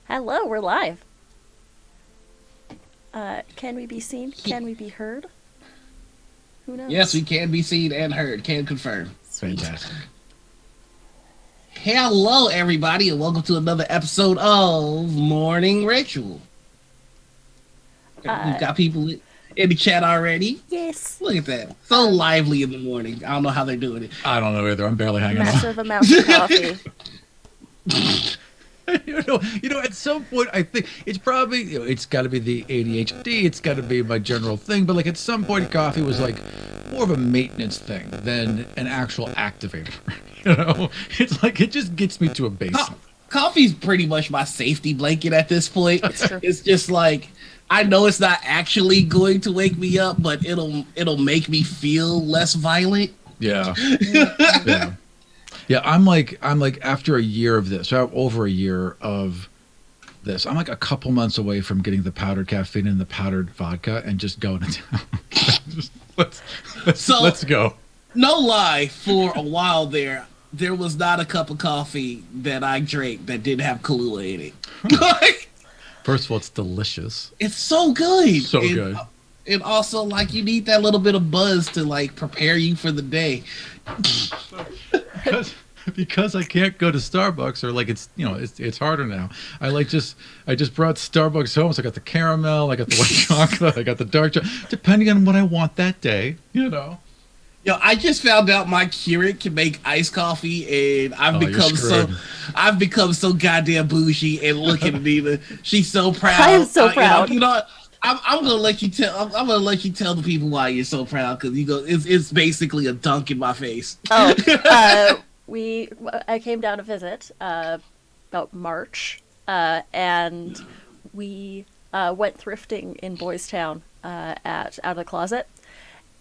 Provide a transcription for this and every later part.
Hello, we're live. Can we be seen? Can we be heard? Who Yes, knows? we can be seen and heard. Can confirm. Sweet. Fantastic. Hello, everybody, and welcome to another episode of Morning Ritual. We've got people in the chat already. Yes. Look at that. So lively in the morning. I don't know how they're doing it. I don't know either. I'm barely hanging on. Massive amounts of coffee. At some point, I think it's probably, it's got to be the ADHD. It's got to be my general thing. But like at some point, coffee was like more of a maintenance thing than an actual activator. It's like it just gets me to a base. Coffee's pretty much my safety blanket at this point. It's just like I know it's not actually going to wake me up, but it'll make me feel less violent. Yeah. Yeah. Yeah, I'm like after a year of this, over a year of this, I'm like a couple months away from getting the powdered caffeine and the powdered vodka and just going to town. Let's go. No lie, for a while there was not a cup of coffee that I drank that didn't have Kahlua in it. First of all, it's delicious. It's so good. So good. And also, like, you need that little bit of buzz to, like, prepare you for the day. Because I can't go to Starbucks, or like it's harder now. I just brought Starbucks home, so I got the caramel, I got the white chocolate, I got the dark chocolate, depending on what I want that day. Yo, I just found out my Keurig can make iced coffee, and I've become so goddamn bougie. And look at Anita, she's so proud. I am so proud. I'm gonna let you tell. I'm gonna let you tell the people why you're so proud, because it's basically a dunk in my face. Oh, I came down to visit about March, and we went thrifting in Boys Town at Out of the Closet,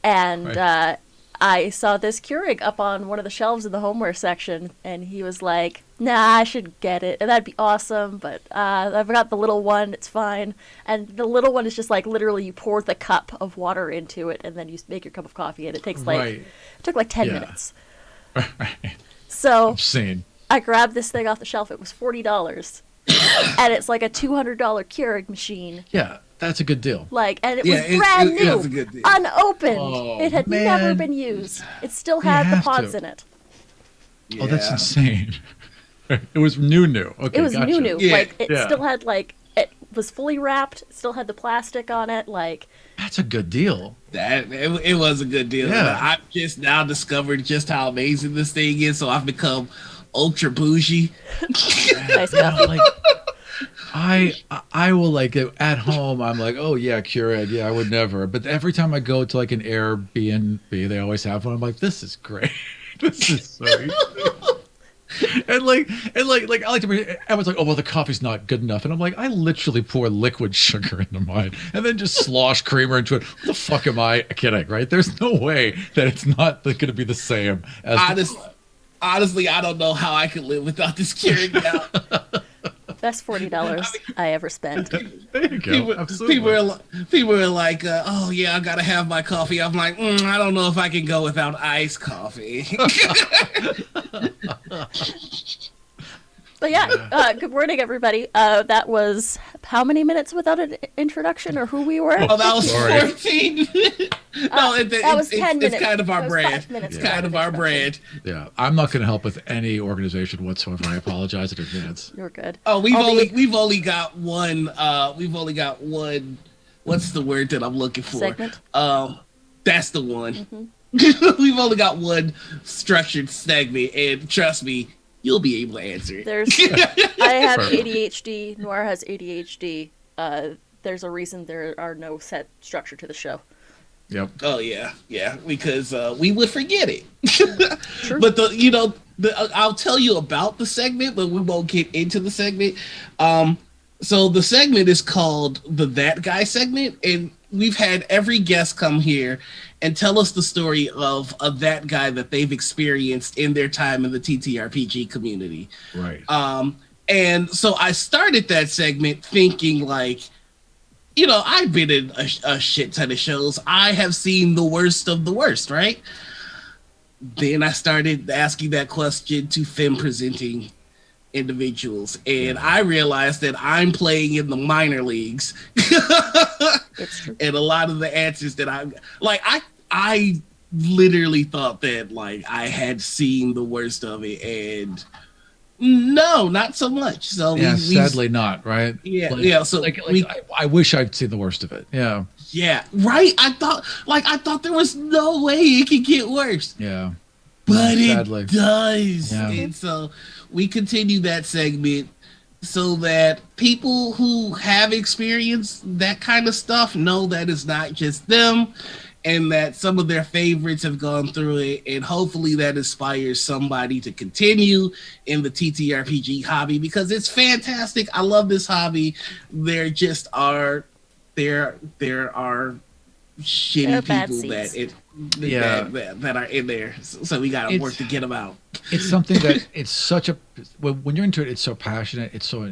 and Right. I saw this Keurig up on one of the shelves in the homeware section, and he was like, "Nah, I should get it, and that'd be awesome, but I've got the little one, it's fine." And the little one is just like literally you pour the cup of water into it, and then you make your cup of coffee, and it takes Right. it took like 10 Yeah. minutes. Right. So Insane. I grabbed this thing off the shelf. It was $40, and it's like a $200 Keurig machine. Yeah, that's a good deal. And it was brand new, It's a good deal. unopened. Oh, It had man. never been used. It still had the have pods to. in it. Oh, that's insane. It was new. Okay, It was gotcha. new. Yeah. It Yeah. still had it was fully wrapped. Still had the plastic on it. That's a good deal. It was a good deal. Yeah. I've just now discovered just how amazing this thing is, so I've become ultra bougie. Nice coffee. Like, I will like at home. I'm like, oh yeah, Keurig. Yeah, I would never. But every time I go to like an Airbnb, they always have one. I'm like, this is great. This is so easy. And I like to. I was like, oh well, the coffee's not good enough, and I'm like, I literally pour liquid sugar into mine, and then just slosh creamer into it. What the fuck am I kidding? Right? There's no way that it's not going to be the same as. Honestly, I don't know how I could live without this Keurig now. Best $40 I ever spent. There you go. Absolutely. People are like, oh yeah, I gotta have my coffee. I'm like, I don't know if I can go without iced coffee. But yeah, good morning, everybody. That was how many minutes without an introduction or who we were? Oh, that was Sorry. 14. No, that was 10 minutes. It's kind of our That was brand. 5 minutes It's kind of our brand. Yeah, I'm not going to help with any organization whatsoever. I apologize in advance. You're good. Oh, we've only got one. We've only got one. What's the word that I'm looking for? Segment? That's the one. Mm-hmm. We've only got one structured segment, and trust me, you'll be able to answer it. I have Perfect. ADHD. Noir has ADHD. There's a reason there are no set structure to the show. Yep. Oh yeah, because we would forget it. True. But I'll tell you about the segment, but we won't get into the segment. So the segment is called the That Guy segment, and we've had every guest come here and tell us the story of that guy that they've experienced in their time in the TTRPG community. Right. And so I started that segment thinking like, I've been in a shit ton of shows. I have seen the worst of the worst, right? Then I started asking that question to Femme presenting individuals, and I realized that I'm playing in the minor leagues. It's true. And a lot of the answers that I literally thought that like I had seen the worst of it, and no, not so much. So Yeah, sadly not, right? Yeah, like, yeah. So I wish I'd seen the worst of it. Yeah, yeah, right. I thought there was no way it could get worse. yeah. But Sadly. it does. Yeah. And so we continue that segment so that people who have experienced that kind of stuff know that it's not just them and that some of their favorites have gone through it. And hopefully that inspires somebody to continue in the TTRPG hobby because it's fantastic. I love this hobby. There are shitty people that are in there, so we gotta work to get them out. It's something that it's such a when you're into it, it's so passionate, it's so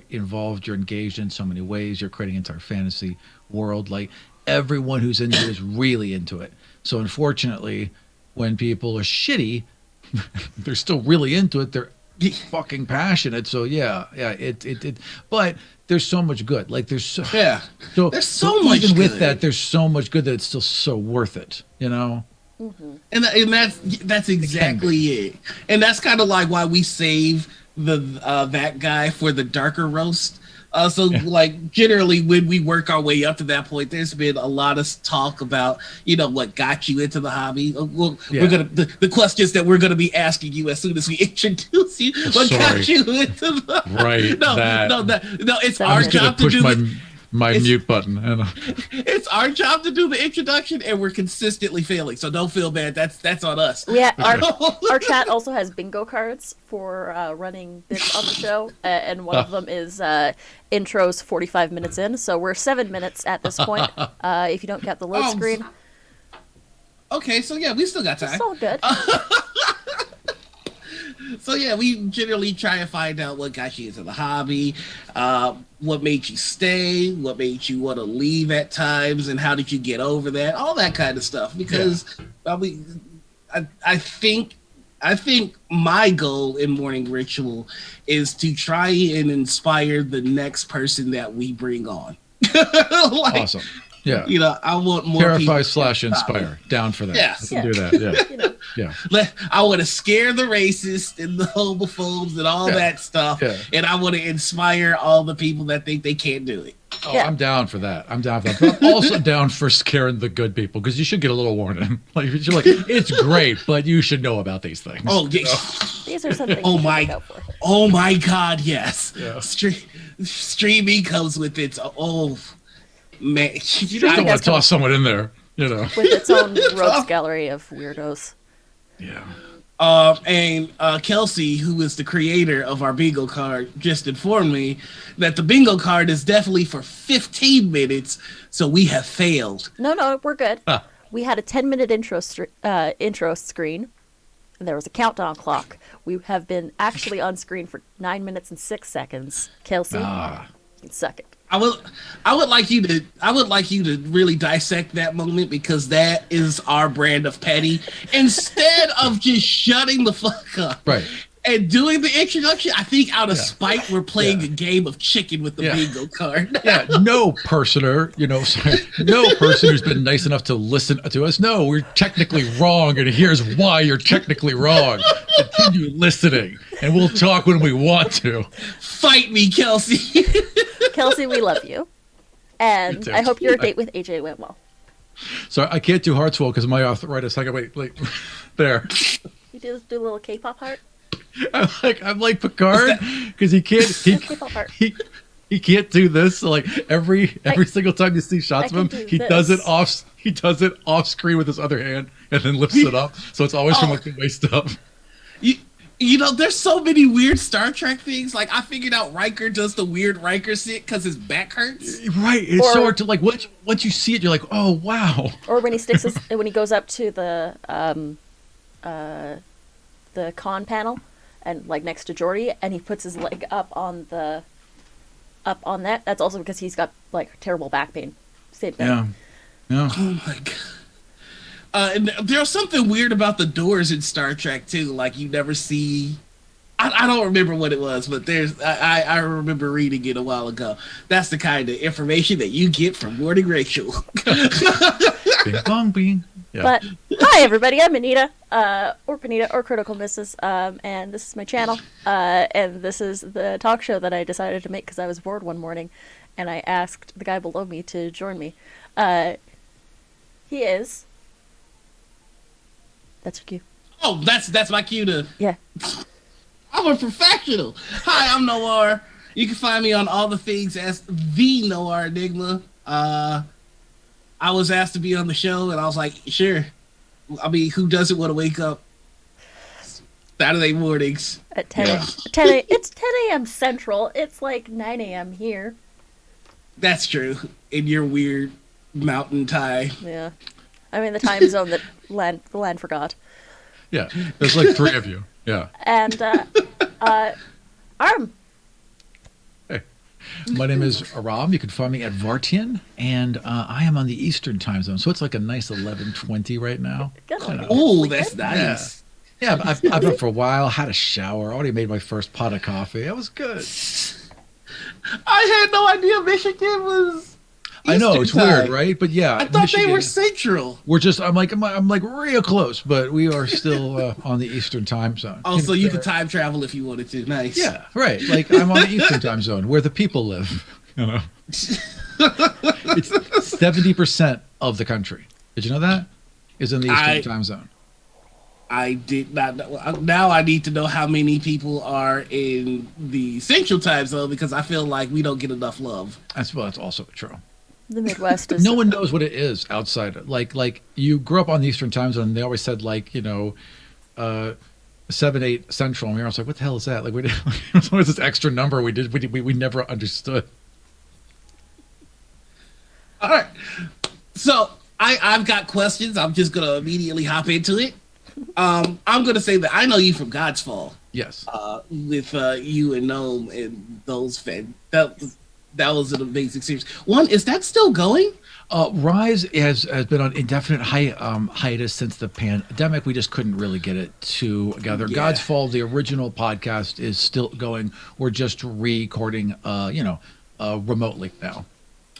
involved, you're engaged in so many ways, you're creating an entire fantasy world. Like everyone who's into it is really into it. So unfortunately, when people are shitty, they're still really into it. They're fucking passionate. So yeah, it but there's so much good. Like there's so there's so much even good. with that, there's so much good that it's still so worth it, you know? Mm-hmm. And that's exactly it. And that's kind of like why we save the that guy for the darker roast. Like generally when we work our way up to that point, there's been a lot of talk about, what got you into the hobby. We're gonna the questions that we're gonna be asking you as soon as we introduce you. What got you into the No, it's our job to do my mute button. It's our job to do the introduction, and we're consistently failing. So don't feel bad. That's on us. Yeah, our chat also has bingo cards for running bits on the show, and one of them is intros 45 minutes in. So we're 7 minutes at this point. If you don't get the load screen. Okay, so yeah, we still got time. It's all good. So yeah, we generally try and find out what got you into the hobby, what made you stay, what made you want to leave at times, and how did you get over that, all that kind of stuff. Because I think my goal in Morning Ritual is to try and inspire the next person that we bring on. Awesome. Yeah. I want more Terrify / inspire. Down for that. Yes. Do that. Yeah. I want to scare the racists and the homophobes and all that stuff. Yeah. And I want to inspire all the people that think they can't do it. Oh, I'm down for that. But I'm also down for scaring the good people because you should get a little warning. Like you're like, it's great, but you should know about these things. Oh, yeah. These are something. Oh my God, yes. Yeah. Streaming comes with its man. You just don't want to toss someone in there, with its own rogues gallery of weirdos. Yeah. And Kelsey, who is the creator of our bingo card, just informed me that the bingo card is definitely for 15 minutes, so we have failed. No, we're good. We had a 10-minute intro screen, and there was a countdown clock. We have been actually on screen for 9 minutes and 6 seconds. Kelsey, you can suck it. I would like you to really dissect that moment because that is our brand of petty. Instead of just shutting the fuck up, right, and doing the introduction, I think out of spite we're playing a game of chicken with the bingo card. No personer, no person who's been nice enough to listen to us. No, we're technically wrong, and here's why you're technically wrong. Continue listening, and we'll talk when we want to. Fight me, Kelsey. Kelsey, we love you. And I hope your date with AJ went well. So I can't do Heartswell because of my arthritis. I got wait, there. You just do a little K-pop heart? I'm like Picard because he can't do this. So like every single time you see shots of him, he does it off screen with his other hand and then lifts it up. So it's always from like the waist up. There's so many weird Star Trek things. Like, I figured out Riker does the weird Riker sit because his back hurts. Right. It's so hard to, like, once you see it, you're like, oh, wow. Or when he goes up to the con panel and, like, next to Geordi, and he puts his leg up on that. That's also because he's got, like, terrible back pain. Same thing. Yeah. Oh, my God. And there's something weird about the doors in Star Trek too. Like you never see I don't remember what it was, but I remember reading it a while ago. That's the kind of information that you get from Morning Rachel. Bing bong bing. Yeah. But hi everybody, I'm Anita, or Panita, or Critical Misses, and this is my channel, and this is the talk show that I decided to make because I was bored one morning, and I asked the guy below me to join me. He is. That's your cue. Oh, that's my cue to. Yeah. I'm a professional. Hi, I'm Noir. You can find me on all the things as the Noir Enigma. I was asked to be on the show, and I was like, sure. I mean, who doesn't want to wake up Saturday mornings At 10 Yeah. It's 10 a.m. Central. It's like 9 a.m. here. That's true. In your weird mountain tie. Yeah. I mean, the time zone that the land forgot. Yeah. There's like 3 of you. Yeah. And, Aram. Hey. My name is Aram. You can find me at Vartian, and I am on the Eastern time zone, so it's like a nice 11:20 right now. Good. Oh, that's nice. Yeah, I've been up for a while, had a shower, already made my first pot of coffee. It was good. I had no idea Michigan was. I know, Eastern it's time. weird, right? But yeah, I thought Michigan, they were Central. We're just, I'm like real close, but we are still on the Eastern time zone. Oh, so you could time travel if you wanted to. Nice. Yeah, right. Like I'm on the Eastern time zone where the people live. You know, it's 70% of the country. Did you know that is in the Eastern time zone? I did not know. Now I need to know how many people are in the Central time zone because I feel like we don't get enough love. That's also true. The Midwest is. No one knows what it is outside. Like you grew up on the Eastern time zone, and they always said 7-8 Central. And I was like, what the hell is that? Like it was always this extra number we never understood. All right. So I've got questions. I'm just gonna immediately hop into it. I'm gonna say that I know you from God's Fall. Yes. With you and Gnome and those fans. That was an amazing series. One, is that still going? Rise has been on indefinite hiatus since the pandemic. We just couldn't really get it together. Yeah. God's Fall, the original podcast, is still going. We're just recording, remotely now.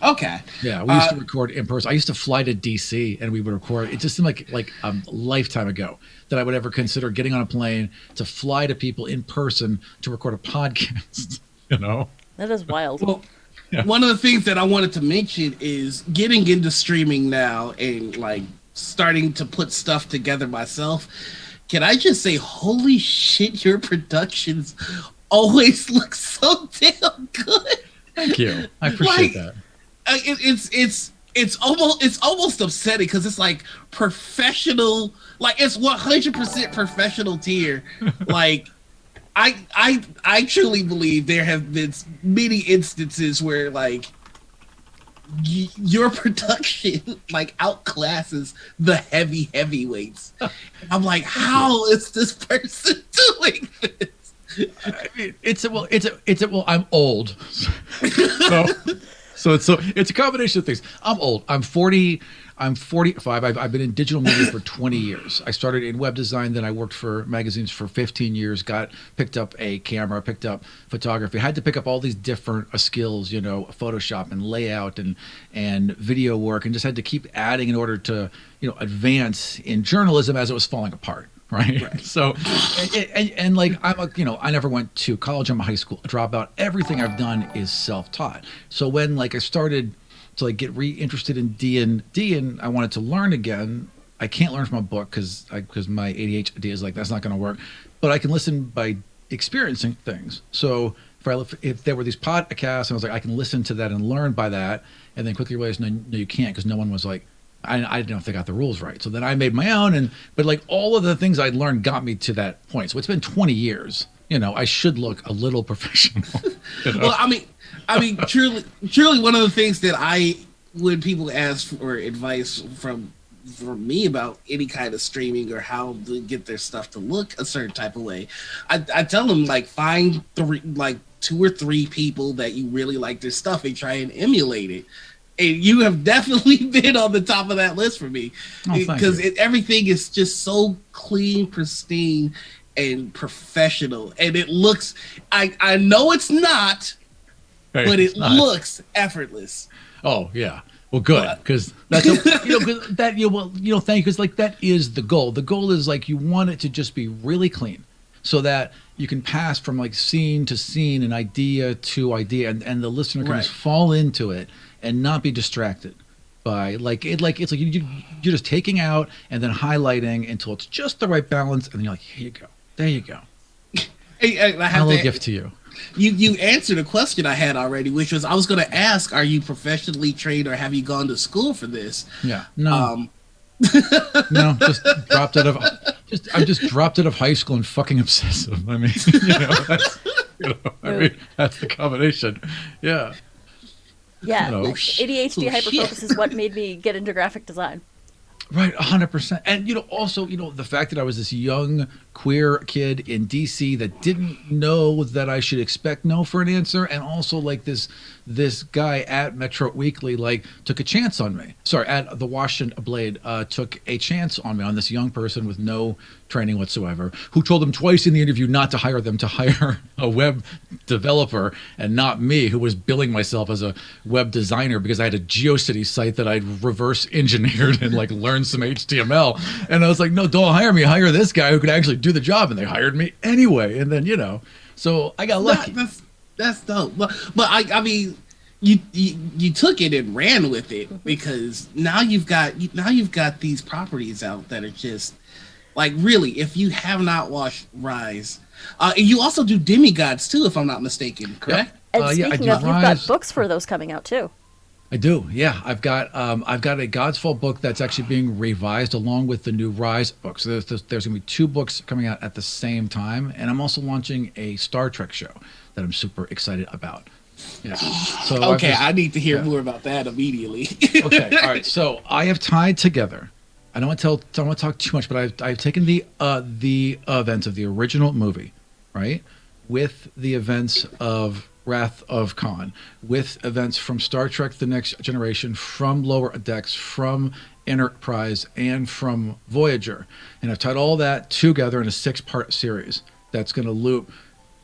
Okay. Yeah, we used to record in person. I used to fly to DC and we would record. It just seemed like a lifetime ago that I would ever consider getting on a plane to fly to people in person to record a podcast. You know, That is wild. Well, Yeah. one of the things that I wanted to mention is getting into streaming now and like starting to put stuff together myself. Can I just say, holy shit, your productions always look so damn good. Thank you. I appreciate that. It's almost upsetting because it's like professional, like it's 100% professional tier. Like I truly believe there have been many instances where like your production like outclasses the heavyweights. I'm like, how is this person doing this? I'm old. So it's a combination of things. I'm old. I'm 40. I'm 45. I've been in digital media for 20 years. I started in web design, then I worked for magazines for 15 years. Picked up a camera, picked up photography. I had to pick up all these different skills, Photoshop and layout and video work, and just had to keep adding in order to advance in journalism as it was falling apart. Right. So, and like I never went to college. I'm a high school dropout. Everything I've done is self-taught. So when I started to get reinterested in D&D and I wanted to learn again, I can't learn from a book because my ADHD is that's not going to work. But I can listen by experiencing things. So if there were these podcasts, and I was like, I can listen to that and learn by that, and then quickly realized no, you can't because no one was like. I didn't know if they got the rules right. So then I made my own, but all of the things I'd learned got me to that point. So it's been 20 years. I should look a little professional. Well, I mean, truly, one of the things that when people ask for advice from me about any kind of streaming or how to get their stuff to look a certain type of way, I tell them find 2 or 3 people that you really like their stuff and try and emulate it. And you have definitely been on the top of that list for me because everything is just so clean, pristine, and professional, and it looks. I know it's not, Right, but it's it not. looks effortless. Oh yeah. Well, good, because that's you know 'cause that thank you, because like that is the goal. The goal is like you want it to just be really clean, so that you can pass from like scene to scene and idea to idea, and the listener can just fall into it and not be distracted by it's like you're just taking out and then highlighting until it's just the right balance, and then you're like, here you go, there you go, Hey, I a have little to, gift to you. you answered a question I had already, which was I was going to ask, are you professionally trained or have you gone to school for this? Yeah, no. No, I just dropped out of high school and fucking obsessive. I mean, that's the combination. Yeah. Yeah, No. ADHD hyperfocus is what made me get into graphic design. Right, 100%. And also, the fact that I was this young queer kid in DC that didn't know that I should expect no for an answer, and also like this guy at Metro Weekly like took a chance on me. Sorry, at the Washington Blade took a chance on me, on this young person with no training whatsoever, who told them twice in the interview not to hire them, to hire a web developer and not me, who was billing myself as a web designer because I had a GeoCities site that I'd reverse engineered and like learned some HTML. And I was like, no, don't hire me, hire this guy who could actually do the job. And they hired me anyway. And then, so I got lucky. That's dope. But I mean, you took it and ran with it, because now you've got these properties out that are just like, really, if you have not watched Rise, and you also do Demigods too, if I'm not mistaken, correct? And Yeah, speaking of, you've got books for those coming out too. I do, yeah. I've got a Godsfall book that's actually being revised along with the new Rise book. So there's going to be 2 books coming out at the same time, and I'm also launching a Star Trek show that I'm super excited about. Yeah. So okay, I need to hear more about that immediately. Okay, all right. So I have tied together. I don't want to talk too much, but I've taken the events of the original movie, right, with the events of Wrath of Khan, with events from Star Trek: The Next Generation, from Lower Decks, from Enterprise, and from Voyager, and I've tied all that together in a 6-part series that's going to loop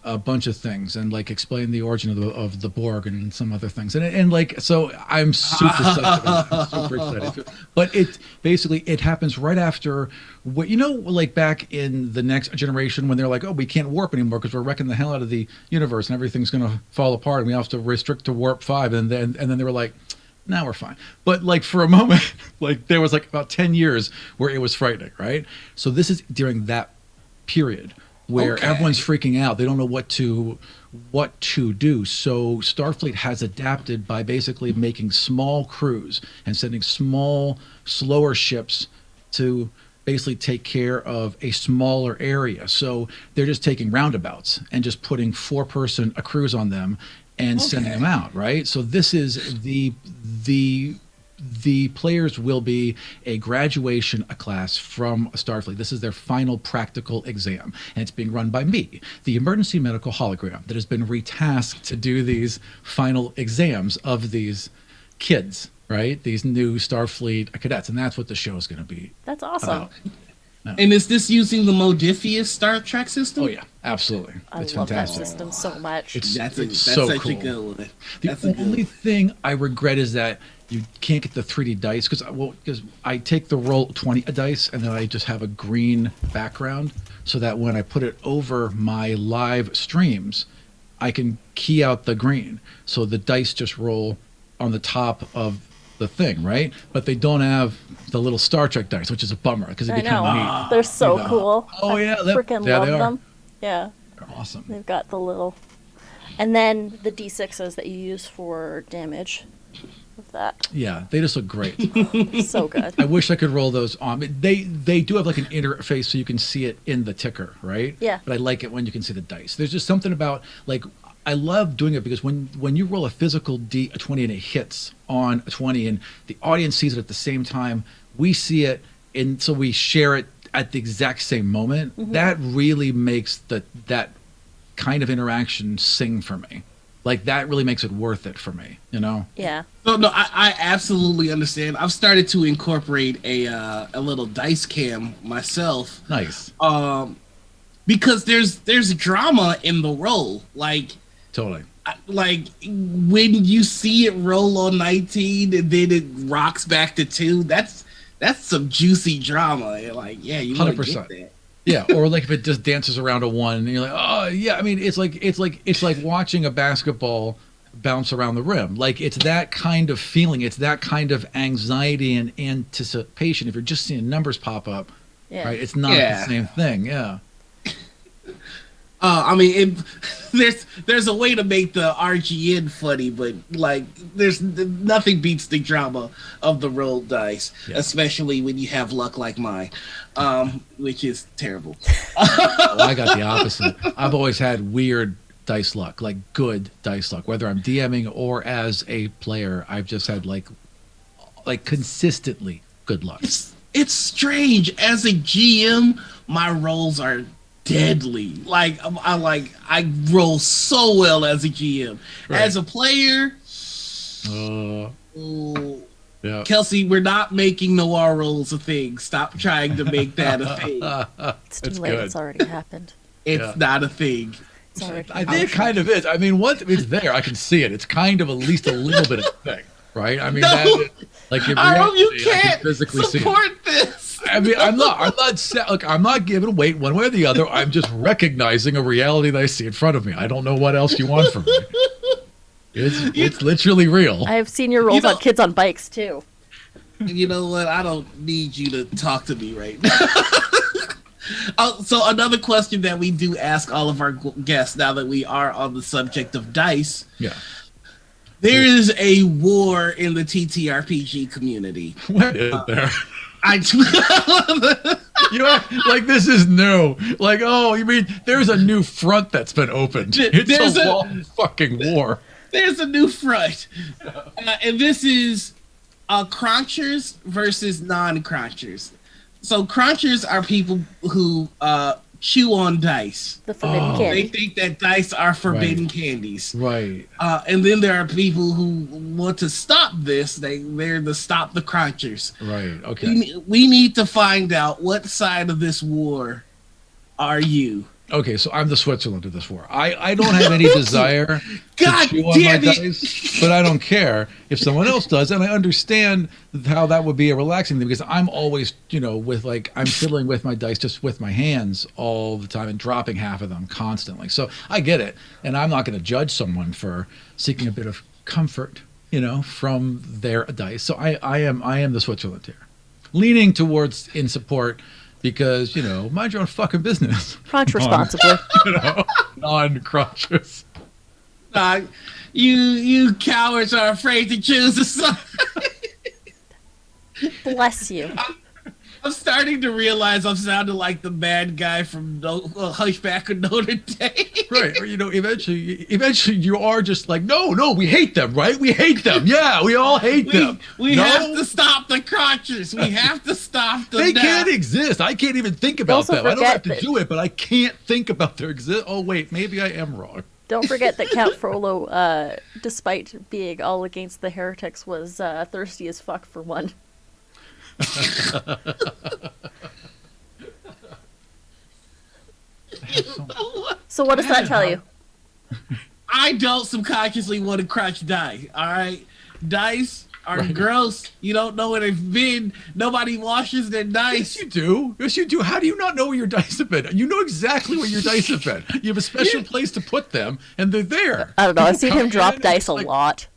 a bunch of things and like explain the origin of the Borg and some other things, and like, so I'm super excited. I'm super excited. But it happens right after what, like back in The Next Generation, when they're like, oh, we can't warp anymore because we're wrecking the hell out of the universe and everything's going to fall apart and we have to restrict to warp 5, and then they were like, now we're fine. But like for a moment, like there was like about 10 years where it was frightening, right? So this is during that period where everyone's freaking out. They don't know what to do. So Starfleet has adapted by basically making small crews and sending small, slower ships to basically take care of a smaller area. So they're just taking roundabouts and just putting 4-person cruise on them and sending them out, right? So this is the players will be a graduation class from Starfleet. This is their final practical exam, and it's being run by me, the emergency medical hologram that has been retasked to do these final exams of these kids, right? These new Starfleet cadets, and that's what the show is going to be. That's awesome. About. No. And is this using the Modifius Star Trek system? Oh yeah, absolutely. It's love fantastic. That system so much. That's so such cool. a good one. The only thing I regret is that you can't get the 3D dice, because I take the roll 20 dice and then I just have a green background, so that when I put it over my live streams, I can key out the green, so the dice just roll on the top of the thing, right? But they don't have the little Star Trek dice, which is a bummer, because it'd be kind of neat. They're so cool. Oh yeah, I freaking love them. Yeah, they're awesome. They've got the little, and then the D6s that you use for damage. Of that. Yeah, they just look great. So good. I wish I could roll those on. They do have like an interface so you can see it in the ticker, right? Yeah. But I like it when you can see the dice. There's just something about, like, I love doing it because when you roll a physical D20 and it hits on a 20 and the audience sees it at the same time, we see it, and so we share it at the exact same moment. Mm-hmm. That really makes that kind of interaction sing for me. Like, that really makes it worth it for me, Yeah. No, I absolutely understand. I've started to incorporate a little dice cam myself. Nice. because there's drama in the roll. Totally. Like when you see it roll on 19 and then it rocks back to 2, that's some juicy drama. And like, yeah, you want to get that. Yeah, or like if it just dances around a 1 and you're like, oh yeah, I mean it's like watching a basketball bounce around the rim. Like it's that kind of feeling, it's that kind of anxiety and anticipation. If you're just seeing numbers pop up, right? It's not the same thing. Yeah. I mean, there's a way to make the RGN funny, but like, there's nothing beats the drama of the rolled dice, especially when you have luck like mine, which is terrible. Well, I got the opposite. I've always had weird dice luck, like good dice luck, whether I'm DMing or as a player. I've just had like consistently good luck. It's strange. As a GM, my rolls are deadly. Like I roll so well as a GM. Right. As a player, yeah. Kelsey, we're not making noir rolls a thing. Stop trying to make that a thing. It's too late. It's already happened. It's not a thing. I think it kind of is. I mean, once it's there, I can see it. It's kind of at least a little bit of a thing, right? I mean, like in reality, you can't I can physically support this. I mean, I'm not giving weight one way or the other. I'm just recognizing a reality that I see in front of me. I don't know what else you want from me. It's literally real. I have seen your rolls on kids on bikes too. You know what? I don't need you to talk to me right now. So another question that we do ask all of our guests now that we are on the subject of dice. Yeah. There is a war in the TTRPG community. What is there? You know, like this is new. Like, oh, you mean there's a new front that's been opened? It's a long fucking war. There's a new front, and this is crunchers versus non-crunchers. So crunchers are people who chew on dice. The forbidden candy. They think that dice are forbidden candies. Right. And then there are people who want to stop this. They're the stop the crunchers. Right. Okay. We need to find out what side of this war are you. Okay, so I'm the Switzerland of this war. I don't have any desire to chew on my dice, but I don't care if someone else does, and I understand how that would be a relaxing thing because I'm always, with I'm fiddling with my dice just with my hands all the time and dropping half of them constantly. So I get it, and I'm not going to judge someone for seeking a bit of comfort, from their dice. So I am the Switzerland here, leaning towards in support. Because, mind your own fucking business. Crunch responsibly. Non-crunchers. You cowards are afraid to choose a side. Bless you. I'm starting to realize I'm sounding like the bad guy from Hunchback of Notre Dame. Right. Or, eventually you are just like, no, we hate them, right? We hate them. Yeah, we all hate them. We have to stop the crunchers. We have to stop them. They can't exist. I can't even think about them. I don't have to do it, but I can't think about their existence. Oh, wait, maybe I am wrong. Don't forget that Count Frollo, despite being all against the heretics, was thirsty as fuck for one. So what does that tell you? I don't subconsciously want to crunch dice. All right, dice are gross. You don't know where they've been. Nobody washes their dice. Yes, you do. Yes, you do. How do you not know where your dice have been? You know exactly where your dice have been. You have a special place to put them, and they're there. I don't know. I've seen him drop dice a lot.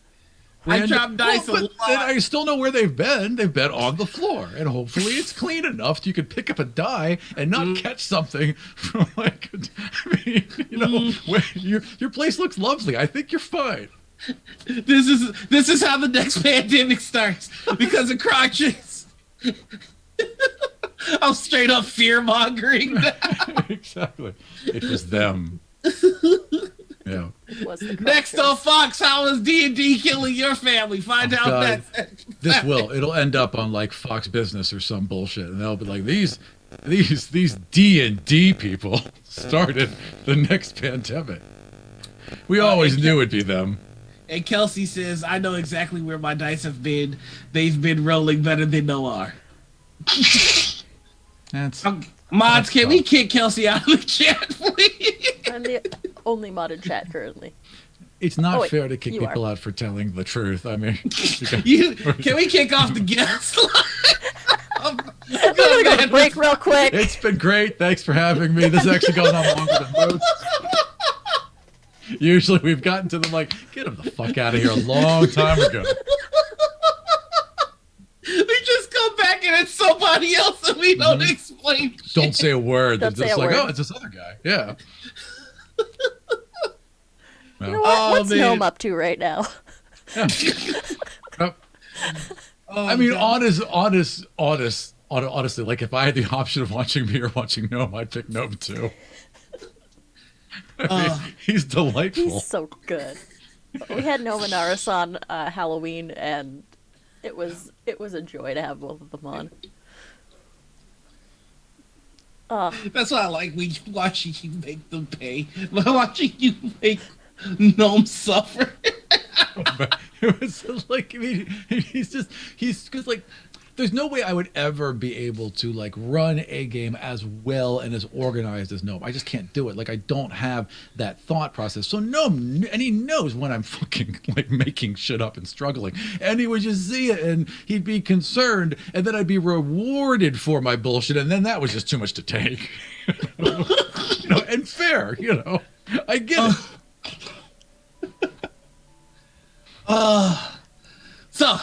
I dropped dice a lot. Then I still know where they've been. They've been on the floor, and hopefully it's clean enough so you can pick up a die and not catch something from your place looks lovely. I think you're fine. This is how the next pandemic starts because of crotches. I'm straight up fear mongering. Exactly. It was them. Yeah. Next on Fox, how is D&D killing your family? Find out that. It'll end up on Fox Business or some bullshit, and they'll be like, these D&D people started the next pandemic. We always knew it'd be them. And Kelsey says, I know exactly where my dice have been. They've been rolling better than Noir. Mods, That's can we tough. kick Kelsey out of the chat, please? I'm the only mod in chat currently. It's not Oh, wait, fair to kick you people are. out for telling the truth. I mean, Can we kick off the guest line? We're gonna go to break real quick. it's been great. Thanks for having me. This is actually going on longer than most. Usually we've gotten to them like, get him the fuck out of here a long time ago. We just come back and it's somebody else and we don't explain. Don't say a word. Don't They're say just a like, word. oh, it's this other guy. Yeah. You know what? Oh, What's man. Gnome up to right now? Yep. Oh, I mean, God. honestly, like if I had the option of watching me or watching Gnome, I'd pick Gnome too. I mean, he's delightful. He's so good. We had Nominaris on Halloween, and it was a joy to have both of them on. That's why I like watching you make them pay. Watching you make Gnome suffer. It was like, I mean, he's because like, there's no way I would ever be able to like run a game as well and as organized as Gnome. I just can't do it. Like I don't have that thought process. So Gnome, and he knows when I'm fucking like making shit up and struggling, and he would just see it and he'd be concerned, and then I'd be rewarded for my bullshit, and then that was just too much to take. And fair, I get it. So,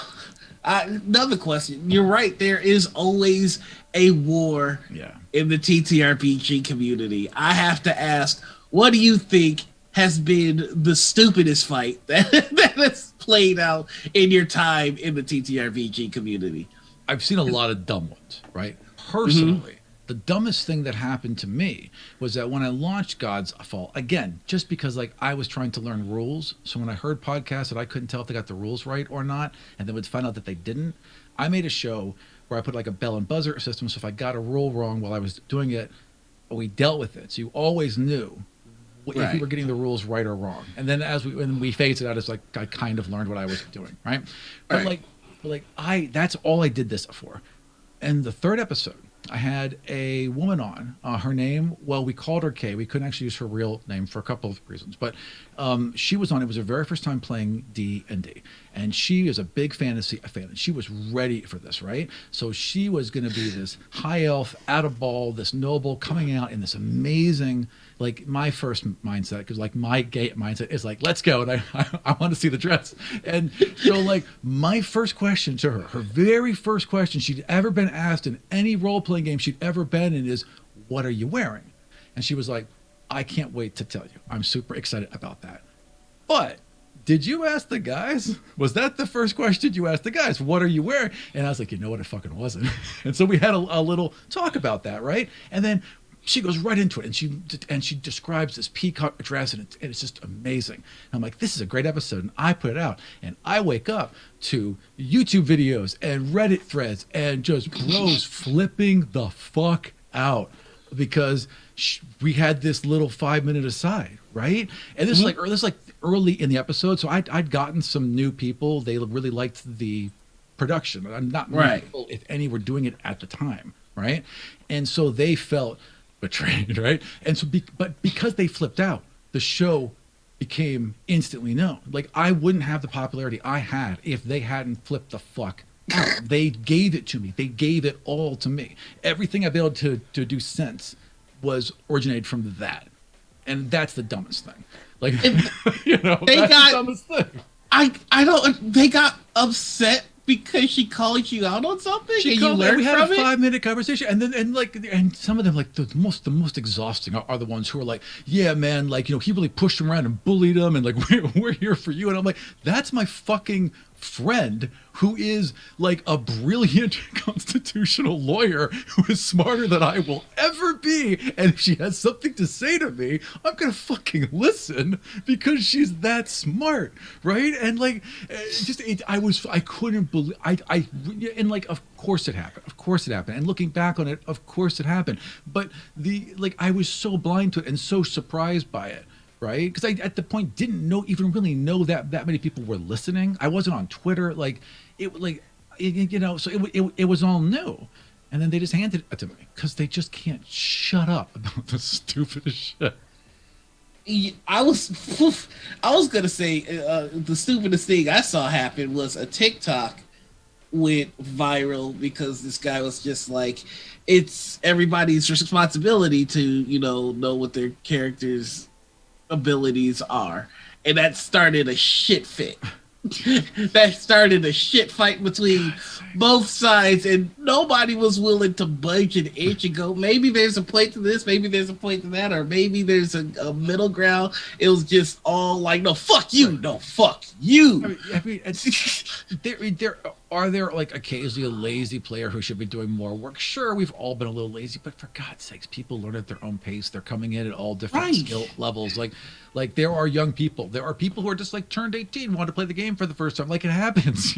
another question. You're right. There is always a war Yeah. in the TTRPG community. I have to ask, what do you think has been the stupidest fight that has played out in your time in the TTRPG community? I've seen a lot of dumb ones, right? Personally, the dumbest thing that happened to me was that when I launched God's Fall, again, just because like I was trying to learn rules, so when I heard podcasts that I couldn't tell if they got the rules right or not, and then would find out that they didn't, I made a show where I put like a bell and buzzer system, so if I got a rule wrong while I was doing it, we dealt with it. So you always knew if Right. you were getting the rules right or wrong. And then when we phased it out, it's like I kind of learned what I was doing, right? But Right. that's all I did this for. And the third episode, I had a woman on. Her name, well, we called her Kay. We couldn't actually use her real name for a couple of reasons. But she was on. It was her very first time playing D&D. And she is a big fantasy fan. And she was ready for this, right? So she was going to be this high elf, out of ball, this noble coming out in this amazing, like my first mindset, because like my gay mindset is like, let's go. And I want to see the dress. And so like my first question to her very first question she'd ever been asked in any role-playing game she'd ever been in is, what are you wearing? And she was like, I can't wait to tell you. I'm super excited about that. But did you ask the guys? Was that the first question you asked the guys? What are you wearing? And I was like, you know what? It fucking wasn't. And so we had a little talk about that, right? And then she goes right into it, and she describes this peacock dress, and it's just amazing. And I'm like, this is a great episode, and I put it out, and I wake up to YouTube videos and Reddit threads and just bros flipping the fuck out because we had this little 5-minute aside, right? And this is like early in the episode, so I'd gotten some new people. They really liked the production. I'm not many Right. people, if any, were doing it at the time, right? And so they felt betrayed, right? And so, but because they flipped out, the show became instantly known. Like I wouldn't have the popularity I had if they hadn't flipped the fuck out. They gave it to me. They gave it all to me. Everything I've been able to do since was originated from that, and that's the dumbest thing. Like They that's got- the dumbest thing. I don't. They got upset because she called you out on something, and you We learned had from a it. 5-minute conversation, and some of them like the most exhausting are the ones who are like, yeah, man, like he really pushed him around and bullied him, and like we're here for you, and I'm like, that's my fucking friend who is like a brilliant constitutional lawyer who is smarter than I will ever be, and if she has something to say to me, I'm gonna fucking listen because she's that smart, right? And like I couldn't believe and like of course it happened, and looking back on it, of course it happened, but I was so blind to it and so surprised by it, right? Because I at the point didn't even really know that many people were listening. I wasn't on Twitter, so it was all new. and then they just handed it to me because they just can't shut up about the stupidest shit. I was gonna say the stupidest thing I saw happen was a TikTok went viral because this guy was just like, it's everybody's responsibility to know what their characters' abilities are, and that started a shit fit. That started a shit fight between both sides, and nobody was willing to budge an inch and go, maybe there's a point to this, maybe there's a point to that, or maybe there's a middle ground. It was just all like, no, fuck you, no, fuck you. I mean there like occasionally a lazy player who should be doing more work? Sure, we've all been a little lazy, but for God's sakes, people learn at their own pace. They're coming in at all different skill levels. Like there are young people. There are people who are just like turned 18, want to play the game for the first time. Like it happens,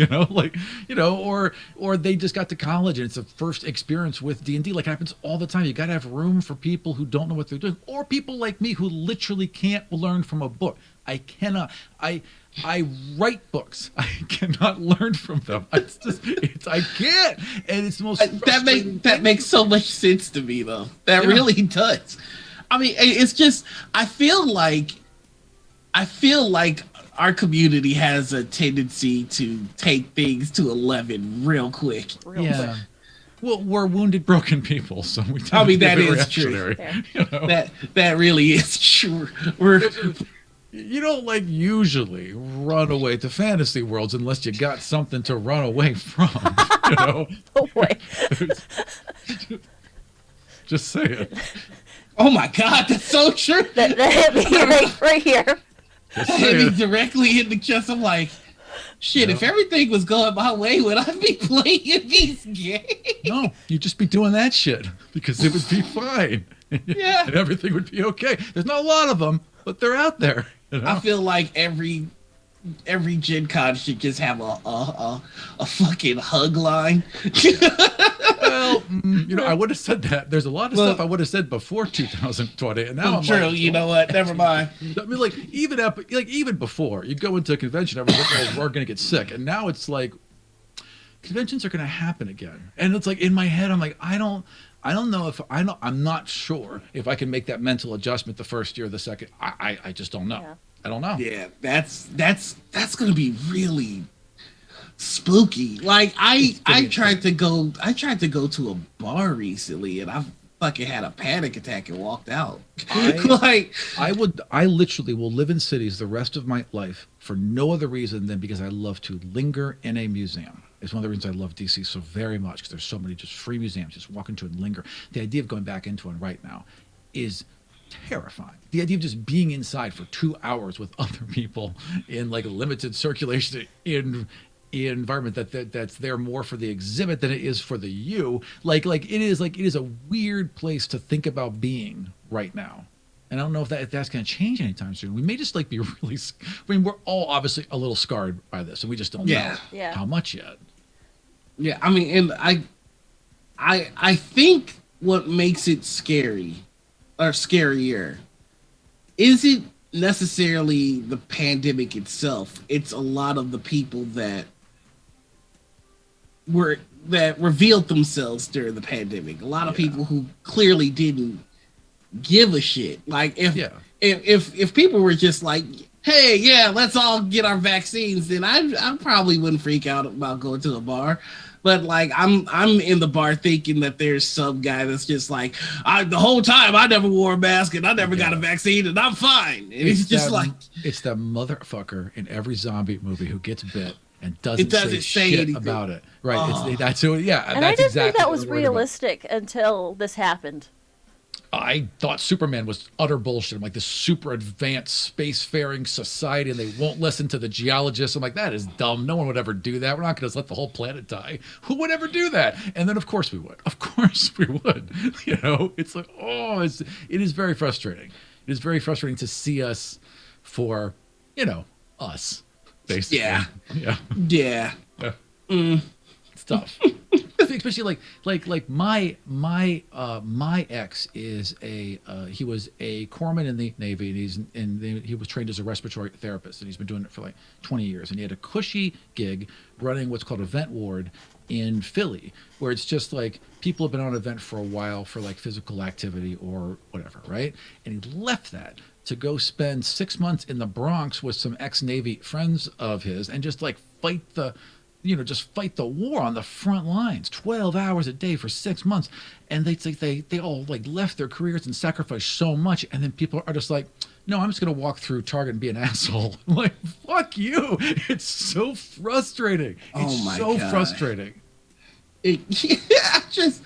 or they just got to college and it's a first experience with D&D. Like it happens all the time. You got to have room for people who don't know what they're doing, or people like me who literally can't learn from a book. I cannot. I write books. I cannot learn from them. I can't, and it's the most that makes so much sense to me though. That really does. I mean, it's just I feel like our community has a tendency to take things to 11 real quick. Quick. Well, we're wounded, broken people, so we. I mean, that is true. That really is true. You don't like usually run away to fantasy worlds unless you got something to run away from. Oh boy. Just say it. Oh my God, that's so true. That hit me right here. That hit me directly in the chest. I'm like, shit, if everything was going my way, would I be playing these games? No, you'd just be doing that shit because it would be fine. Yeah. And everything would be okay. There's not a lot of them, but they're out there. I feel like every Gen Con should just have a fucking hug line. Well, I would have said that. There's a lot of stuff I would have said before 2020, and now I'm true. Like, you know what? Never mind. I mean, even before you go into a convention, everyone's like, "Oh, we're gonna get sick," and now it's like conventions are gonna happen again, and it's like in my head, I'm like, I don't know if I'm not sure if I can make that mental adjustment the first year or the second. I just don't know. Yeah. I don't know. Yeah, that's gonna be really spooky. Like I tried to go to a bar recently and I fucking had a panic attack and walked out. I literally will live in cities the rest of my life for no other reason than because I love to linger in a museum. It's one of the reasons I love DC so very much, because there's so many just free museums. Just walk into it and linger. The idea of going back into one right now is terrifying. The idea of just being inside for 2 hours with other people in like a limited circulation in environment that's there more for the exhibit than it is for the you. Like it is a weird place to think about being right now. And I don't know if that's going to change anytime soon. We may just like be really. I mean, we're all obviously a little scarred by this, and we just don't know how much yet. Yeah, I mean, and I think what makes it scary or scarier isn't necessarily the pandemic itself. It's a lot of the people that revealed themselves during the pandemic. A lot of people who clearly didn't give a shit. Like if people were just like, hey, yeah, let's all get our vaccines, then I probably wouldn't freak out about going to a bar. But like I'm in the bar thinking that there's some guy that's just like, the whole time I never wore a mask and I never got a vaccine and I'm fine. And it's just like it's that motherfucker in every zombie movie who gets bit and doesn't say shit anything about it. Right. And I didn't think that was realistic until this happened. I thought Superman was utter bullshit. I'm like, this super advanced spacefaring society, and they won't listen to the geologists. I'm like, that is dumb. No one would ever do that. We're not going to let the whole planet die. Who would ever do that? And then, of course, we would. Of course, we would. It's like, it is very frustrating. It is very frustrating to see us for, basically. Yeah. It's tough. especially my ex is he was a corpsman in the Navy, and he was trained as a respiratory therapist, and he's been doing it for like 20 years, and he had a cushy gig running what's called a vent ward in Philly, where it's just like people have been on a vent for a while for like physical activity or whatever, right? And he left that to go spend 6 months in the Bronx with some ex-Navy friends of his and just like fight the war on the front lines, 12 hours a day for 6 months. And they all like left their careers and sacrificed so much. And then people are just like, no, I'm just going to walk through Target and be an asshole. I'm like, fuck you. It's so frustrating. It's so frustrating. Just,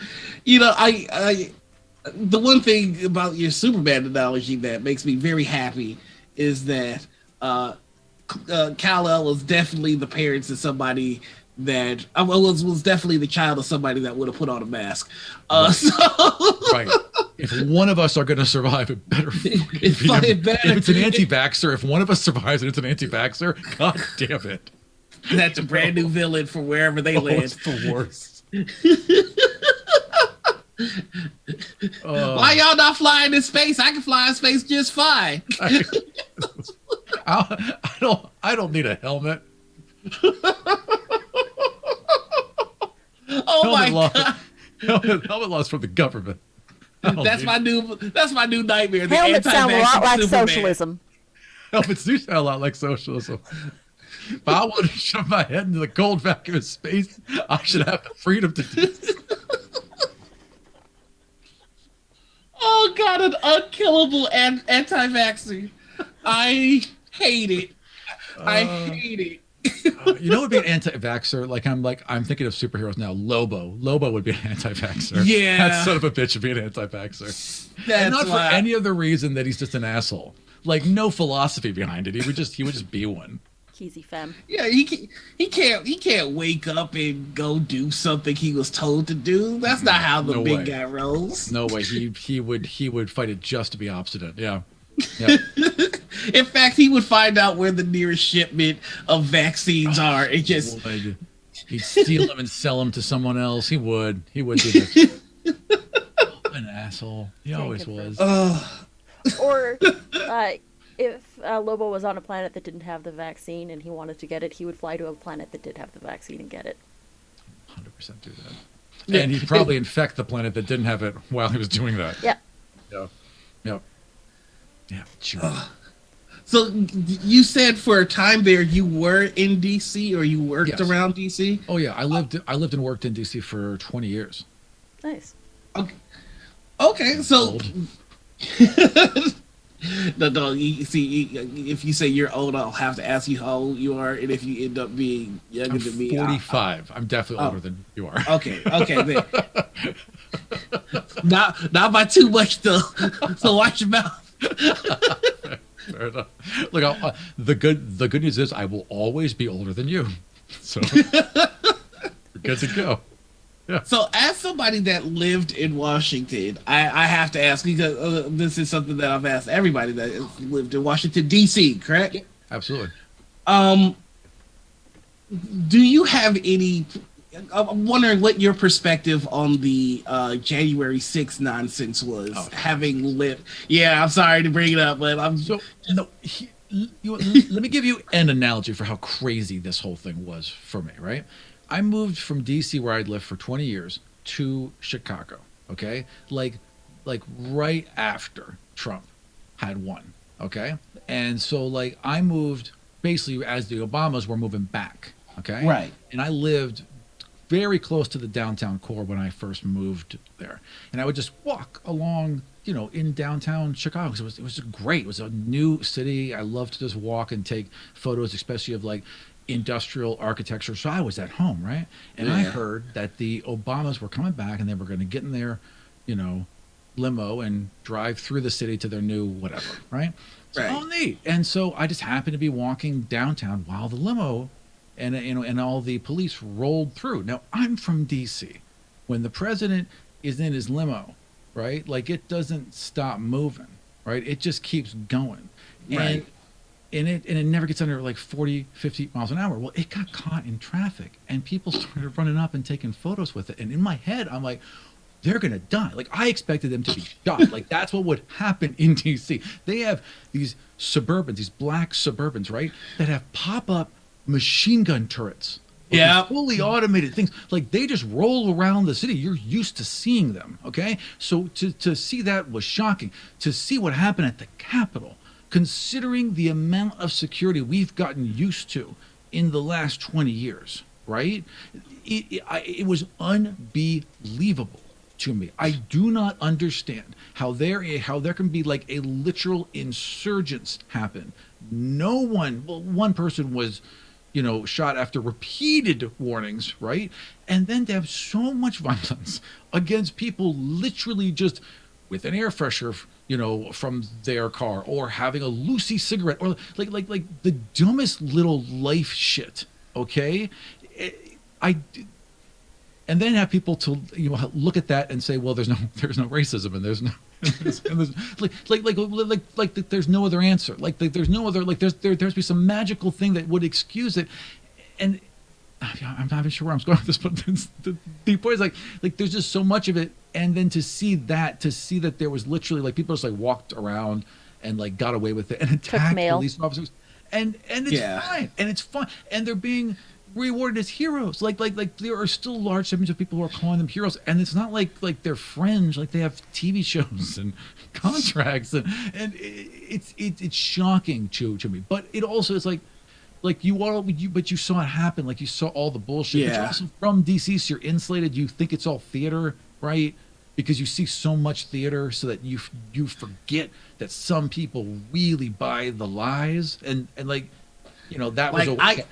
the one thing about your Superman analogy that makes me very happy is that Kal-El was definitely the parents of somebody that was definitely the child of somebody that would have put on a mask. Right. So Right. If one of us are going to survive, it better be him. If it's an anti-vaxxer, if one of us survives and it's an anti-vaxxer, god damn it. That's a brand new villain for wherever they live. It's the worst. Why y'all not flying in space? I can fly in space just fine. I don't need a helmet. Oh my god! Helmet laws from the government. That's my new nightmare. The Helmets sound a lot like Superman. socialism. Helmets do sound a lot like socialism. If I want to shove my head into the cold vacuum of space, I should have the freedom to do this. Oh god, an unkillable anti-vaxxer. I hate it. I hate it. You know what would be an anti-vaxxer? I'm thinking of superheroes now. Lobo. Lobo would be an anti-vaxxer. Yeah. That son of a bitch would be an anti-vaxxer. That's And not why. for any other reason that he's just an asshole. Like no philosophy behind it. He would just be one. Cheesy femme. Yeah, he can't wake up and go do something he was told to do. That's not how the No big way. guy rolls. No way. He would fight it just to be obstinate. Yeah. Yep. In fact, he would find out where the nearest shipment of vaccines are. It just He'd steal them and sell them to someone else. He would do that. An asshole. He always was. Or if Lobo was on a planet that didn't have the vaccine and he wanted to get it, he would fly to a planet that did have the vaccine and get it. 100% do that. And he'd probably infect the planet that didn't have it while he was doing that. Yeah. Yep. Yeah. Sure. so. You said for a time there you were in DC or you worked Yes. around DC. Oh yeah, I lived and worked in DC for 20 years. Nice. Okay, so Old. no, if you say you're old, I'll have to ask you how old you are, and if you end up being younger I'm than me, 45. I'm definitely older than you are. Okay, then. not by too much though. So watch your mouth. Fair enough. Look, the good news is I will always be older than you, so we're good to go. Yeah. So, as somebody that lived in Washington, I have to ask because this is something that I've asked everybody that has lived in Washington D.C. Correct? Yeah, absolutely. Do you have any? I'm wondering what your perspective on the January 6th nonsense was, having lived. Yeah, I'm sorry to bring it up, but I'm let me give you an analogy for how crazy this whole thing was for me. Right, I moved from DC, where I'd lived for 20 years, to Chicago. Okay, like right after Trump had won. Okay, and so like I moved basically as the Obamas were moving back. Okay, right, and I lived very close to the downtown core when I first moved there, and I would just walk along, in downtown Chicago. It was just great. It was a new city. I loved to just walk and take photos, especially of like industrial architecture. So I was at home, right? And I heard that the Obamas were coming back, and they were going to get in their, limo and drive through the city to their new whatever, right? So, right. Oh, neat. And so I just happened to be walking downtown while the limo and all the police rolled through. Now, I'm from D.C. When the president is in his limo, right? Like, it doesn't stop moving, right? It just keeps going. Right. And and it never gets under like 40, 50 miles an hour. Well, it got caught in traffic, and people started running up and taking photos with it. And in my head, I'm like, they're gonna die. Like, I expected them to be shot. Like, that's what would happen in DC. They have these Suburbans, these black Suburbans, right, that have pop-up machine gun turrets. Okay, Yeah. fully automated things. Like, they just roll around the city. You're used to seeing them. Okay, so to see that was shocking. To see what happened at the Capitol, considering the amount of security we've gotten used to in the last 20 years, right? It was unbelievable to me. I do not understand how there can be like a literal insurgence happen. No one, well, one person was, shot after repeated warnings, right? And then to have so much violence against people literally just with an air freshener, from their car, or having a Lucy cigarette, or like the dumbest little life shit. Okay, and then have people to look at that and say, well, there's no racism, and there's no. Like there's no other answer. There's no other, there's be some magical thing that would excuse it, and I'm not even sure where I'm going with this, but the point is like there's just so much of it, and then to see that there was literally like people just like walked around and like got away with it and attacked police officers, and it's fine, and it's fun, and they're being rewarded as heroes. Like there are still large segments of people who are calling them heroes, and it's not like they're fringe. Like, they have TV shows and contracts, and it's shocking to me. But it also is like but you saw it happen. Like, you saw all the bullshit. But you're also from DC, so you're insulated. You think it's all theater, right? Because you see so much theater, so that you forget that some people really buy the lies, and that was like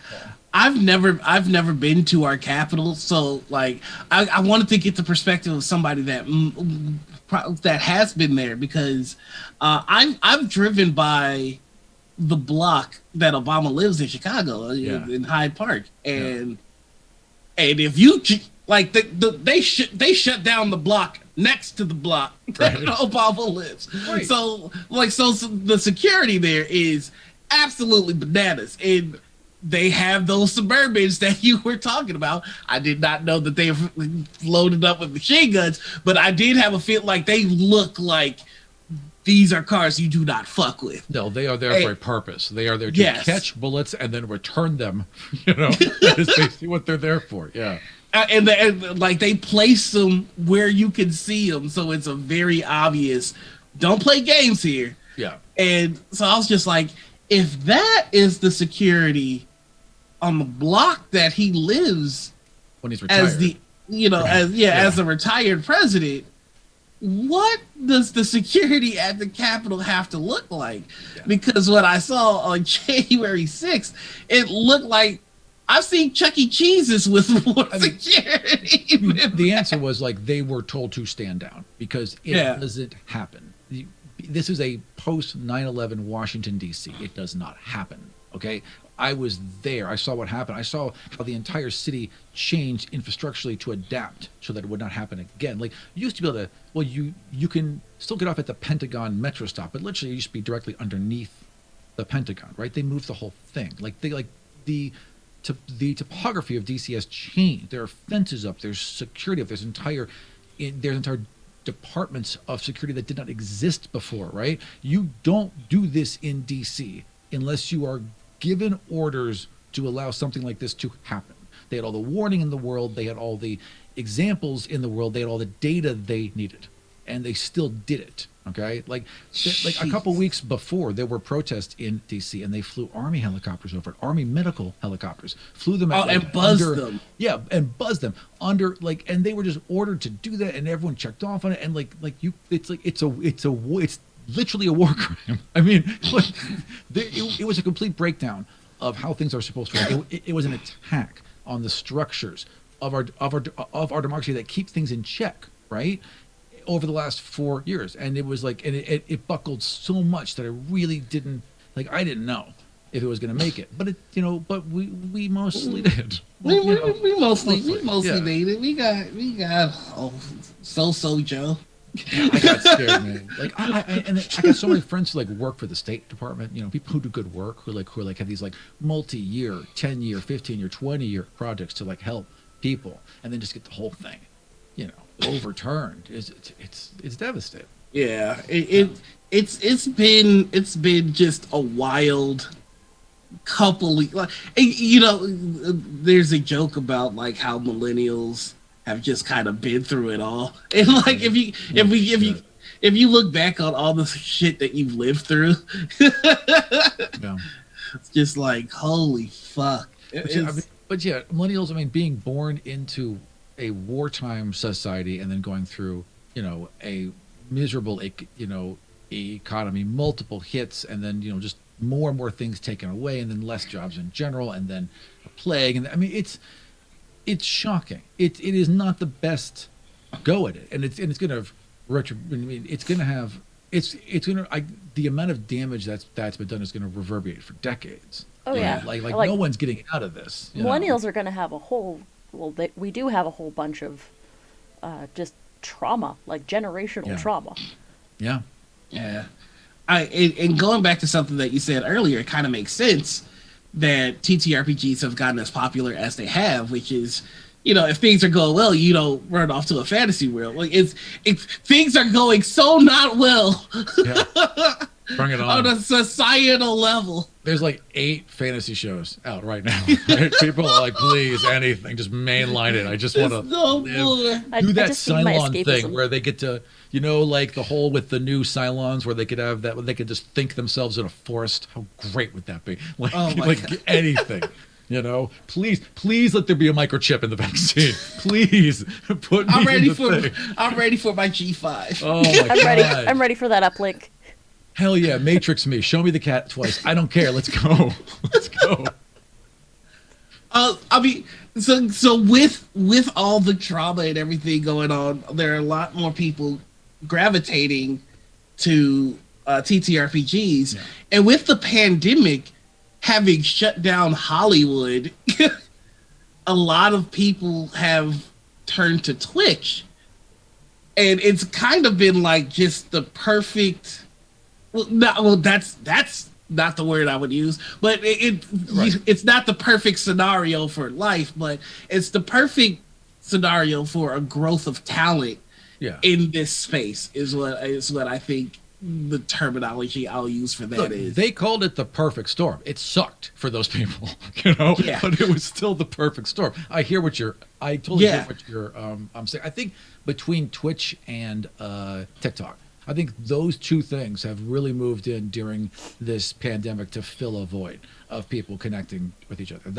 I've never been to our capital, so like I wanted to get the perspective of somebody that has been there, because I've driven by the block that Obama lives in, Chicago, in Hyde Park, and if you like they shut down the block next to the block that Obama lives, right. So the security there is absolutely bananas, and they have those Suburbans that you were talking about. I did not know that they were loaded up with machine guns, but I did have a feel like they look like these are cars you do not fuck with. No, they are there for a purpose. They are there to catch bullets and then return them. That is basically what they're there for. Yeah. And they place them where you can see them, so it's a very obvious, don't play games here. Yeah. And so I was just like, if that is the security on the block that he lives when he's retired, as a retired president, what does the security at the Capitol have to look like? Yeah. Because what I saw on January 6th, it looked like I've seen Chuck E. Cheese's with more security. The answer was like they were told to stand down because it doesn't happen. This is a post 9/11 Washington, D.C. It does not happen. Okay, I was there. I saw what happened. I saw how the entire city changed infrastructurally to adapt so that it would not happen again. Like, you used to be able to, well, you can still get off at the Pentagon metro stop, but literally it used to be directly underneath the Pentagon, right? They moved the whole thing. The topography of DC has changed. There are fences up. There's security up. There's entire departments of security that did not exist before, right? You don't do this in DC unless you are given orders to allow something like this to happen. They had all the warning in the world. They had all the examples in the world. They had all the data they needed, and they still did it. Okay, like a couple weeks before, there were protests in DC, and they flew Army helicopters over it, Army medical helicopters, flew them out and buzzed them. Yeah, and buzzed them under and they were just ordered to do that, and everyone checked off on it, and it's literally a war crime. I mean, it was a complete breakdown of how things are supposed to work. It was an attack on the structures of our democracy that keep things in check, right? Over the last 4 years, and it was it buckled so much that I really didn't I didn't know if it was going to make it, but but we mostly did. We mostly made it. We got So Joe. I got scared, man. Like I got so many friends who like work for the State Department. You know, people who do good work, who have these like multi-year, 10-year, 15-year, 20-year projects to like help people, and then just get the whole thing, you know, overturned. It's devastating. Yeah, it's been just a wild couple of, like, you know, there's a joke about like how millennials have just kind of been through it all, and like if you look back on all the shit that you've lived through, Yeah. it's just like holy fuck. But yeah, millennials. I mean, being born into a wartime society and then going through, you know, a miserable, you know, economy, multiple hits, and then, you know, just more and more things taken away, and then less jobs in general, and then a plague, and I mean, it's shocking. It is not the best go at it, and it's going to have I mean, it's going to have the amount of damage that's been done is going to reverberate for decades. Oh yeah, like no one's getting out of this. Millennials are going to have a whole. Well, we do have a whole bunch of just trauma, like generational trauma. Yeah. Yeah. And going back to something that you said earlier, it kind of makes sense that TTRPGs have gotten as popular as they have, which is, you know, if things are going well, you don't run off to a fantasy world. Like it's things are going so not well. Yeah. Bring it on. On a societal level. There's like 8 fantasy shows out right now. Right? People are like, please, anything, just mainline it. I just want to do that Cylon thing where they get to, you know, like the whole with the new Cylons where they could have that, where they could just think themselves in a forest. How great would that be? Like, like anything. You know, please let there be a microchip in the vaccine. Please put me I'm ready for my G5. Oh my God. I'm ready for that uplink. Hell yeah, Matrix me. Show me the cat twice. I don't care. Let's go. Let's go. I mean, so with all the trauma and everything going on, there are a lot more people gravitating to TTRPGs, and with the pandemic having shut down Hollywood, a lot of people have turned to Twitch, and it's kind of been like just the perfect. That's not the word I would use, but it's not the perfect scenario for life, but it's the perfect scenario for a growth of talent in this space is what I think the terminology I'll use for that. Look, they called it the perfect storm. It sucked for those people, you know, but it was still the perfect storm. I totally hear what you're I'm saying. I think between Twitch and TikTok, I think those two things have really moved in during this pandemic to fill a void of people connecting with each other.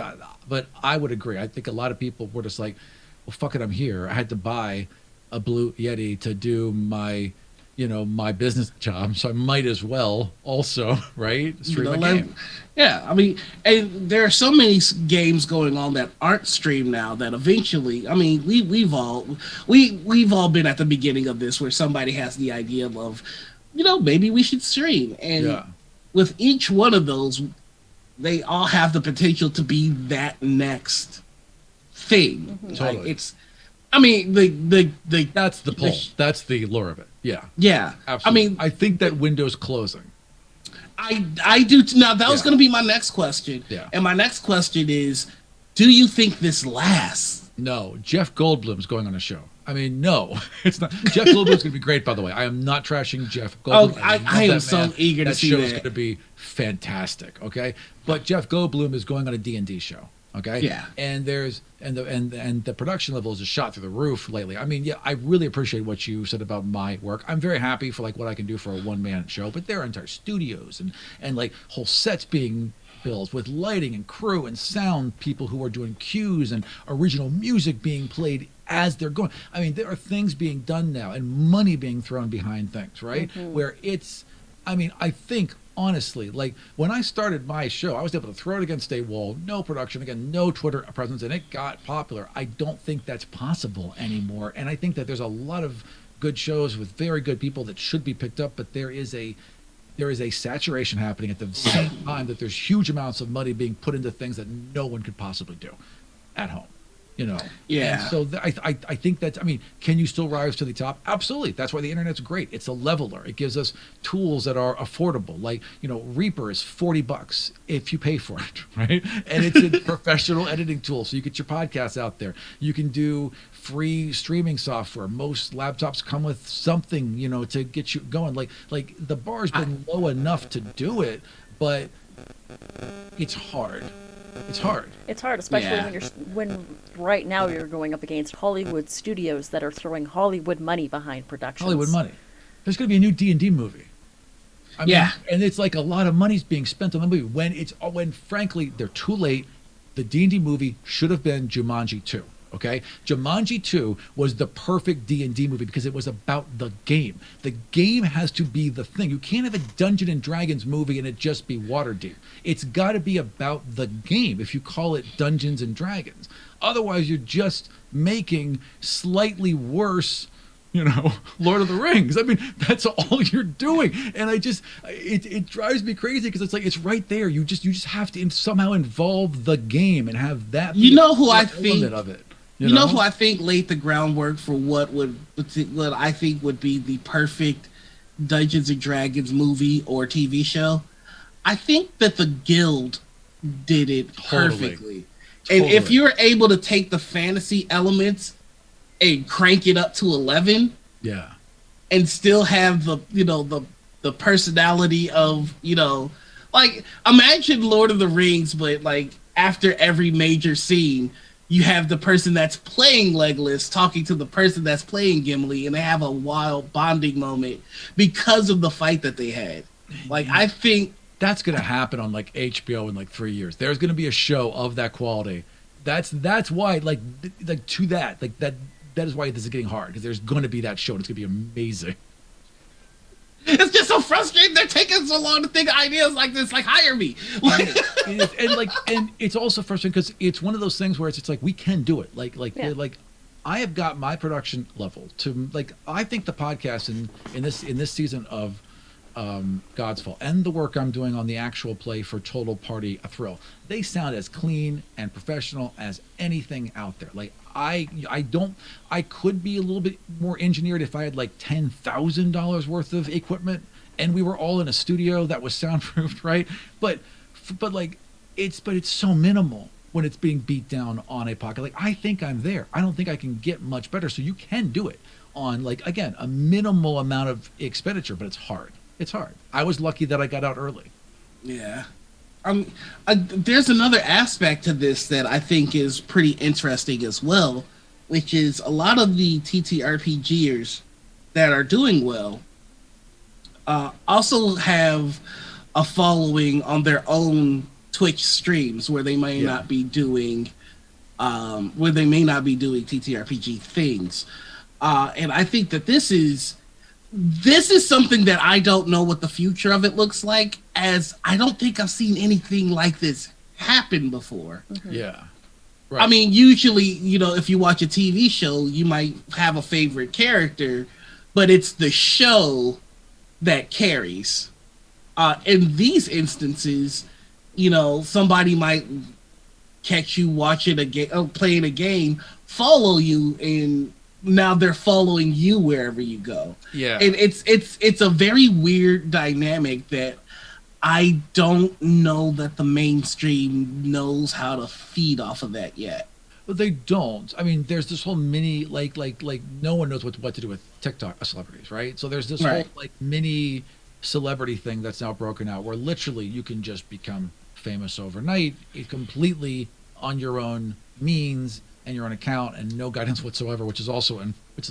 But I would agree. I think a lot of people were just like, well, fuck it, I'm here. I had to buy a Blue Yeti to do my, you know, my business job, so I might as well also, right, stream a game. Yeah, I mean, and there are so many games going on that aren't streamed now that eventually, I mean, we've all been at the beginning of this where somebody has the idea of, you know, maybe we should stream, and with each one of those, they all have the potential to be that next thing. Mm-hmm. Totally. Like it's, I mean, the that's the pull. That's the lure of it. Yeah. Yeah. Absolutely. I mean, I think that window's closing. I do. Now, that was going to be my next question. Yeah. And my next question is, do you think this lasts? No. Jeff Goldblum's going on a show. I mean, no. It's not. Jeff Goldblum's going to be great, by the way. I am not trashing Jeff Goldblum. Oh, I am so eager to see that. That show is going to be fantastic, okay? But Jeff Goldblum is going on a D&D show. Okay. Yeah. And the production levels is shot through the roof lately. I mean, yeah, I really appreciate what you said about my work. I'm very happy for like what I can do for a one-man show, but there are entire studios and like whole sets being built with lighting and crew and sound people who are doing cues and original music being played as they're going. I mean, there are things being done now and money being thrown behind things, right? Mm-hmm. Where it's, I mean, I think honestly, like when I started my show, I was able to throw it against a wall, no production, again, no Twitter presence, and it got popular. I don't think that's possible anymore. And I think that there's a lot of good shows with very good people that should be picked up, but there is a saturation happening at the same time that there's huge amounts of money being put into things that no one could possibly do at home. you know. Yeah. And so I think that, I mean, can you still rise to the top? Absolutely. That's why the internet's great. It's a leveler. It gives us tools that are affordable. Like, you know, Reaper is $40 if you pay for it, right? And it's a professional editing tool, so you get your podcasts out there. You can do free streaming software. Most laptops come with something, you know, to get you going. Like the bar's been low enough to do it, but it's hard. It's hard. It's hard, especially when right now you're going up against Hollywood studios that are throwing Hollywood money behind productions. Hollywood money. There's going to be a new D&D movie. I mean, and it's like a lot of money's being spent on the movie when frankly they're too late. The D&D movie should have been Jumanji 2. Okay, Jumanji 2 was the perfect D&D movie because it was about the game. The game has to be the thing. You can't have a Dungeons and Dragons movie and it just be Waterdeep. It's got to be about the game if you call it Dungeons and Dragons. Otherwise, you're just making slightly worse, you know, Lord of the Rings. I mean, that's all you're doing. And it drives me crazy because it's like, it's right there. You just have to somehow involve the game and have that be element of it. You know who I think laid the groundwork for what I think would be the perfect Dungeons and Dragons movie or TV show? I think that the Guild did it perfectly. And if you're able to take the fantasy elements and crank it up to 11, and still have the personality of, you know, like imagine Lord of the Rings, but like after every major scene, you have the person that's playing Legolas talking to the person that's playing Gimli, and they have a wild bonding moment because of the fight that they had. Like, I think that's going to happen on like HBO in like 3 years. There's going to be a show of that quality. That's why that is why this is getting hard, because there's going to be that show and it's going to be amazing. It's just so frustrating. They're taking so long to think of ideas like this. Like, hire me. And it's also frustrating because it's one of those things where it's like we can do it. Like I have got my production level to like I think the podcast in this season of God's Fall and the work I'm doing on the actual play for Total Party a Thrill, they sound as clean and professional as anything out there. Like I could be a little bit more engineered if I had like $10,000 worth of equipment and we were all in a studio that was soundproofed, right? But it's so minimal when it's being beat down on a pocket. Like I think I'm there. I don't think I can get much better. So you can do it on like again a minimal amount of expenditure, but it's hard. It's hard. I was lucky that I got out early. Yeah. There's another aspect to this that I think is pretty interesting as well, which is a lot of the TTRPGers that are doing well also have a following on their own Twitch streams where they may not be doing TTRPG things. And I think that this is something that I don't know what the future of it looks like, as I don't think I've seen anything like this happen before. Mm-hmm. Yeah. Right. I mean, usually, you know, if you watch a TV show, you might have a favorite character, but it's the show that carries. In these instances, you know, somebody might catch you watching playing a game, follow you, and now they're following you wherever you go. Yeah. And it's a very weird dynamic that I don't know that the mainstream knows how to feed off of that yet. But they don't. I mean, there's this whole mini like no one knows what to do with TikTok celebrities, right? So there's this whole like mini celebrity thing that's now broken out where literally you can just become famous overnight, completely on your own means and your own account and no guidance whatsoever, which is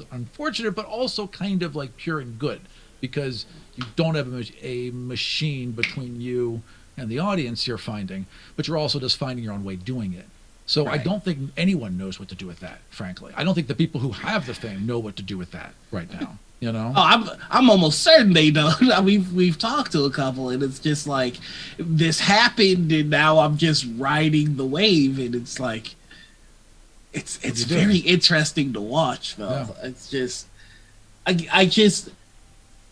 unfortunate, but also kind of like pure and good because you don't have a machine between you and the audience you're finding, but you're also just finding your own way doing it. So I don't think anyone knows what to do with that, frankly. I don't think the people who have the fame know what to do with that right now. You know? Oh, I'm almost certain they don't. I mean, we've talked to a couple, and it's just like this happened, and now I'm just riding the wave, and it's like it's very interesting to watch, though. Yeah. It's just I just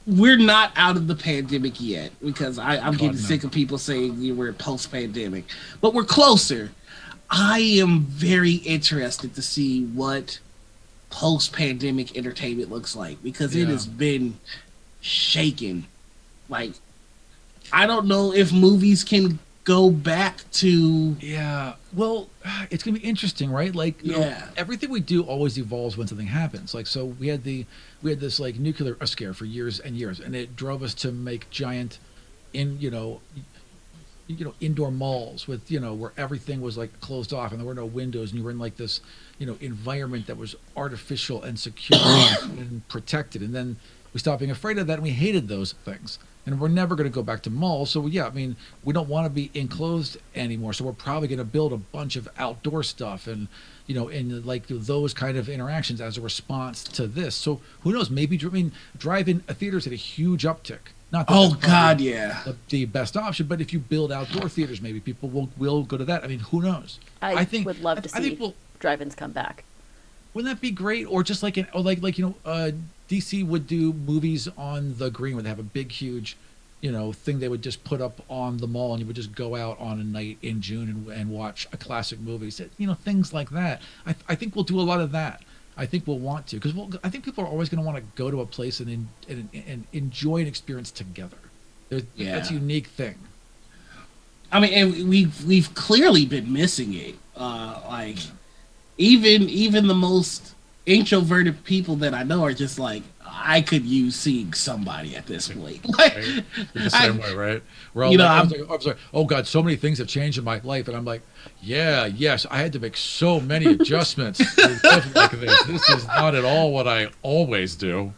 we're not out of the pandemic yet because I'm getting sick of people saying we're post-pandemic, but we're closer. I am very interested to see what post-pandemic entertainment looks like because it Yeah. has been shaken. Like, I don't know if movies can go back to Yeah. Well, it's gonna be interesting, right? Like, yeah. everything we do always evolves when something happens. Like, so we had this like nuclear scare for years and years, and it drove us to make giant, in indoor malls with where everything was like closed off and there were no windows and you were in like this environment that was artificial and secure and protected. And then we stopped being afraid of that and we hated those things. And we're never going to go back to malls. So yeah, I mean, we don't want to be enclosed anymore. So we're probably going to build a bunch of outdoor stuff and and like those kind of interactions as a response to this. So who knows? Maybe drive-in theaters had a huge uptick. Not that Oh that's God, probably yeah. the best option, but if you build outdoor theaters, maybe people will go to that. I mean, who knows? I think would love to I see think drive-ins come back. wouldn't that be great? Or just like DC would do movies on the green where they have a big, huge, thing they would just put up on the mall, and you would just go out on a night in June and watch a classic movie. So, things like that. I think we'll do a lot of that. I think we'll want to because I think people are always going to want to go to a place and enjoy an experience together. That's a unique thing. I mean, and we've clearly been missing it. Like even the most introverted people that I know are just like, I could use seeing somebody at this point. Like, Right? You're the same way, right? We're all you know, I was like, oh God, so many things have changed in my life, and I'm like, yeah, yes, I had to make so many adjustments to stuff like this. This is not at all what I always do.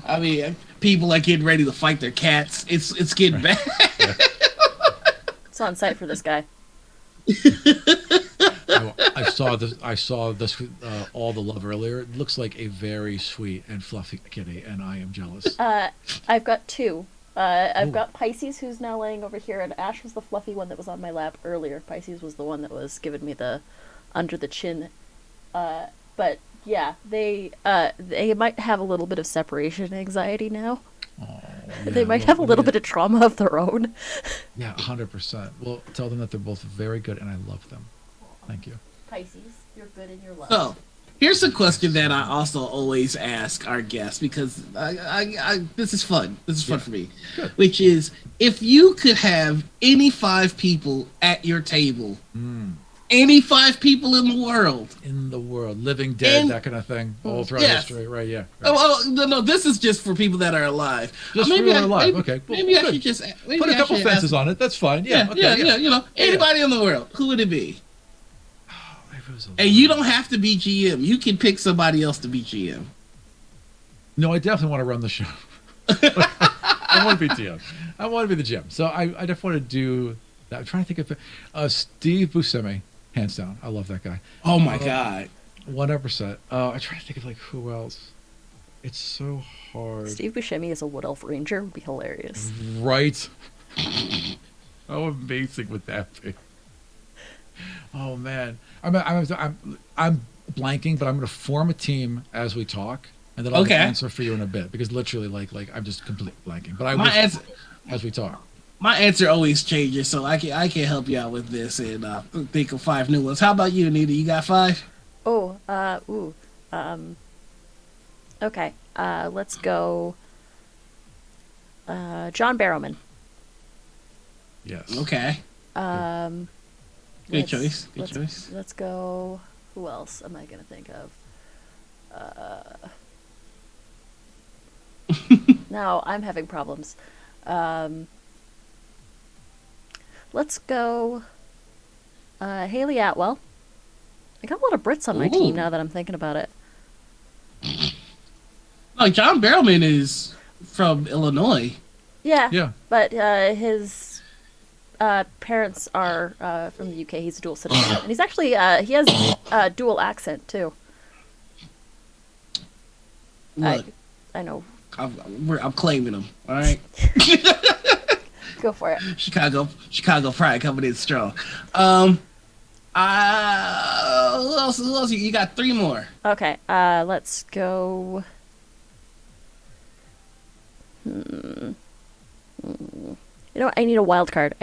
I mean, people are getting ready to fight their cats. It's getting bad. Yeah. It's on site for this guy. I saw this all the love earlier. It looks like a very sweet and fluffy kitty, and I am jealous. I've got two. I've Ooh. got Pisces, who's now laying over here, and Ash was the fluffy one that was on my lap earlier. Pisces was the one that was giving me the under the chin. But yeah, they might have a little bit of separation anxiety now. Oh, They yeah, might well, have a I little mean, bit of trauma of their own. yeah, 100%. Well, tell them that they're both very good, and I love them. Thank you. Pisces, you're good in your love. So, here's a question that I also always ask our guests because this is fun. This is fun for me. Good. Which is, if you could have any 5 people at your table, any 5 people in the world. In the world, living, dead, that kind of thing, all throughout history, right? Yeah. Right. Oh, no, this is just for people that are alive. Just for people that are alive. Okay. Well, maybe I good. should just Put a couple fences on it. That's fine. Yeah. Yeah, Okay, yeah, anybody in the world. Who would it be? If it was And you don't have to be GM. You can pick somebody else to be GM. No, I definitely want to run the show. I want to be GM. I want to be the GM. So I definitely want to do that. I'm trying to think of Steve Buscemi, hands down. I love that guy. Oh my God. 100%. I try to think of like who else. It's so hard. Steve Buscemi as a Wood Elf Ranger would be hilarious. Right. How amazing would that be? Oh man, I'm blanking, but I'm going to form a team as we talk, and then I'll answer for you in a bit because literally, like I'm just completely blanking. But I will as we talk. My answer always changes, so I can help you out with this and think of 5 new ones. How about you, Anita? You got 5? Oh, okay. Let's go. John Barrowman. Yes. Okay. Good choice. Let's go. Who else am I gonna think of? Now I'm having problems. Let's go. Haley Atwell. I got a lot of Brits on my team now that I'm thinking about it. No, John Barrowman is from Illinois. Yeah. Yeah. But his parents are from the UK. He's a dual citizen, and he's actually he has a dual accent too. Look, I know. I'm claiming him. All right. Go for it. Chicago Pride coming in strong. Who else? You got 3 more. Okay. Let's go. You know what? I need a wild card.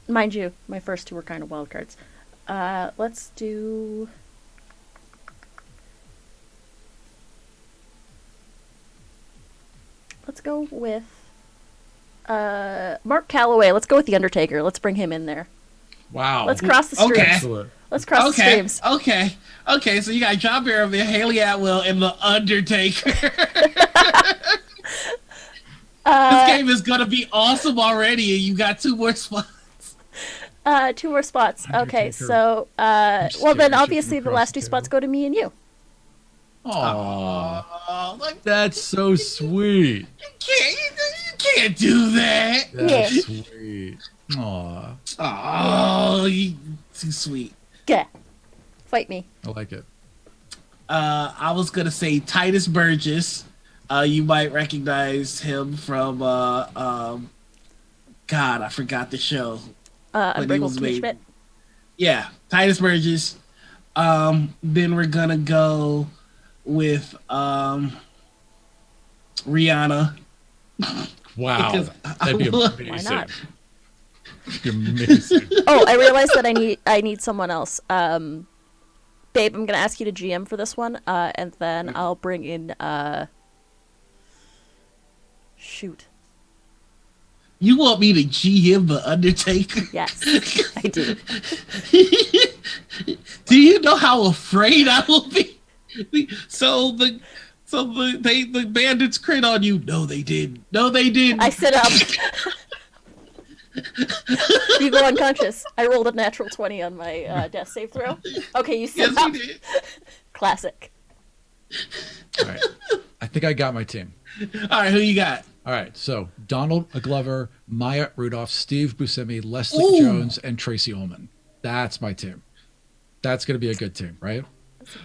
Mind you, my first 2 were kind of wild cards. Let's do. Let's go with Mark Calloway. Let's go with the Undertaker. Let's bring him in there. Wow. Let's cross the streams. Okay. Excellent. Let's cross the Okay, streams. okay. So you got John Barrowman, Haley Atwell, and the Undertaker. This game is gonna be awesome already, and you got 2 more spots. 2 more spots. Okay, Undertaker. so well scared then I should obviously come the across last the 2 spots table. go to me and you. Aw. Oh, like, That's so sweet. you can't do that. That's Yeah. sweet. Aw. Oh, you too sweet. Yeah. Fight me. I like it. I was gonna say Titus Burgess. You might recognize him from God, I forgot the show. When he Unbreakable was Kimmy made. Schmidt. Yeah, Titus Burgess. Then we're gonna go with Rihanna. Wow. Because That'd be Why amazing. Why not? That'd be amazing. Oh, I realized that I need someone else. Babe, I'm gonna ask you to GM for this one, and then I'll bring in shoot. You want me to GM the Undertaker? Yes, I do. Do you know how afraid I will be? So the bandits crit on you. No, they didn't. No, they didn't. I sit up. You go unconscious. I rolled a natural 20 on my death save throw. Okay, you sit Yes, up. you did. Classic. All right. I think I got my team. All right, who you got? All right. So Donald Glover, Maya Rudolph, Steve Buscemi, Leslie Ooh. Jones, and Tracy Ullman. That's my team. That's going to be a good team, right?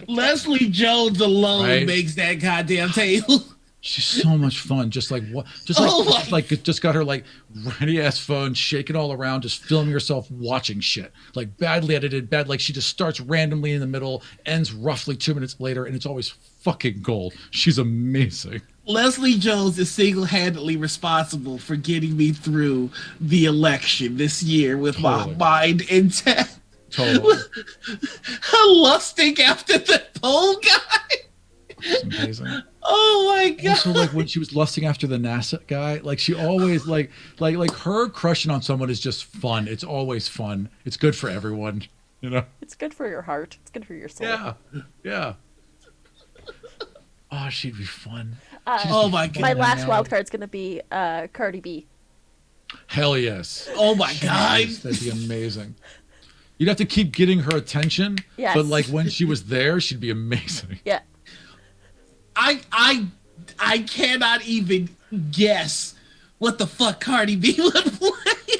Leslie Jones alone Right. makes that goddamn table. She's so much fun. Just like what? Just Oh like my- just got her like ready ass phone, shaking all around, just filming herself watching shit. Like badly edited, bad. Like she just starts randomly in the middle, ends roughly 2 minutes later, and it's always fucking gold. She's amazing. Leslie Jones is single-handedly responsible for getting me through the election this year with Totally. my mind intact. Totally. Lusting after the poll guy. It's amazing. Oh my god. Also, like when she was lusting after the NASA guy, like she always like her crushing on someone is just fun. It's always fun. It's good for everyone, you know. It's good for your heart. It's good for your soul. Yeah, yeah. Oh, she'd be fun. Oh my god. My last Yeah. wild card's gonna be Cardi B. Hell yes. Oh my god. Yes, that'd be amazing. You'd have to keep getting her attention, Yes. but like when she was there, she'd be amazing. Yeah. I cannot even guess what the fuck Cardi B would play.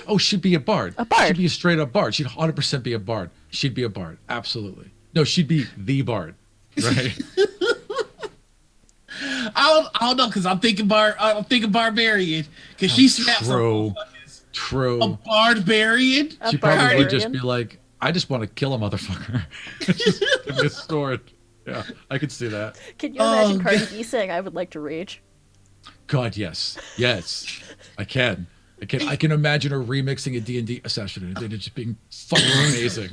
Oh, she'd be a bard. A bard. She'd be a straight up bard. She'd 100% be a bard. She'd be a bard. Absolutely. No, she'd be the bard. Right? I don't know because I'm thinking barbarian because she snaps some True. motherfuckers. True. A barbarian. A She'd probably barbarian. just be like, I just want to kill a motherfucker. Just give me a sword. Yeah, I could see that. Can you imagine Oh, Cardi God. B saying "I would like to rage"? God, yes. Yes. I can. I can imagine her remixing a D&D session and it just being fucking amazing.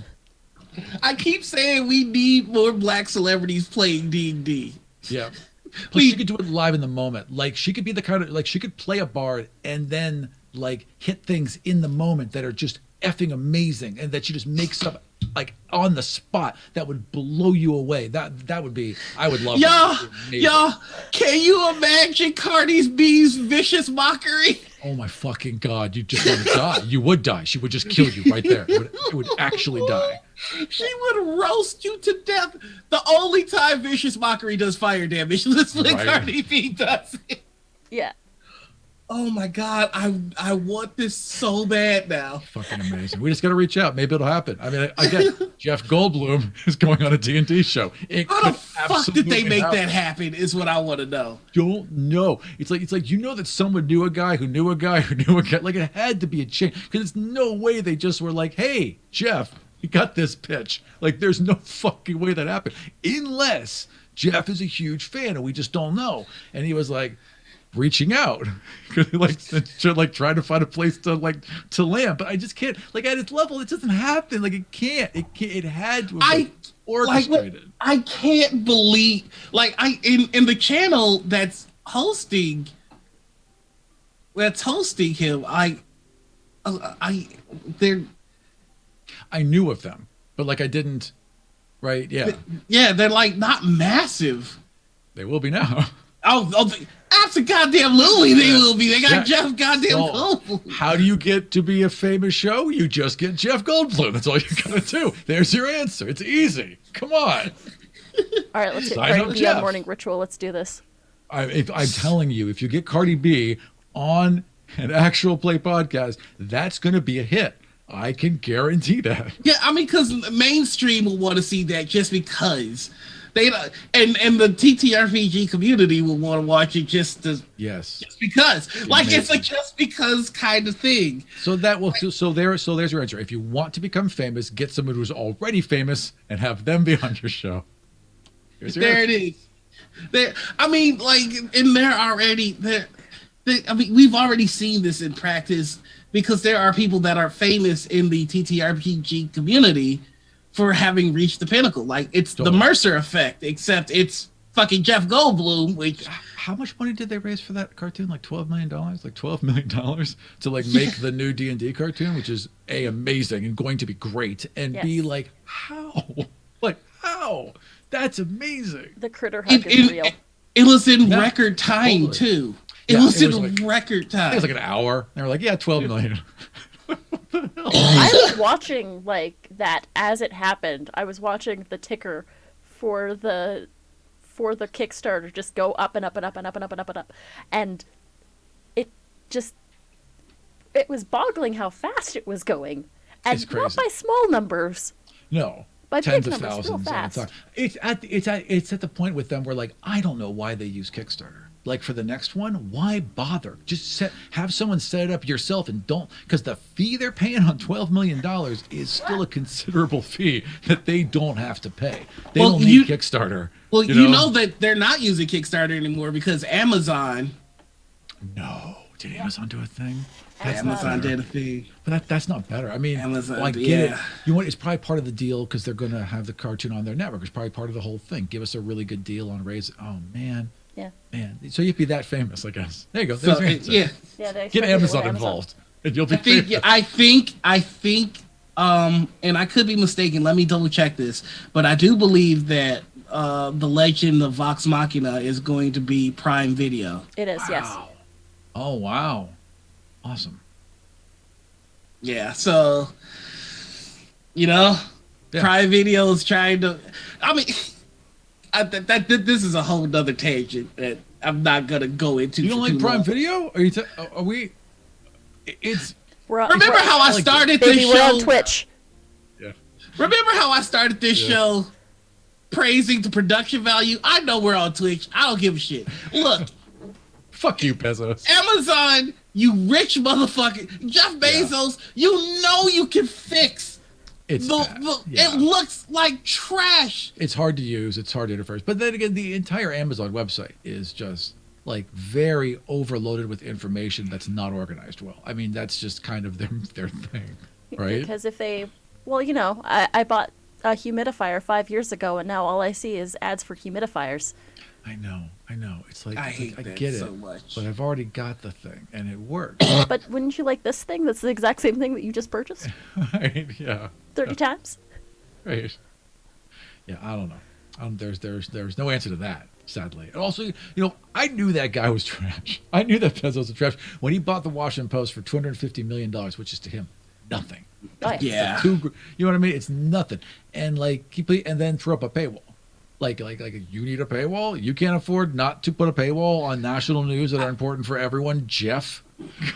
I keep saying we need more black celebrities playing D&D. Yeah. Plus, she could do it live in the moment. Like, she could be the kind of, like, she could play a bard and then, like, hit things in the moment that are just effing amazing and that she just makes up, like, on the spot that would blow you away. That would be, I would love that. That'd be amazing. Y'all, can you imagine Cardi B's vicious mockery? Oh my fucking God. You just want to die. You would die. She would just kill you right there. It would actually die. She would roast you to death. The only time vicious mockery does fire damage is when Right. Cardi B does it. Yeah. Oh my god, I want this so bad now. Fucking amazing. We just got to reach out. Maybe it'll happen. I mean, again, Jeff Goldblum is going on a D&D show. It How the could fuck did they absolutely make happen. that happen? Is what I want to know. Don't know. It's like you know that someone knew a guy who knew a guy who knew a guy. Like it had to be a chain because it's no way they just were like, "Hey, Jeff, you got this pitch." Like there's no fucking way that happened unless Jeff is a huge fan and we just don't know. And he was like, reaching out, like trying to find a place to land. But I just can't. Like at its level, it doesn't happen. Like it can't. It can't. It had to have been orchestrated. I can't believe in the channel that's hosting him. I knew of them, but like I didn't. Right? Yeah. Yeah, they're like not massive. They will be now. After goddamn Louie, they will be. They got Jeff goddamn Goldblum. How do you get to be a famous show? You just get Jeff Goldblum. That's all you gotta do. There's your answer. It's easy. Come on. All right, let's do Sign up Cardi B Jeff. on Morning Ritual. Let's do this. I'm telling you, if you get Cardi B on an actual play podcast, that's going to be a hit. I can guarantee that. Yeah, I mean, because mainstream will want to see that just because they and the TTRPG community will want to watch it just because, it's a just because kind of thing. So there's your answer. If you want to become famous, get someone who's already famous and have them be on your show. There it is. I mean, we've already seen this in practice. Because there are people that are famous in the TTRPG community for having reached the pinnacle. Like, it's the Mercer effect, except it's fucking Jeff Goldblum, which... How much money did they raise for that cartoon? Like $12 million? Like $12 million to, like, make the new D&D cartoon, which is, A, amazing and going to be great, and B, like, how? Like, how? That's amazing. The critter hug is real. It was in record time, too. It was in record time. It was like an hour. They were like, 12 million. I was watching like that as it happened. I was watching the ticker for the Kickstarter just go up and up and up and up and up and up and up. And it was boggling how fast it was going. And it's crazy. Not by small numbers. No. By tens big of numbers, thousands real at a fast. time. It's at the point with them where like I don't know why they use Kickstarter. Like for the next one, why bother? Just have someone set it up yourself and don't, because the fee they're paying on $12 million is still a considerable fee that they don't have to pay. They don't need Kickstarter. Well, you know that they're not using Kickstarter anymore because Amazon. No, did Amazon do a thing? Amazon did a thing. But that's not better. I mean, Amazon, I get it. You know what? It's probably part of the deal because they're going to have the cartoon on their network. It's probably part of the whole thing. Give us a really good deal on raise. Oh, man. Yeah. Man. So you'd be that famous, I guess. There you go. There's your answer. Yeah. Get Amazon involved. And you'll be famous. I think, and I could be mistaken. Let me double check this. But I do believe that the Legend of Vox Machina is going to be Prime Video. It is, yes. Oh, wow. Awesome. Yeah, so, Prime Video is trying to... I mean, this is a whole nother tangent that I'm not going to go into. You don't like Prime Video? Are we... Remember how I started this show? We're on Twitch. Yeah. Remember how I started this show praising the production value? I know we're on Twitch. I don't give a shit. Look. Fuck you, Bezos. Amazon, you rich motherfucker. Jeff Bezos, you know you can fix. It looks like trash. It's hard to use. It's hard to interface. But then again, the entire Amazon website is just like very overloaded with information that's not organized well. I mean, that's just kind of their thing, right? Because if they, I bought a humidifier 5 years ago, and now all I see is ads for humidifiers. I know. It's like I get it so much. but I've already got the thing, and it works. But wouldn't you like this thing? That's the exact same thing that you just purchased. Right? Yeah. 30 times. Right. Yeah, I don't know. There's no answer to that, sadly. And also, I knew that guy was trash. I knew that Bezos was trash when he bought the Washington Post for $250 million, which is to him nothing. Oh, yeah. You know what I mean? It's nothing. And and then throw up a paywall. Like you need a paywall? You can't afford not to put a paywall on national news that are important for everyone, Jeff.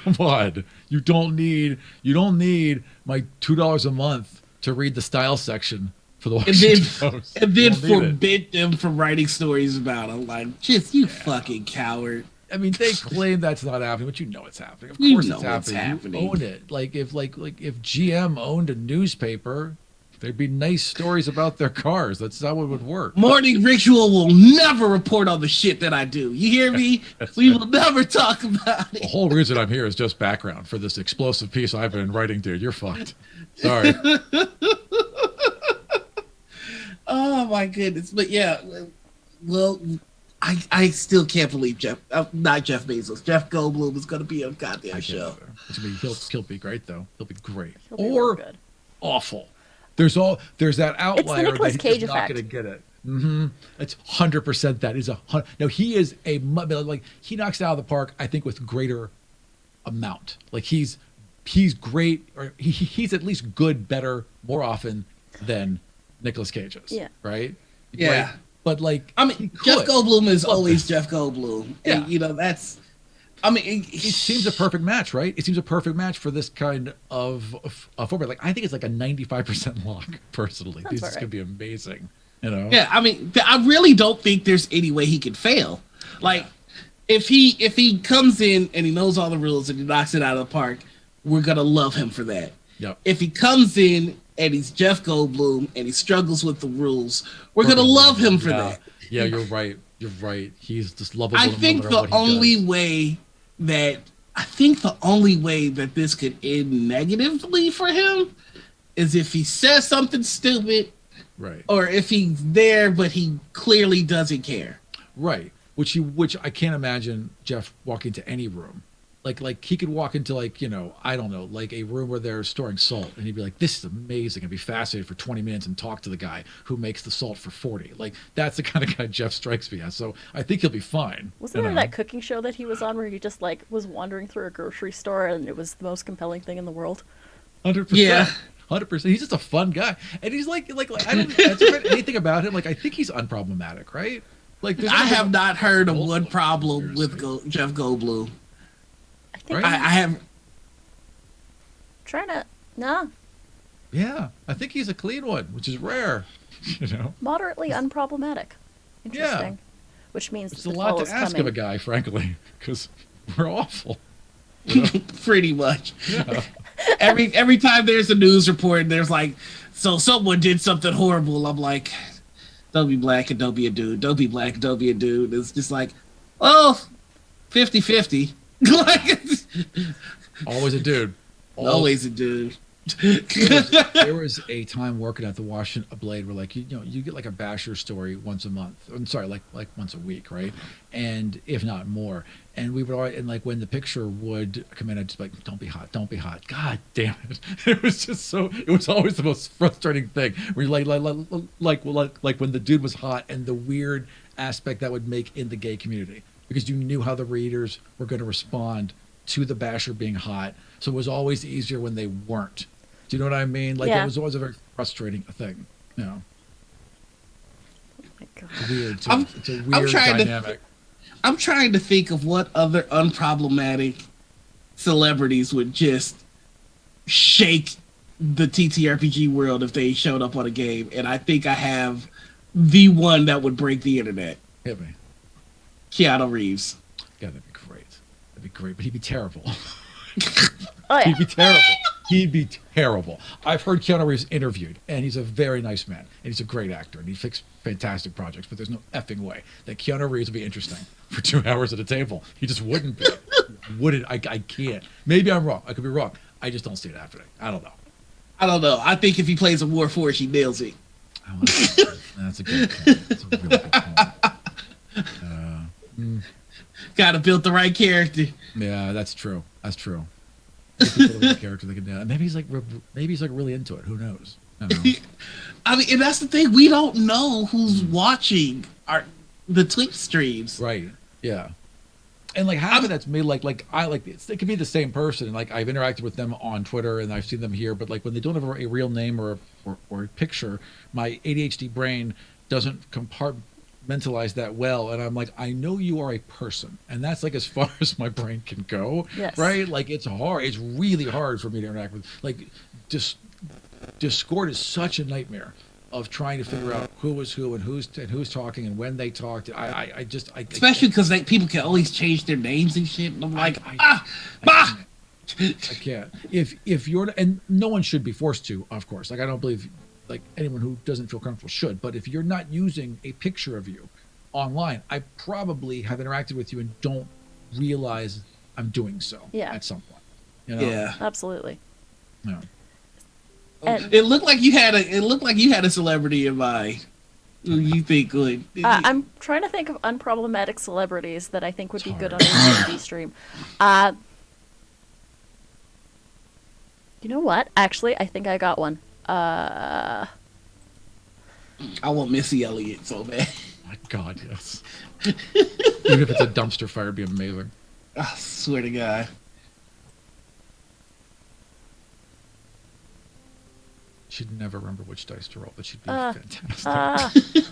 Come on. You don't need my $2 a month to read the style section for the Washington Post. And then forbid them from writing stories about him. Like, just you fucking coward. I mean, they claim that's not happening, but it's happening. Of course, it's happening. Happening. You own it. Like if GM owned a newspaper, They'd be nice stories about their cars. That's how it would work. Morning Ritual will never report on the shit that I do. You hear me? We will never talk about The it. whole reason I'm here is just background for this explosive piece I've been writing, dude. You're fucked. Sorry. Oh my goodness. But yeah, well, I still can't believe not Jeff Bezos. Jeff Goldblum is going to be on a goddamn show. He'll be great though. He'll be great. He'll be Or real good. awful. There's that outlier Nicolas that Cage he's not effect. going to get it. Mm-hmm. It's 100% that. No, he is like he knocks it out of the park. I think with greater amount. Like he's great, or he's at least good, better, more often than Nicolas Cage is. Yeah. Right. Yeah. Right? But like, I mean, Jeff Goldblum is always Jeff Goldblum. Yeah. And, that's. I mean, it seems a perfect match, right? It seems a perfect match for this kind of format. Like, I think it's like a 95% lock, personally. This is going to be amazing, you know? Yeah, I mean, I really don't think there's any way he could fail. Like, if he comes in and he knows all the rules and he knocks it out of the park, we're going to love him for that. Yep. If he comes in and he's Jeff Goldblum and he struggles with the rules, we're going to love him for that. Yeah, you're right. You're right. He's just lovable. I think the only way that this could end negatively for him is if he says something stupid, right? Or if he's there but he clearly doesn't care, right? Which I can't imagine Jeff walking to any room. Like he could walk into I don't know, like a room where they're storing salt, and he'd be like, "This is amazing," and be fascinated for 20 minutes and talk to the guy who makes the salt for 40. Like that's the kind of guy Jeff strikes me as. So I think he'll be fine. Wasn't there that cooking show that he was on where he just like was wandering through a grocery store and it was the most compelling thing in the world? 100%. Yeah. 100%. He's just a fun guy, and he's like I don't read anything about him. Like I think he's unproblematic, right? Like I have not heard of one problem with Jeff Goldblum. Right? I have. Trying to no. Yeah, I think he's a clean one, which is rare. Moderately unproblematic. Interesting. Yeah. Which means it's a lot to ask of a guy, frankly, because we're awful. Pretty much. Yeah. Every time there's a news report, there's like, so someone did something horrible. I'm like, don't be black and don't be a dude. Don't be black and don't be a dude. It's just like, oh, 50-50. Like, always a dude. Always a dude. There was a time working at the Washington Blade where you get like a basher story once a month. I'm sorry, like once a week, right? And if not more. And we would always, and like when the picture would come in, I'd just be like, don't be hot. God damn it. It was always the most frustrating thing where you're like when the dude was hot and the weird aspect that would make in the gay community. Because you knew how the readers were going to respond to the basher being hot. So it was always easier when they weren't. Do you know what I mean? Like, It was always a very frustrating thing. Oh my God. It's weird. It's a weird dynamic. I'm trying to think of what other unproblematic celebrities would just shake the TTRPG world if they showed up on a game. And I think I have the one that would break the internet. Hit me. Keanu Reeves. God, that'd be great. That'd be great, but he'd be terrible. Oh, yeah. He'd be terrible. He'd be terrible. I've heard Keanu Reeves interviewed, and he's a very nice man, and he's a great actor, and he fixed fantastic projects, but there's no effing way that Keanu Reeves would be interesting for 2 hours at a table. He just wouldn't be. I can't. Maybe I'm wrong. I could be wrong. I just don't see it happening. I don't know. I think if he plays a War Forge, he nails it. Oh, that's a good point. That's a really good point. Gotta build the right character. Yeah, that's true. The character they can do. Maybe he's like really into it. Who knows? I don't know. I mean, and that's the thing. We don't know who's watching the Twitch streams. Right. Yeah. And like half of that's me. It could be the same person. And like I've interacted with them on Twitter and I've seen them here. But like when they don't have a real name or a picture, my ADHD brain doesn't compartmentalize that well, and I'm like, I know you are a person, and that's like as far as my brain can go. Yes. Right? Like it's hard. It's really hard for me to interact with. Like, Discord is such a nightmare of trying to figure out who was who and who's talking and when they talked. I especially because people can always change their names and shit. And I'm like, I can't. If you're, and no one should be forced to, of course. Like I don't believe like anyone who doesn't feel comfortable should. But if you're not using a picture of you online, I probably have interacted with you and don't realize I'm doing so Yeah. at some point. You know? Yeah. Absolutely. Yeah. And It looked like you had a celebrity in mind. Who you think would? I'm trying to think of unproblematic celebrities that I think would be good on a hard. TV stream. You know what? Actually, I think I got one. I want Missy Elliott so bad. My God, yes. Even if it's a dumpster fire, it'd be amazing. I swear to God. She'd never remember which dice to roll, but she'd be fantastic.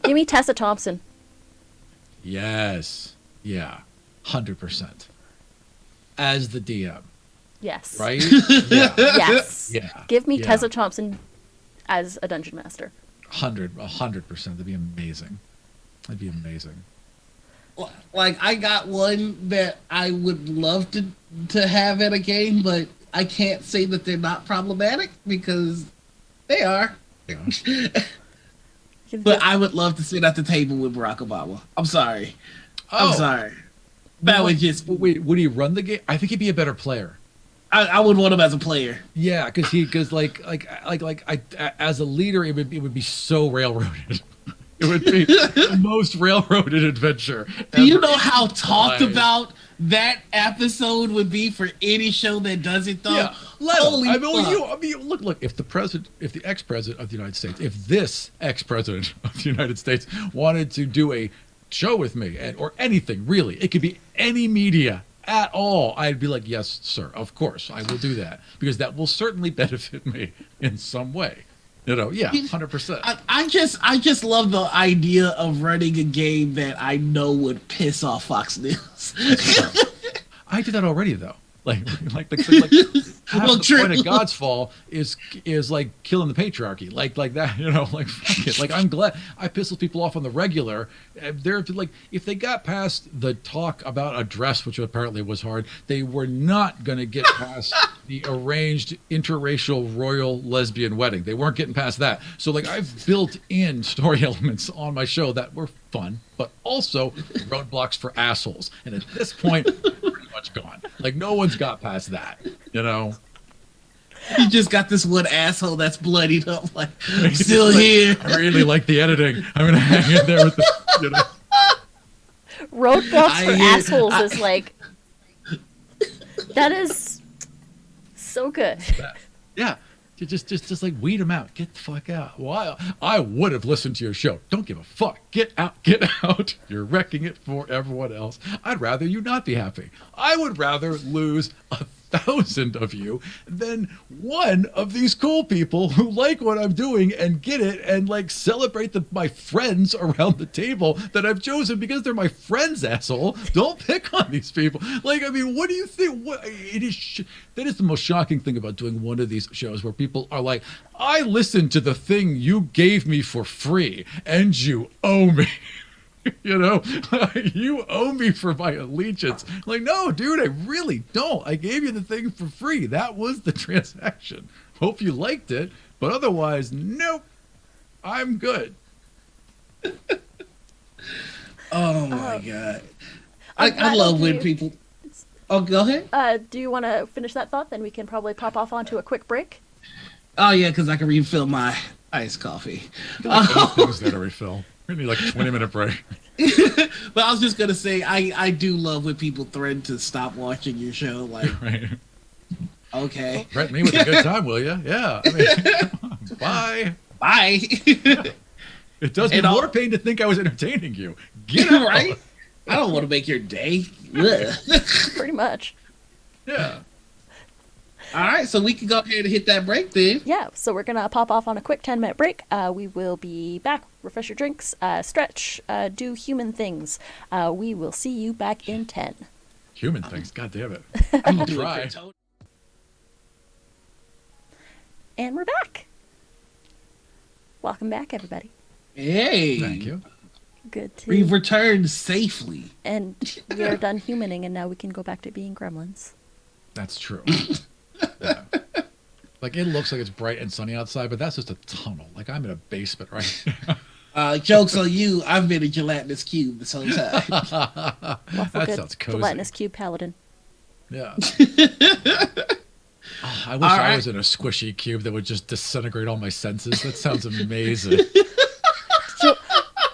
Give me Tessa Thompson. Yes. Yeah. 100%. As the DM, Yes. right? Yeah. Yes. Yeah. Give me Yeah. Tessa Thompson as a dungeon master. 100%. That'd be amazing. That'd be amazing. Like I got one that I would love to have at a game, but I can't say that they're not problematic because they are. Yeah. But I would love to sit at the table with Barack Obama. I'm sorry. I'm sorry. That would just. Wait, would he run the game? I think he'd be a better player. I would want him as a player. Yeah, because as a leader, it would be so railroaded. It would be the most railroaded adventure. Do you ever. know how talked Life. about that episode would be for any show that does it though? Yeah, Holy fuck. Look. If the ex-president of the United States, if this ex-president of the United States wanted to do a show with me, or anything really, it could be any media at all, I'd be like, yes, sir, of course, I will do that because that will certainly benefit me in some way. You know, yeah, 100%. I just love the idea of running a game that I know would piss off Fox News. I did that already though. Like half Well, the true. point of God's Fall is like killing the patriarchy, like that, you know, like fuck it. Like I'm glad I piss people off on the regular. They're like, if they got past the talk about a dress, which apparently was hard, they were not going to get past the arranged interracial royal lesbian wedding. They weren't getting past that. So like I've built in story elements on my show that were fun, but also roadblocks for assholes. And at this point, pretty much gone. Like no one's got past that, you know. You just got this one asshole that's bloodied up, like I'm still here. I really like the editing. I'm gonna hang in there with the, you know. Roadblocks for assholes is like that is so good. Yeah. Just like weed them out. Get the fuck out. Why? I would have listened to your show. Don't give a fuck. Get out. Get out. You're wrecking it for everyone else. I'd rather you not be happy. I would rather lose 1,000 of you than one of these cool people who like what I'm doing and get it and like celebrate my friends around the table that I've chosen because they're my friends, asshole. Don't pick on these people. Like, I mean, what do you think? That is the most shocking thing about doing one of these shows where people are like, I listened to the thing you gave me for free and you owe me. You know, you owe me for my allegiance. Like, no, dude, I really don't. I gave you the thing for free. That was the transaction. Hope you liked it, but otherwise, nope. I'm good. Oh my God. I love when people. Oh, go ahead. Do you want to finish that thought? Then we can probably pop off onto a quick break. Oh yeah, because I can refill my iced coffee. Like 8 things that I refill. We need like a 20-minute break. But I was just gonna say, I do love when people threaten to stop watching your show. Like, Right. okay, Threaten me with a good time, will you? Yeah. I mean, bye. bye. It does me And more pain to think I was entertaining you. Get out. Right? I don't want to make your day. Ugh. Pretty much. Yeah. All right, so we can go ahead and hit that break then. Yeah, so we're going to pop off on a quick 10-minute break. We will be back, refresh your drinks, stretch, do human things. We will see you back in 10. Human things. God damn it. I'm I'll gonna do try. it for Tony. And we're back. Welcome back, everybody. Hey, Thank you. Good to... we've returned safely. And we are done humaning, and now we can go back to being gremlins. That's true. Yeah. Like it looks like it's bright and sunny outside, but that's just a tunnel. Like I'm in a basement right now. Joke's on you. I've been a gelatinous cube this whole time. Waffle That good. sounds cozy. Gelatinous cube paladin. Yeah. Oh, I wish All I right. was in a squishy cube that would just disintegrate all my senses. That sounds amazing. So,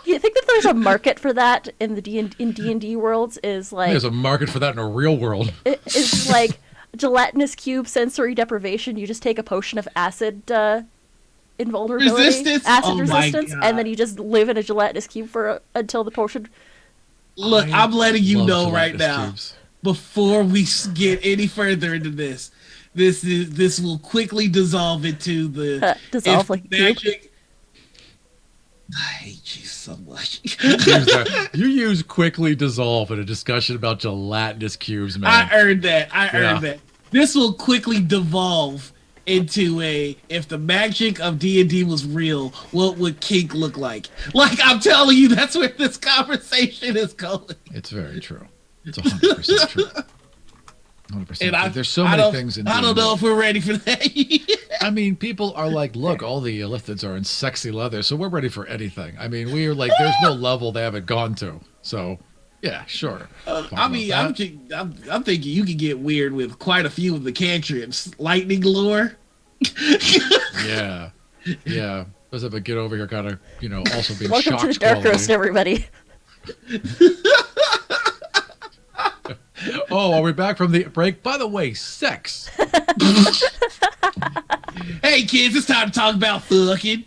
you think that there's a market for that in the D&D worlds? Is like There's a market for that in a real world. is like gelatinous cube sensory deprivation. You just take a potion of acid invulnerability, Resistance? acid Oh my resistance, God. and then you just live in a gelatinous cube for until the potion. Look, I I'm letting you love know right gelatinous now. cubes. Before we get any further into this will quickly dissolve into the Dissolve if like a cube? magic. I hate you so much. You use quickly dissolve in a discussion about gelatinous cubes, man. I earned that. I Yeah. earned that. This will quickly devolve into a if the magic of D&D was real, what would kink look like? Like I'm telling you, that's where this conversation is going. It's very true. It's 100% true. 100%. And There's so many things in I don't D&D. know if we're ready for that. I mean, people are like, look, all the Illithids are in sexy leather, so we're ready for anything. I mean, we are like, there's no level they haven't gone to. So, yeah, sure. Talk I mean, about that. I'm thinking you could get weird with quite a few of the cantrips. Lightning lore. Yeah. Yeah. Let's have a get over here kind of, also being Welcome shocked to the Dark Roast, quality. everybody. Oh, are we back from the break? By the way, sex. Hey kids, it's time to talk about fucking.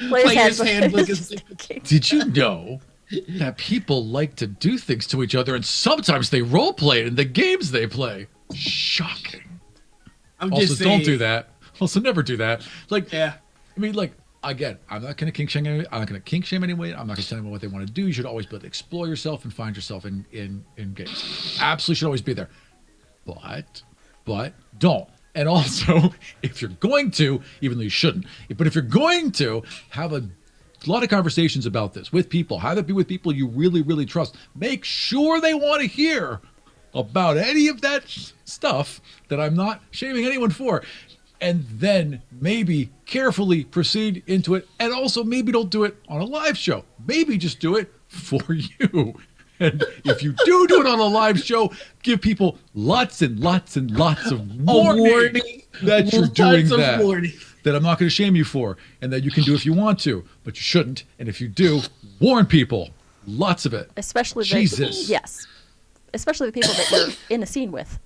Player's Handbook is is- Did you know that people like to do things to each other and sometimes they role play it in the games they play? Shocking. I'm Also, just saying. don't do that. Also, never do that. Like, Yeah. I mean, like, again, I'm not going to kink shame anyone. I'm not going to kink shame anyone. I'm not going to tell anyone what they want to do. You should always be able to explore yourself and find yourself in games. Absolutely should always be there. But don't. And also, if you're going to, even though you shouldn't, but if you're going to have a lot of conversations about this with people, have it be with people you really, really trust. Make sure they want to hear about any of that stuff that I'm not shaming anyone for. And then maybe carefully proceed into it. And also maybe don't do it on a live show. Maybe just do it for you. And if you do it on a live show, give people lots and lots and lots of warning that you're doing Tons of that. warning. That I'm not going to shame you for. And that you can do if you want to. But you shouldn't. And if you do, warn people. Lots of it. Especially Jesus. yes. Especially the people that you're in a scene with.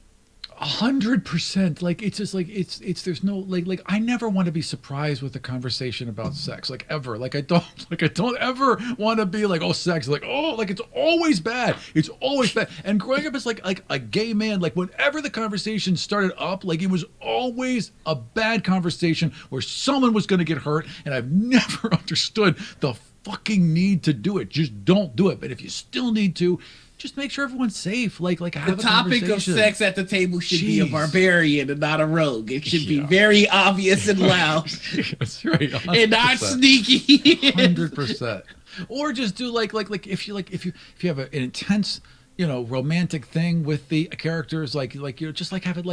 100%. Like it's just like it's there's no like I never want to be surprised with a conversation about sex, like ever. Like I don't ever want to be like, oh, sex, like, oh, like it's always bad. It's always bad. And growing up as like a gay man, like whenever the conversation started up, like it was always a bad conversation where someone was going to get hurt, and I've never understood the fucking need to do it. Just don't do it. But if you still need to, just make sure everyone's safe. Like have The a topic of conversation. sex at the table should be a Jeez. barbarian and not a rogue. It should be Yeah. very obvious and loud That's right. 100%. and not sneaky. 100%. Or just do like if you have an intense, romantic thing with the characters, just have it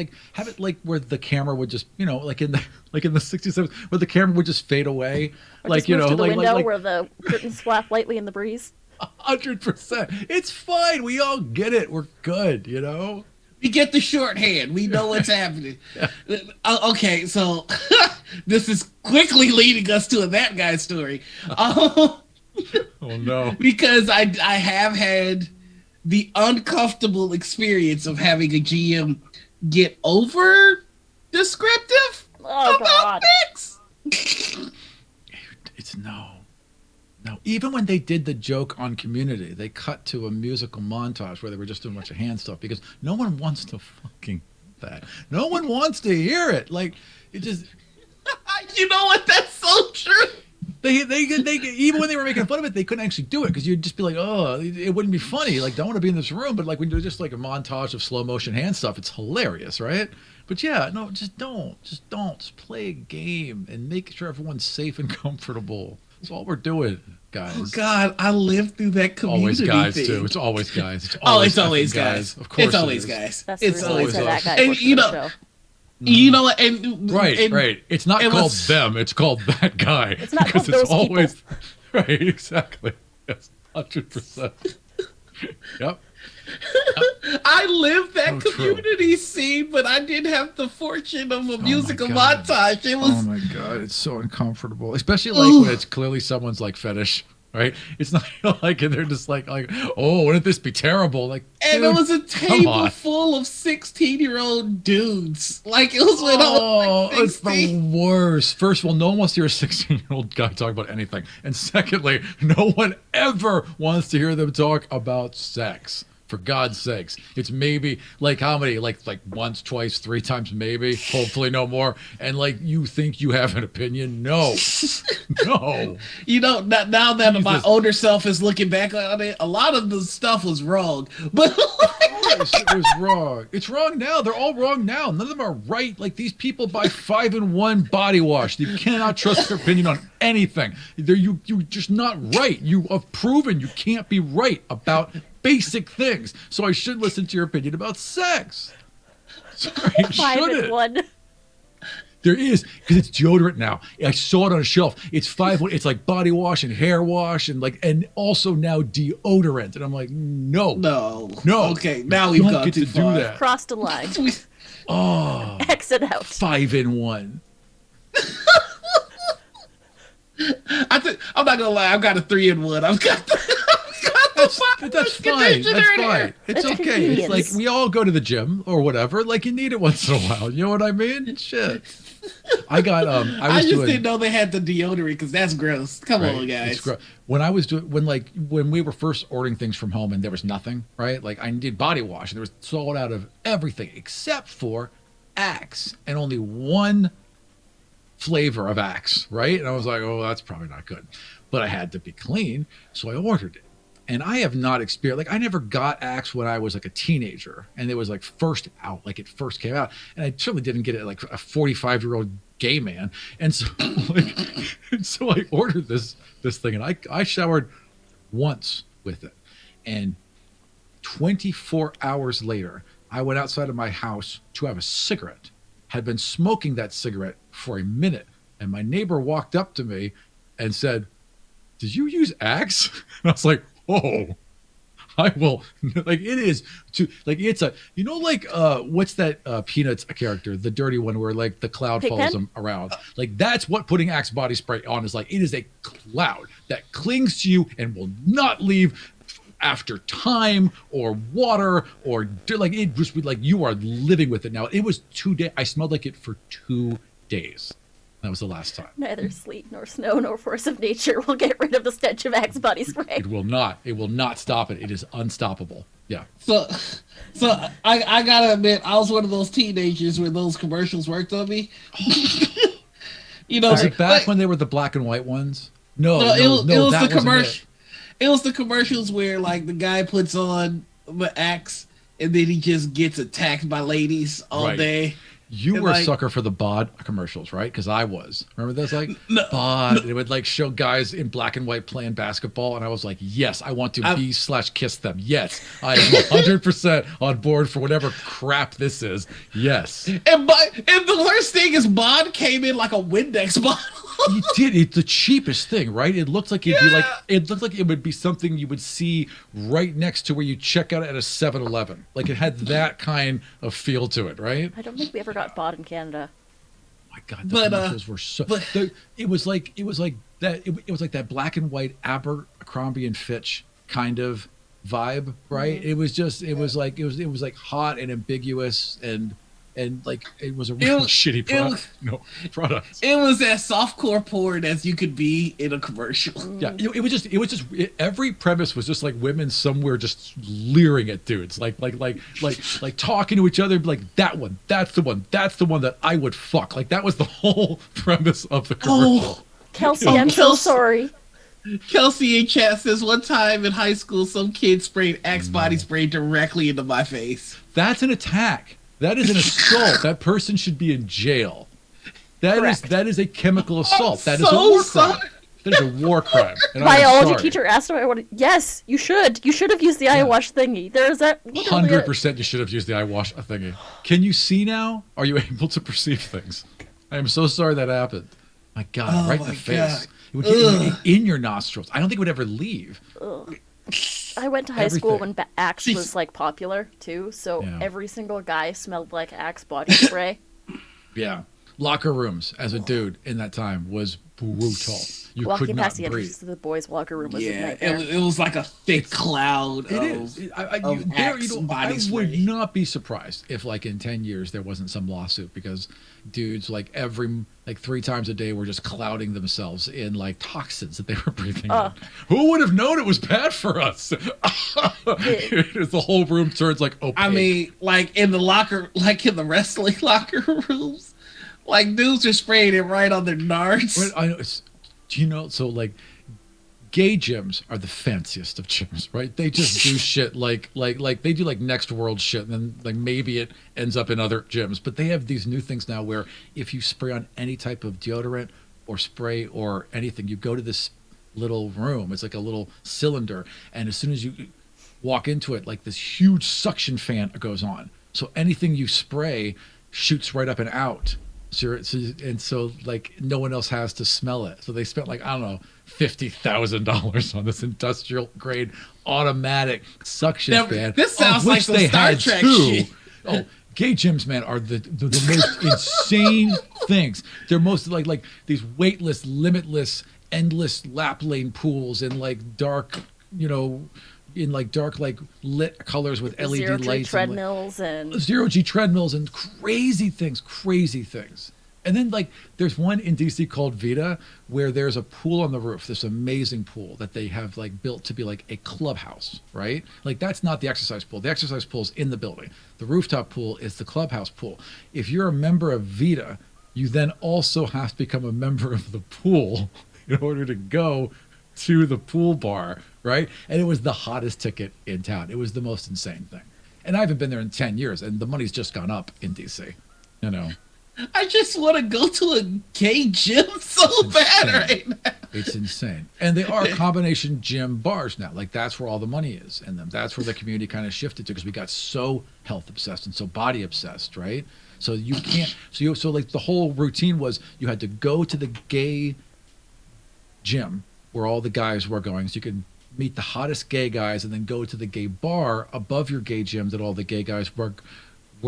like where the camera would just, like in the 67 where the camera would just fade away, Or like just move to the window like where the curtains flap lightly in the breeze. 100%. It's fine. We all get it. We're good. We get the shorthand. We know what's happening. Okay, so this is quickly leading us to a that guy story. Oh no. Because I have had the uncomfortable experience of having a GM get over descriptive Oh, about God. things. It's no. Even when they did the joke on Community, they cut to a musical montage where they were just doing a bunch of hand stuff because no one wants to fucking that. No one wants to hear it. Like it just. You know what? That's so true. They even when they were making fun of it, they couldn't actually do it because you'd just be like, oh, it wouldn't be funny. Like, don't want to be in this room. But like when you're just like a montage of slow motion hand stuff, it's hilarious, right? But yeah, no, just play a game and make sure everyone's safe and comfortable. That's all we're doing, guys. Oh God, I lived through that community Always guys thing. too. It's always guys. It's always effing guys. Of course, It's always is. guys. That's the It's reason always I said us. that guy And works you for the know, show. You know, and Right. It's not it called was- them. It's called that guy. It's not because called those always right. Exactly. Yes, 100%. Yep. I lived that So true. community scene, but I didn't have the fortune of a musical God. montage. It was Oh my god, it's so uncomfortable, especially like when it's clearly someone's like fetish, right? It's not like they're just like, oh, wouldn't this be terrible? Like, and dude, it was a come table on. full of 16-year-old dudes. Like it was when I was like It's the 16. worst. First of all, no one wants to hear a 16-year-old guy talk about anything, and secondly, no one ever wants to hear them talk about sex. For God's sakes, it's maybe like how many, like once, twice, three times, maybe, hopefully no more. And like you think you have an opinion? No, no. You know, now that my Jesus. older self is looking back on it, a lot of the stuff was wrong. But Yes, it was wrong. It's wrong now. They're all wrong now. None of them are right. Like these people buy 5-in-1 body wash. You cannot trust their opinion on anything. You're just not right. You have proven you can't be right about basic things. So I should listen to your opinion about sex. Sorry, I 5 in 1. There is, because it's deodorant now. I saw it on a shelf. It's 5. It's like body wash and hair wash and also now deodorant. And I'm like, no. Okay, now we've Don't gone get too to do far. that. Crossed the line. Oh, Exit out. 5-in-1. I'm not gonna lie. I've got a 3-in-1. I've got the That's fine. That's conditioner in fine. here. It's That's okay. convenience. It's like we all go to the gym or whatever. Like you need it once in a while. You know what I mean? Shit. I got I was just doing, didn't know they had the deodorant because that's gross. Come right, on, guys. it's when I was doing when we were first ordering things from home and there was nothing, right? Like I did body wash and there was sold out of everything except for Axe and only one flavor of Axe, right? And I was like, oh, that's probably not good. But I had to be clean, so I ordered it. And I have not experienced, like, I never got Axe when I was like a teenager and it was like first out, like it first came out. And I certainly didn't get it like a 45-year-old gay man. And so, so I ordered this thing and I showered once with it. And 24 hours later, I went outside of my house to have a cigarette, had been smoking that cigarette for a minute. And my neighbor walked up to me and said, "Did you use Axe?" And I was like, "Oh, I will." Like it is to like it's a like what's that Peanuts character, the dirty one where like the cloud Pigpen? follows him around. Like that's what putting Axe body spray on is like. It is a cloud that clings to you and will not leave after time or water or like it just like you are living with it now. It was 2 days. I smelled like it for 2 days. That was the last time. Neither sleet nor snow nor force of nature will get rid of the stench of Axe body spray. It will not. It will not stop it. It is unstoppable. Yeah. So I gotta admit, I was one of those teenagers where those commercials worked on me. You know, Was it back like- when they were the black and white ones? No, it was that the wasn't commercial. it. It was the commercials where like the guy puts on the axe and then he just gets attacked by ladies all Right. day. You And, were a like- sucker for the bod commercials, right? Because I was. Remember those like No. bod? It would like show guys in black and white playing basketball, and I was like, yes, I want to be/kiss them. Yes, I am 100% on board for whatever crap this is. Yes, And the worst thing is Bond came in like a Windex bottle. you did. It's the cheapest thing, right? It looked like it'd be like Yeah. it looked like it would be something you would see right next to where you check out at a 7-Eleven. Like it had that kind of feel to it, right? I don't think we ever got bought in Canada. My God, the But, commercials were so. It was like that. It was like that black and white Abercrombie and Fitch kind of vibe, right? It was just. It was like hot and ambiguous and like it was a really shitty product. It was as softcore porn as you could be in a commercial. Yeah, it was just every premise was just like women somewhere just leering at dudes, like talking to each other, like that's the one that I would fuck. Like that was the whole premise of the commercial. Oh, Kelsey, Oh, I'm so Kelsey. sorry. Kelsey in chat says one time in high school, some kid sprayed Axe body spray directly into my face. That's an attack. That is an assault. That person should be in jail. That Correct. is a chemical assault. That is a So war crime. sorry. That is a war crime. And I'm Biology sorry. teacher asked if I wanted. Yes, you should. You should have used the eye wash thingy. There is that. 100% you should have used the eye wash thingy. Can you see now? Are you able to perceive things? I am so sorry that happened. My God, right in the face. It would hit you in your nostrils. I don't think it would ever leave. Ugh. I went to high school when Axe was like popular too, so every single guy smelled like Axe body spray. Yeah. Locker rooms as a dude in that time was brutal. You Walking could not past the breathe. entrance to the boys' locker room was a nightmare. it was like a thick cloud It of is. Axe body I spray. would not be surprised if, like, in 10 years there wasn't some lawsuit because dudes, like, 3 times a day were just clouding themselves in, like, toxins that they were breathing in. Who would have known it was bad for us? The whole room turns, like, opaque. I mean, like in the wrestling locker rooms, like dudes are spraying it right on their nards. I know, do you know, so, like, gay gyms are the fanciest of gyms, right? They just do shit like they do like next world shit, and then like maybe it ends up in other gyms. But they have these new things now where if you spray on any type of deodorant or spray or anything, you go to this little room. It's like a little cylinder, and as soon as you walk into it, like this huge suction fan goes on. So anything you spray shoots right up and out. So like no one else has to smell it. So they spent like, I don't know, $50,000 on this industrial grade automatic suction fan. This sounds like some Star Trek shit. Oh, gay gyms, man, are the most insane things. They're most like these weightless, limitless, endless lap lane pools in like dark, like lit colors with LED Zero-G lights, treadmills and zero-G treadmills and crazy things. And then like there's one in DC called Vita where there's a pool on the roof, this amazing pool that they have like built to be like a clubhouse, right? Like that's not the exercise pool. The exercise pool is in the building. The rooftop pool is the clubhouse pool. If you're a member of Vita, you then also have to become a member of the pool in order to go to the pool bar, right? And it was the hottest ticket in town. It was the most insane thing. And I haven't been there in 10 years, and the money's just gone up in DC, I just want to go to a gay gym so bad right now. It's insane. And they are combination gym bars now. Like that's where all the money is. And that's where the community kind of shifted to because we got so health obsessed and so body obsessed, right? So you can't, so like the whole routine was you had to go to the gay gym where all the guys were going, so you could meet the hottest gay guys and then go to the gay bar above your gay gym that all the gay guys were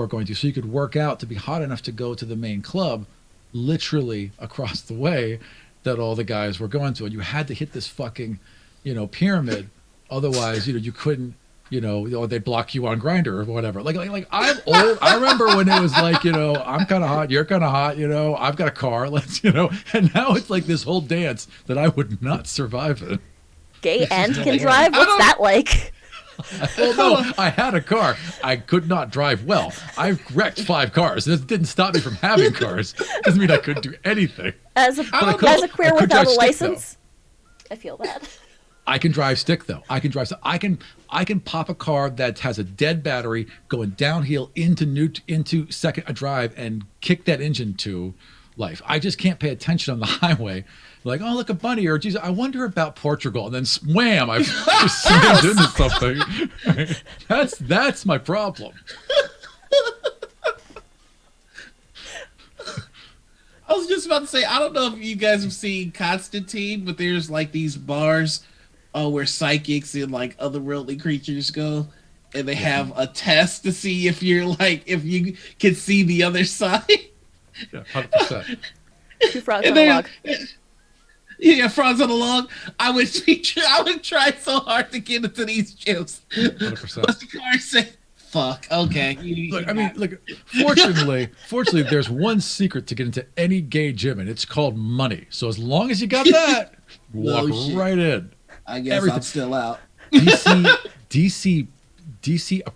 going to, so you could work out to be hot enough to go to the main club literally across the way that all the guys were going to. And you had to hit this fucking pyramid, otherwise you couldn't, or they'd block you on Grindr or whatever. Like I'm old. I remember when it was like, I'm kind of hot, you're kind of hot, I've got a car, let's, and now it's like this whole dance that I would not survive in. Gay and can drive? What's that like? Well, no, I had a car. I could not drive well. I wrecked 5 cars. This didn't stop me from having cars. Doesn't mean I couldn't do anything. As a queer without a license, I feel that. I can drive stick though. I can pop a car that has a dead battery going downhill into second drive and kick that engine to life. I just can't pay attention on the highway. Like, oh, look, a bunny, or geez, I wonder about Portugal, and then wham, I've just slammed into something. That's my problem. I was just about to say, I don't know if you guys have seen Constantine, but there's like these bars where psychics and like otherworldly creatures go, and they have a test to see if you can see the other side. Yeah, 100%. 2 frogs on a log. Yeah, frogs on a log. I would try so hard to get into these gyms. 100%. But the car said, "Fuck, okay." Look. Fortunately, there's one secret to get into any gay gym, and it's called money. So as long as you got that, walk right in. I guess I'm still out. DC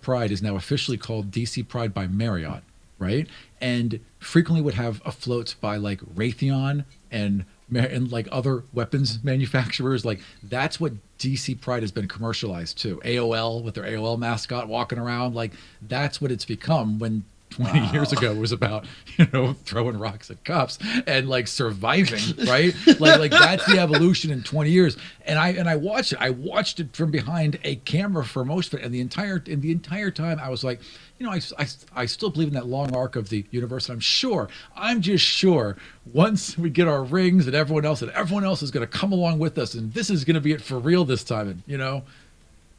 Pride is now officially called DC Pride by Marriott, right? And frequently would have floats by like Raytheon and like other weapons manufacturers. Like that's what DC Pride has been commercialized to. AOL with their AOL mascot walking around, like that's what it's become when 20 years ago was about, throwing rocks at cops and like surviving, right? Like that's the evolution in 20 years. And I watched it. I watched it from behind a camera for most of it. And the entire time I was like, I still believe in that long arc of the universe. And I'm just sure once we get our rings and everyone else is going to come along with us. And this is going to be it for real this time.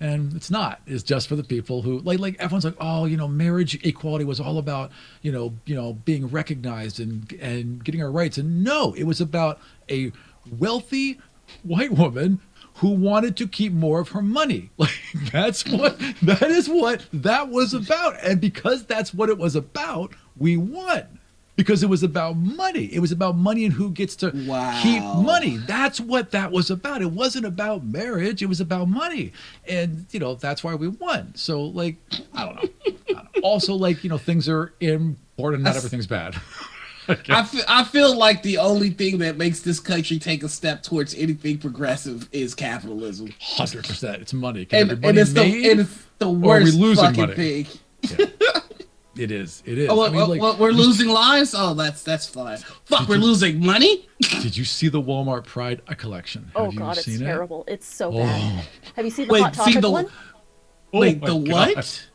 And it's not. It's just for the people who like everyone's like, oh, marriage equality was all about, being recognized and getting our rights. And no, it was about a wealthy white woman who wanted to keep more of her money. Like that is what that was about. And because that's what it was about, we won. Because it was about money. It was about money and who gets to keep money. That's what that was about. It wasn't about marriage. It was about money. And, that's why we won. So, like, I don't know. Also, like, things are important. Not everything's bad. I feel like the only thing that makes this country take a step towards anything progressive is capitalism. 100%. It's money. And it's the worst fucking thing. Yeah. It is. Oh, we're losing lives? Oh, that's fine. Fuck, we're losing money? Did you see the Walmart Pride collection? Oh, God, it's terrible. It's so bad. Have you seen the Hot Topic one? Wait, the what?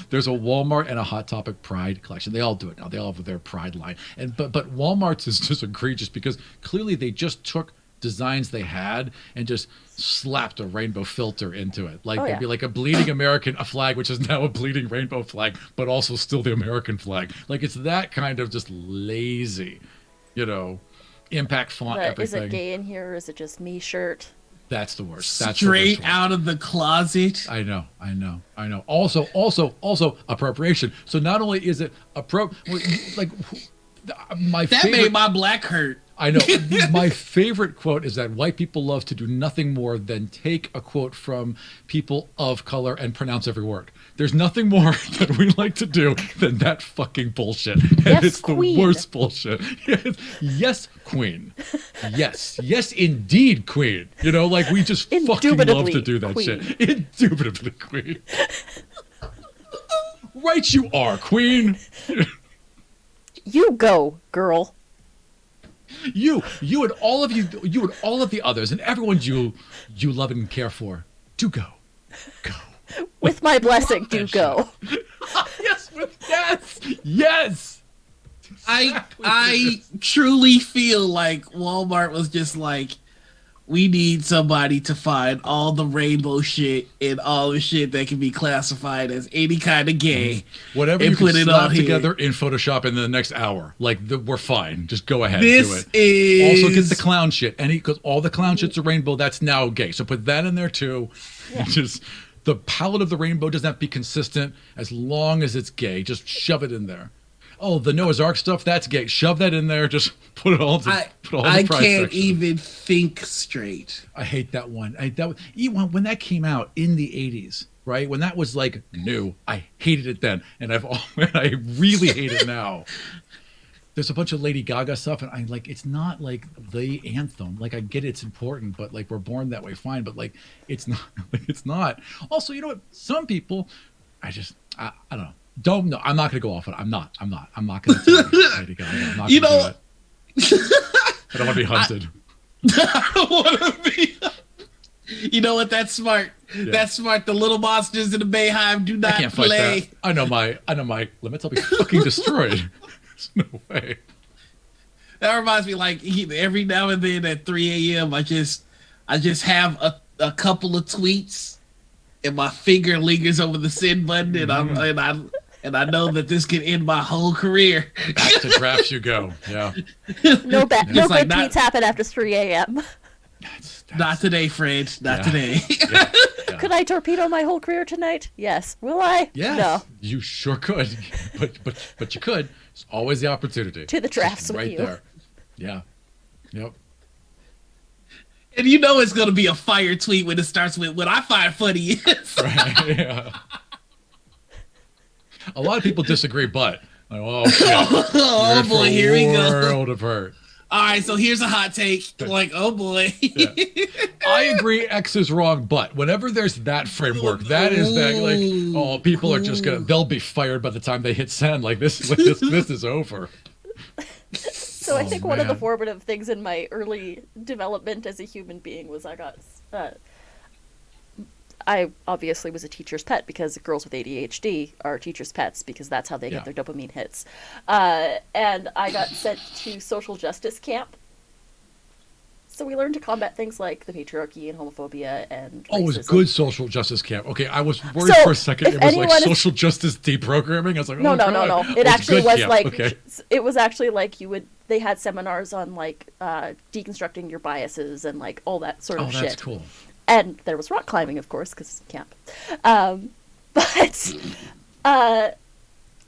There's a Walmart and a Hot Topic Pride collection. They all do it now. They all have their Pride line. But Walmart's is just egregious because clearly they just took designs they had and just slapped a rainbow filter into it. Like it'd be like a bleeding American flag, which is now a bleeding rainbow flag, but also still the American flag. Like it's that kind of just lazy, impact font everything. Is it gay in here or is it just me shirt? That's the worst. That's straight the worst out of the closet. I know. Also appropriation. So not only is it like my that favorite, made my black hurt. I know. My favorite quote is that white people love to do nothing more than take a quote from people of color and pronounce every word. There's nothing more that we like to do than that fucking bullshit. And yes, it's queen. The worst bullshit. Yes, queen. Yes, indeed, queen. Like we just fucking love to do that queen. Shit. Indubitably, queen. Right you are, queen. You go, girl. You and all of the others and everyone you love and care for, do go. With my blessing, do go. Yes. I truly feel like Walmart was just like, we need somebody to find all the rainbow shit and all the shit that can be classified as any kind of gay. Whatever you can slap together in Photoshop in the next hour. Like, we're fine. Just go ahead. Do it. Also get the clown shit. Because all the clown shit's a rainbow, that's now gay. So put that in there too. Yeah. Just the palette of the rainbow doesn't have to be consistent as long as it's gay. Just shove it in there. Oh, the Noah's Ark stuff, that's gay. Shove that in there. Just put it all in I can't even think straight. I hate that one. When that came out in the 80s, right? When that was like new, I hated it then. And I really hate it now. There's a bunch of Lady Gaga stuff, and I like it's not like the anthem. Like I get it's important, but like we're born that way, fine. But like it's not. Like it's not. Also, you know what? Some people, I don't know. Don't know. I'm not going to go off on it. I'm not going to tell you, Lady Gaga. I'm not going to do it. I don't want to be hunted. I don't want to be. You know what? That's smart. Yeah. That's smart. The little monsters in the Bayhive do not play. That. I know my limits. I'll be fucking destroyed. There's no way. That reminds me, like every now and then at 3 a.m. I just have a couple of tweets, and my finger lingers over the send button, and I know that this could end my whole career. Back to drafts you go. Yeah. No good tweets happen after 3 a.m. Not today, Fred. Not today. Yeah. Could I torpedo my whole career tonight? Yes. Will I? Yes. No. You sure could. But you could. There's always the opportunity. To the drafts with right you. There. Yeah. Yep. And you know it's going to be a fire tweet when it starts with what I find funny is. Right. Yeah. A lot of people disagree, but like, oh shit. Oh boy, here we go. World of hurt. All right, so here's a hot take. Like, oh boy. Yeah. I agree X is wrong, but whenever there's that framework, that is that like, oh, people are just they'll be fired by the time they hit send. Like this is over. So I think one of the formative things in my early development as a human being was I obviously was a teacher's pet because girls with ADHD are teachers' pets because that's how they get their dopamine hits. And I got sent to social justice camp. So we learned to combat things like the patriarchy and homophobia and racism. Oh, it was good social justice camp. Okay, I was worried for a second it was like social justice deprogramming. I was like, no. It actually was like, okay. It was actually like they had seminars on like deconstructing your biases and like all that sort of shit. Oh, that's cool. And there was rock climbing, of course, because it's camp. But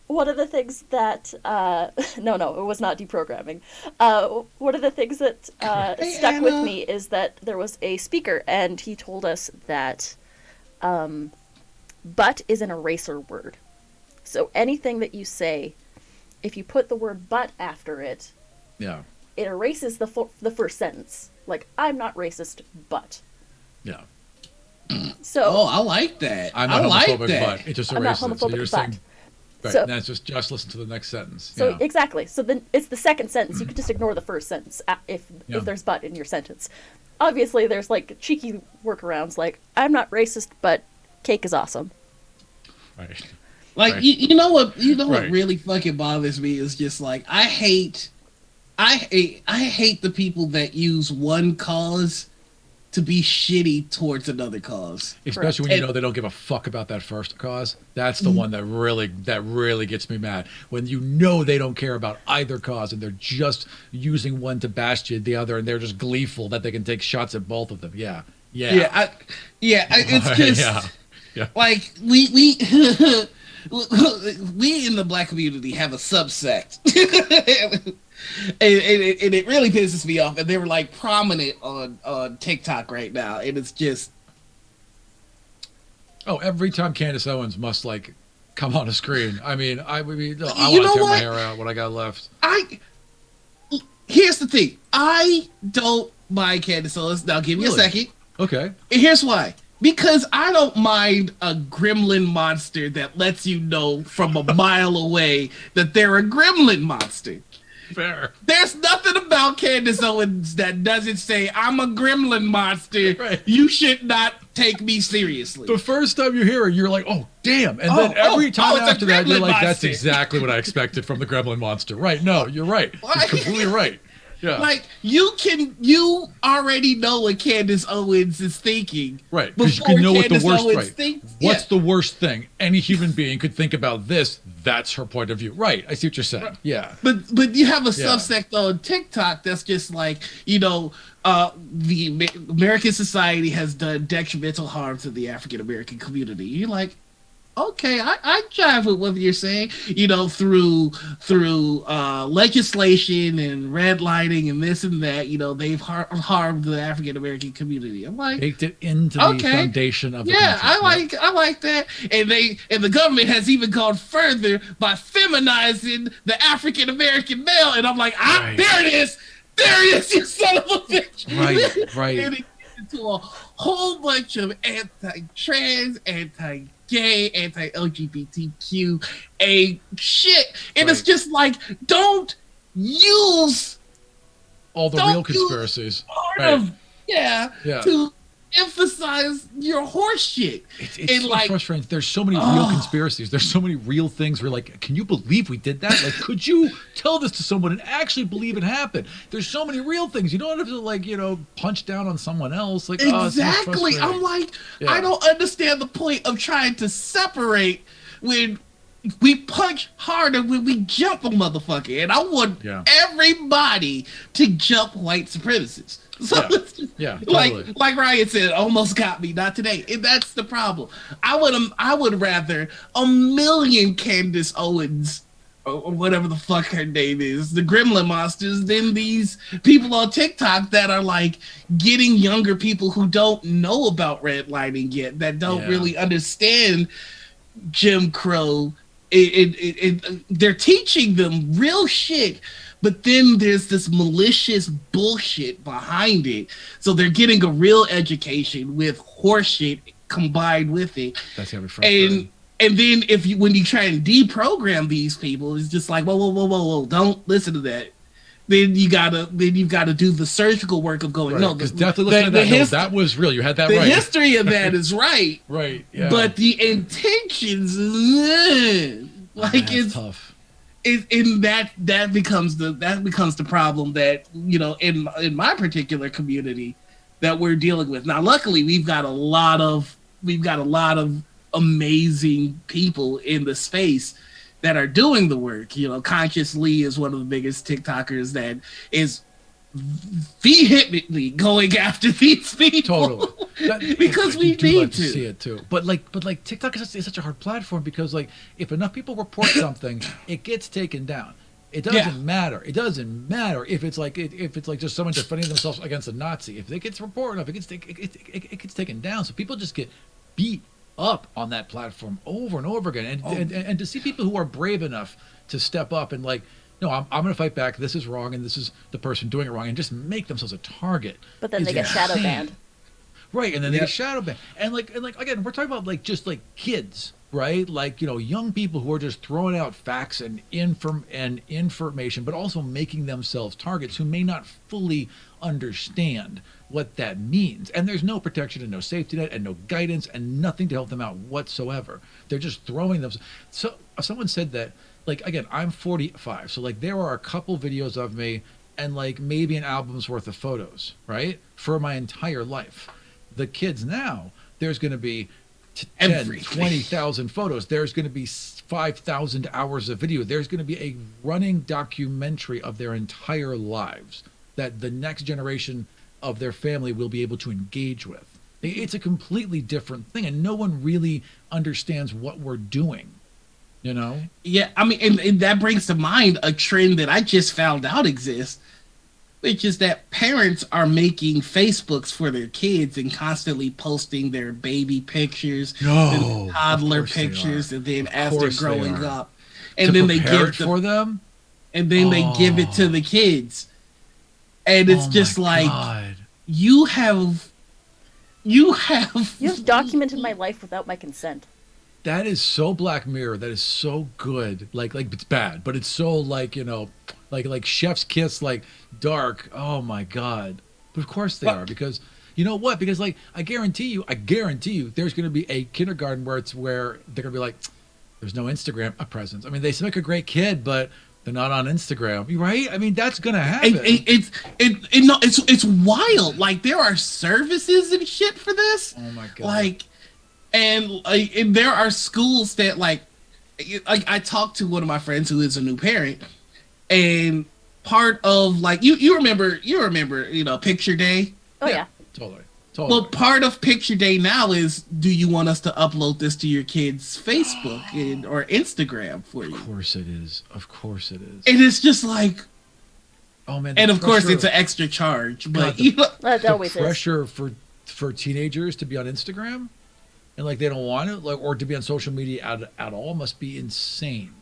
one of the things that no, it was not deprogramming. One of the things that stuck with me is that there was a speaker, and he told us that "but" is an eraser word. So anything that you say, if you put the word "but" after it, it erases the first sentence. Like, I'm not racist, but. Yeah. So. Oh, I like that. I'm not homophobic, but it just erases. I'm not homophobic, so you're saying, right, so, that's just listen to the next sentence. So exactly. So then it's the second sentence. You can just ignore the first sentence if there's "but" in your sentence. Obviously, there's like cheeky workarounds, like I'm not racist, but cake is awesome. Right. Like you know what really fucking bothers me is just like I hate the people that use one cause to be shitty towards another cause. Especially when you know they don't give a fuck about that first cause. That's the one that really gets me mad. When you know they don't care about either cause and they're just using one to bash the other, and they're just gleeful that they can take shots at both of them. It's just like we we in the black community have a subsect. And it really pisses me off, and they were like prominent on TikTok right now, and it's just every time Candace Owens must like come on a screen. I mean, I want to tear my hair out what I got left. Here's the thing, I don't mind Candace Owens. Now give me a second. Okay. And here's why. Because I don't mind a gremlin monster that lets you know from a mile away that they're a gremlin monster. Fair. There's nothing about Candace Owens that doesn't say, I'm a gremlin monster. Right. You should not take me seriously. The first time you hear it, you're like, oh, damn. And then every time after that, you're like, monster. That's exactly what I expected from the gremlin monster. Right. No, you're right. You're completely right. Yeah. Like, you already know what Candace Owens is thinking. Right, because you can know what the worst, What's the worst thing any human being could think about this? That's her point of view. Right, I see what you're saying. Right. Yeah. But you have a subsect on TikTok that's just like, the American society has done detrimental harm to the African American community. You're like, okay, I jive with what you're saying, through legislation and redlining and this and that, they've harmed the African American community. I'm like, baked it into the foundation of the country. I like that. And the government has even gone further by feminizing the African American male. And I'm like, there it is, you son of a bitch. Right. And it gets into a whole bunch of anti-trans, anti-gay, anti-LGBTQA shit. And it's just like, don't use all the real conspiracies. To emphasize your horse shit. It's so frustrating. There's so many real conspiracies. There's so many real things where like, can you believe we did that? Like, could you tell this to someone and actually believe it happened? There's so many real things. You don't have to like, punch down on someone else. Like, exactly. I'm like, I don't understand the point of trying to separate when we punch harder when we jump a motherfucker. And I want everybody to jump white supremacists. So totally. like Ryan said, almost got me. Not today. And that's the problem. I would rather a million Candace Owens or whatever the fuck her name is, the gremlin monsters, than these people on TikTok that are like getting younger people who don't know about redlining yet, that don't really understand Jim Crow. They're teaching them real shit. but then there's this malicious bullshit behind it. So they're getting a real education with horseshit combined with it. That's gonna be frustrating. And then when you try and deprogram these people, it's just like, whoa, don't listen to that. Then you've got to do the surgical work of going, no, because definitely listen to that. No, that was real. You had that right. The history of that is right. Right. Yeah. But the intentions, like it's tough. That becomes the problem that, you know, in my particular community that we're dealing with. Now, luckily, we've got a lot of amazing people in the space that are doing the work. You know, Conscious Lee is one of the biggest TikTokers that is vehemently going after these people. Totally. Because we need to see it too. But TikTok is such a hard platform because like if enough people report something, it gets taken down. It doesn't matter. It doesn't matter if it's like just someone defending themselves against a Nazi. If it gets reported enough, it gets taken down. So people just get beat up on that platform over and over again. And to see people who are brave enough to step up and like, no, I'm going to fight back. This is wrong, and this is the person doing it wrong, and just make themselves a target. But then they get shadow banned. Right, and then they get shadow banned. And like again, we're talking about like just like kids, right? Like, you know, young people who are just throwing out facts and information, but also making themselves targets who may not fully understand what that means. And there's no protection and no safety net and no guidance and nothing to help them out whatsoever. They're just throwing them. So someone said that, like, again, I'm 45. So like there are a couple videos of me and like maybe an album's worth of photos, right? For my entire life. The kids now, there's going to be 10, 20,000 photos. There's going to be 5,000 hours of video. There's going to be a running documentary of their entire lives that the next generation of their family will be able to engage with. It's a completely different thing, and no one really understands what we're doing, you know? Yeah, I mean, and that brings to mind a trend that I just found out exists, which is that parents are making Facebooks for their kids and constantly posting their baby pictures, and toddler pictures, and then as they're growing up, and then they give it for them, and then they give it to the kids, and it's just like you have documented my life without my consent. That is so Black Mirror. That is so good. Like it's bad, but it's so like, you know, like Chef's Kiss, like dark. Oh my God! But of course they are, because you know what? Because like I guarantee you, there's going to be a kindergarten where they're going to be like, there's no Instagram presence. I mean, they make a great kid, but they're not on Instagram, right? I mean, that's going to happen. It's wild. Like there are services and shit for this. Oh my God! Like. And there are schools that like I talked to one of my friends who is a new parent, and part of like you remember Picture Day? Oh yeah. Totally. Well, part of Picture Day now is, do you want us to upload this to your kid's Facebook or Instagram for you? Of course it is. And it's just like, oh man. And of course it's an extra charge, but the pressure for teenagers to be on Instagram. And like they don't want it, like, or to be on social media at all must be insane.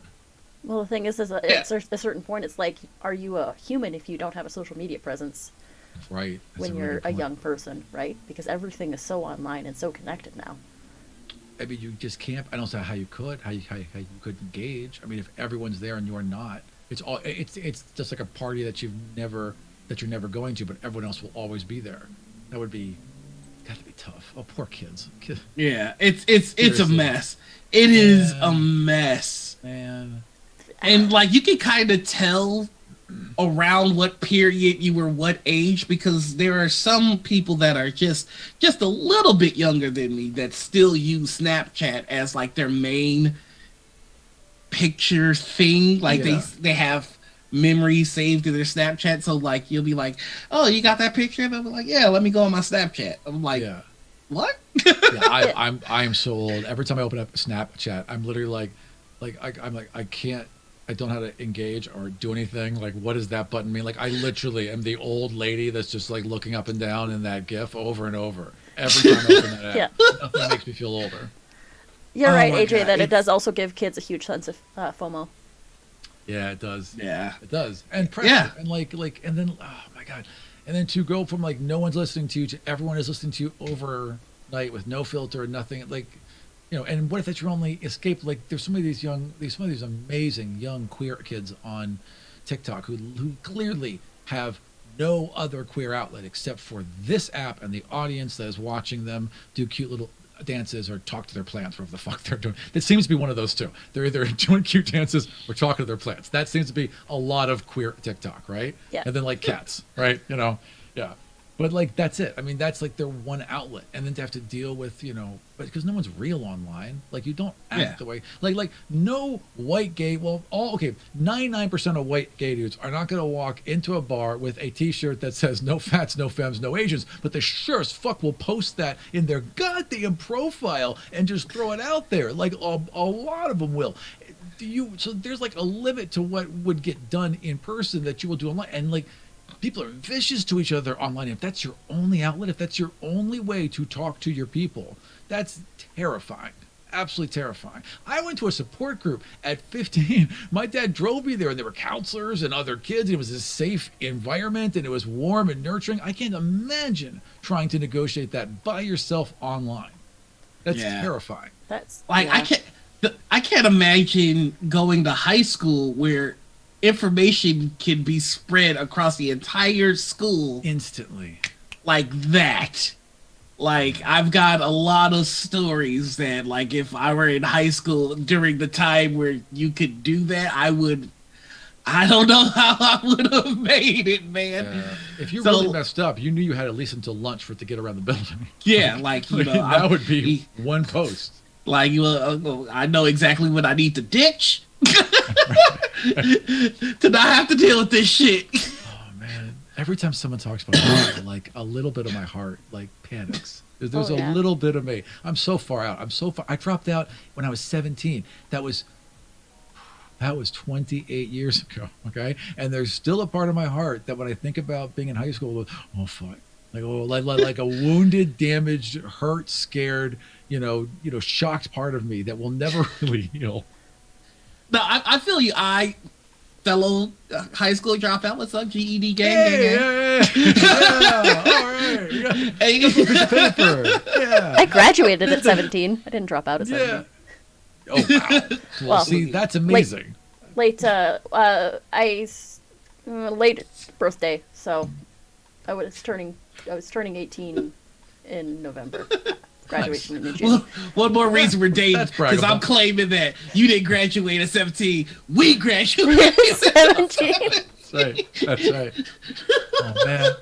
Well, the thing is at a certain point, it's like, are you a human if you don't have a social media presence? Right. When you're a young person, right? Because everything is so online and so connected now. I mean, you just can't. I don't know how you could engage. I mean, if everyone's there and you're not, it's just like a party that you're never going to, but everyone else will always be there. That would be. Got to be tough. Oh, poor kids. Yeah, it's a mess. It is a mess, man. And like you can kind of tell around what period you were, what age, because there are some people that are just a little bit younger than me that still use Snapchat as like their main picture thing. Like they have memories saved to their Snapchat, so like you'll be like, oh, you got that picture? And I'll be like, yeah, let me go on my Snapchat. I'm like, what? I'm so old. Every time I open up Snapchat, I'm literally I'm like I don't know how to engage or do anything. Like, what does that button mean? Like, I literally am the old lady that's just like looking up and down in that GIF over and over every time I open that app. Nothing makes me feel older. You're right, AJ, that it does also give kids a huge sense of FOMO. Yeah, it does. Yeah. It does. And pressure. Yeah. And and then, oh my God. And then to go from like no one's listening to you to everyone is listening to you overnight with no filter, nothing. Like, and what if that's your only escape? Like, there's some of these amazing young queer kids on TikTok who clearly have no other queer outlet except for this app and the audience that is watching them do cute little dances or talk to their plants, whatever the fuck they're doing. It seems to be one of those two. They're either doing cute dances or talking to their plants. That seems to be a lot of queer TikTok, right? Yeah. And then like cats, right? Yeah. But like that's it. I mean, that's like their one outlet, and then to have to deal with but because no one's real online. Like you don't act the way like no white gay. Well, 99% of white gay dudes are not going to walk into a bar with a T-shirt that says "No fats, no femmes, no Asians," but they sure as fuck will post that in their goddamn profile and just throw it out there. Like a lot of them will. So there's like a limit to what would get done in person that you will do online, and like. People are vicious to each other online. If that's your only outlet, if that's your only way to talk to your people, that's terrifying. Absolutely terrifying. I went to a support group at 15. My dad drove me there, and there were counselors and other kids. It was a safe environment, and it was warm and nurturing. I can't imagine trying to negotiate that by yourself online. That's terrifying. That's like I can't imagine going to high school where information can be spread across the entire school instantly like that. Like, I've got a lot of stories that, like, if I were in high school during the time where you could do that, I don't know how I would have made it, man. If you really messed up, you knew you had at least until lunch for it to get around the building. Yeah, that would be one post. Like, I know exactly what I need to ditch. To not have to deal with this shit. Oh man! Every time someone talks about it, like a little bit of my heart like panics. There's a little bit of me. I'm so far out. I dropped out when I was 17. That was 28 years ago. Okay, and there's still a part of my heart that when I think about being in high school, oh fuck, like a wounded, damaged, hurt, scared, shocked part of me that will never really heal. No, I feel you. Fellow high school dropout. What's up, GED gang? Yeah, all right. Yeah. I graduated at 17. I didn't drop out at 17. Oh wow. Well, see, that's amazing. Late birthday, so I was turning 18 in November. Graduation in June. Well, one more reason we're dating, because I'm claiming that you didn't graduate at 17. We graduated at 17. That's right. Oh man,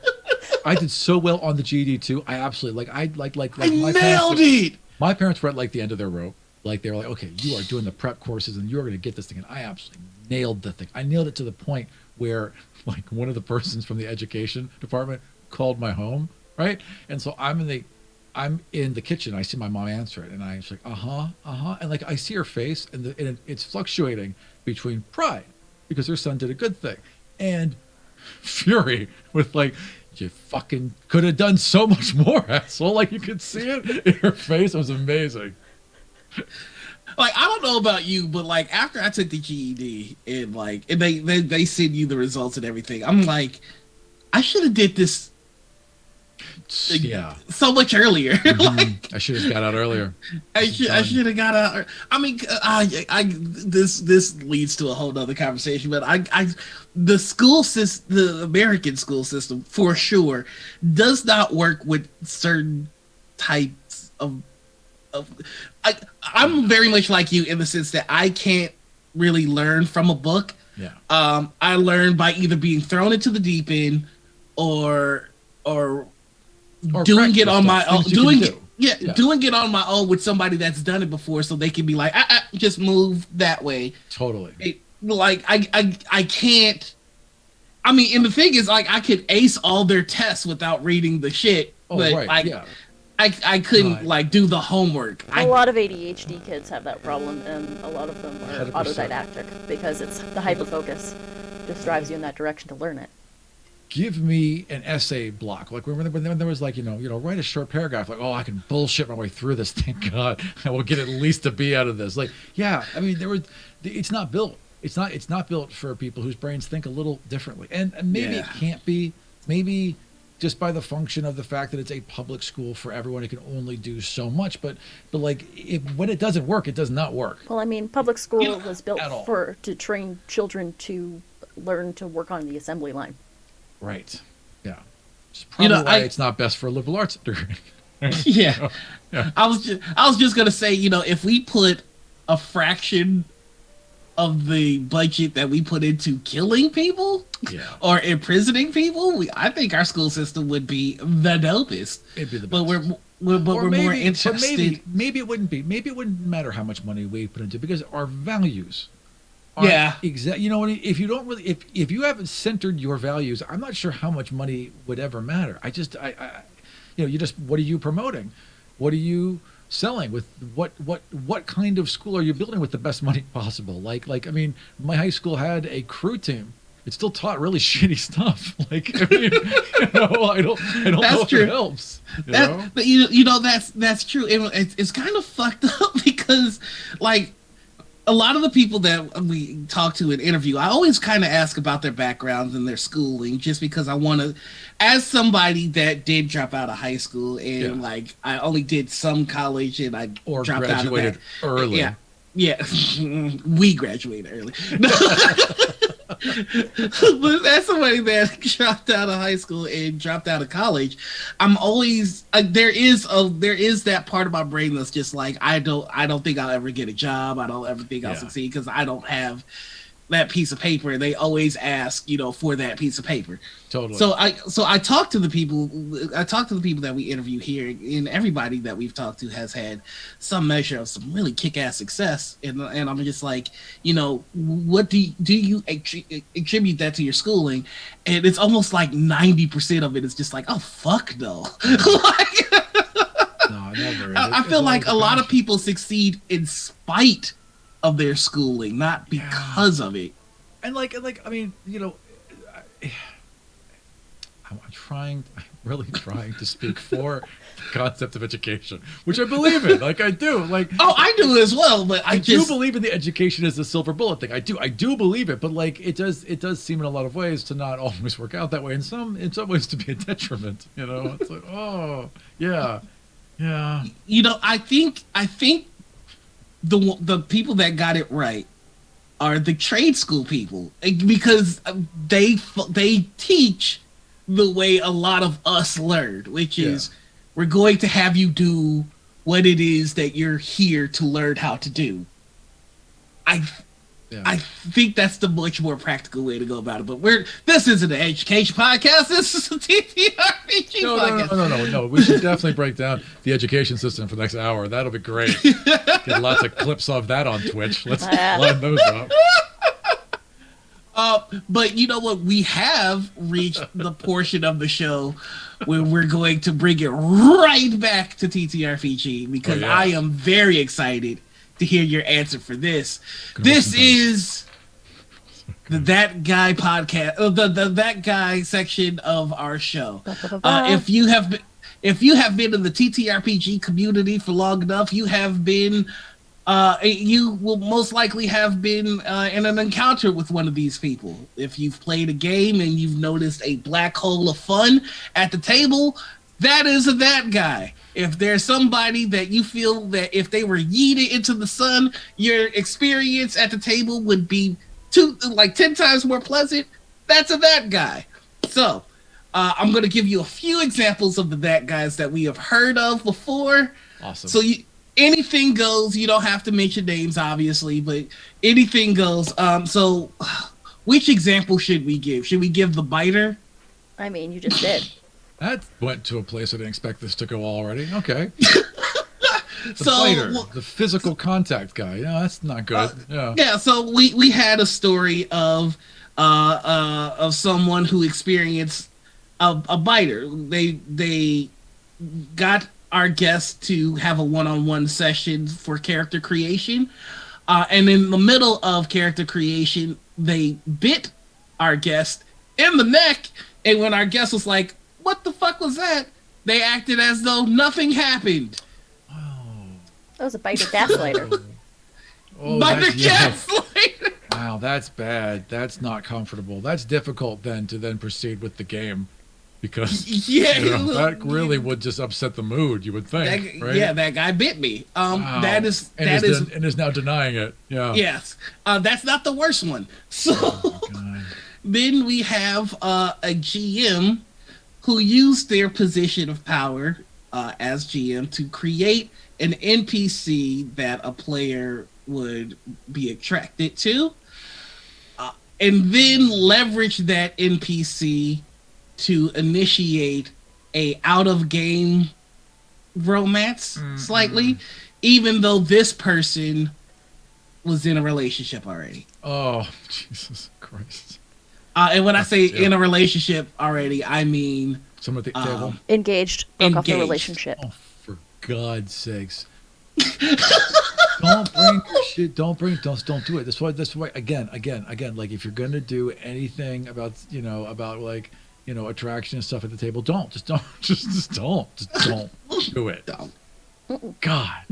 I did so well on the GED too. I absolutely I nailed it. My parents were at like the end of their rope. Like they were like, okay, you are doing the prep courses and you're going to get this thing. And I absolutely nailed the thing. I nailed it to the point where like one of the persons from the education department called my home, right? And so I'm in the kitchen. I see my mom answer it, and I was like, and like I see her face, and it's fluctuating between pride because her son did a good thing, and fury with like, you fucking could have done so much more, asshole. Like you could see it in her face. It was amazing. Like, I don't know about you, but like after I took the GED and they send you the results and everything, I'm like, I should have did this. Yeah, so much earlier. I should have got out earlier. I should have got out. I mean, this leads to a whole nother conversation. But the school system, the American school system, for sure, does not work with certain types of. I'm very much like you in the sense that I can't really learn from a book. Yeah. I learn by either being thrown into the deep end or doing it on my own, doing it on my own with somebody that's done it before, so they can be like, just move that way. Totally. I can't. I mean, and the thing is, like, I could ace all their tests without reading the shit, but I couldn't do the homework. A lot of ADHD kids have that problem, and a lot of them are 100%. Autodidactic because it's the hyperfocus just drives you in that direction to learn it. Give me an essay block. Like when there was like, write a short paragraph. Like, oh, I can bullshit my way through this. Thank God. I will get at least a B out of this. Like, yeah, I mean, it's not built it's not built for people whose brains think a little differently. And maybe it Yeah. can't be. Maybe just by the function of the fact that it's a public school for everyone, it can only do so much. But like, when it doesn't work, it does not work. Well, I mean, public school You know, was built at all. to train children to learn to work on the assembly line. Right. Yeah. It's probably You know, why it's not best for a liberal arts degree. Yeah. Yeah. I was just gonna say, if we put a fraction of the budget that we put into killing people Yeah. or imprisoning people, I think our school system would be the dopest. It'd be the best. But we're more interested. Maybe it wouldn't be. Maybe it wouldn't matter how much money we put into it, because our values. Yeah. You know, if you don't really, if you haven't centered your values, I'm not sure how much money would ever matter. You just, what are you promoting? What are you selling? With what kind of school are you building with the best money possible? Like I mean, my high school had a crew team. It still taught really shitty stuff. Like, I mean, I don't know That's if true. it helps. You know? But that's true. It's kind of fucked up because, like, a lot of the people that we talk to and interview, I always kind of ask about their backgrounds and their schooling, just because I want to, as somebody that did drop out of high school and like I only did some college and I Or dropped graduated out of that. early. Yeah, we graduated early. But as somebody that dropped out of high school and dropped out of college, I'm always there is that part of my brain that's just like, I don't think I'll ever get a job. I don't ever think I'll succeed because I don't have that piece of paper. They always ask, for that piece of paper. Totally. So I talk to the people that we interview here, and everybody that we've talked to has had some measure of some really kick-ass success, and I'm just like, what do you attribute that to your schooling? And it's almost like 90% of it is just like, oh fuck no. Like, No, never. I feel like a lot of people succeed in spite of their schooling, not because of it. And like, I mean, I'm really trying to speak for the concept of education, which I believe in. Like, I do. Like, Oh, I do as well, but I do just believe in the education as the silver bullet thing. I do believe it, but like, it does seem in a lot of ways to not always work out that way. In some ways, to be a detriment. It's like, oh yeah. I think the people that got it right are the trade school people, because they teach the way a lot of us learned, which is we're going to have you do what it is that you're here to learn how to do. I think that's the much more practical way to go about it. But this isn't an education podcast. This is a TTRPG podcast. No. We should definitely break down the education system for the next hour. That'll be great. Get lots of clips of that on Twitch. Let's line those up. But you know what? We have reached the portion of the show where we're going to bring it right back to TTRPG, because I am very excited to hear your answer for this. This is the That Guy podcast, the That Guy section of our show. If you have been in the TTRPG community for long enough, you will most likely have been in an encounter with one of these people. If you've played a game and you've noticed a black hole of fun at the table, that is a That Guy. If there's somebody that you feel that if they were yeeted into the sun, your experience at the table would be 10 times more pleasant, that's a That Guy. So I'm going to give you a few examples of the That Guys that we have heard of before. Awesome. So anything goes. You don't have to mention names, obviously, but anything goes. So which example should we give? Should we give the biter? I mean, you just did. That went to a place I didn't expect this to go already. Okay. The So, biter, the physical contact guy. Yeah, that's not good. Yeah. So we had a story of someone who experienced a biter. They got our guest to have a one-on-one session for character creation, and in the middle of character creation, they bit our guest in the neck. And when our guest was like, "What the fuck was that?" they acted as though nothing happened. That was a biter gaslighter. Oh, Biter yeah. gaslighter. Wow, that's bad. That's not comfortable. That's difficult then to then proceed with the game because Yeah, that really would just upset the mood. You would think, right? yeah, that guy bit me. Wow. And is now denying it. Yeah. Yes. That's not the worst one. So Oh my God. then we have a GM who used their position of power as GM to create an NPC that a player would be attracted to, and then leverage that NPC to initiate a out of game romance slightly, even though this person was in a relationship already. Oh, Jesus Christ. And when I say in a relationship already, I mean Someone at the table. Engaged, broke off the Engaged. relationship. Oh, for God's sakes. Don't bring your shit. Don't do it. That's why again. Like if you're gonna do anything about like attraction and stuff at the table, just don't do it. Don't. God,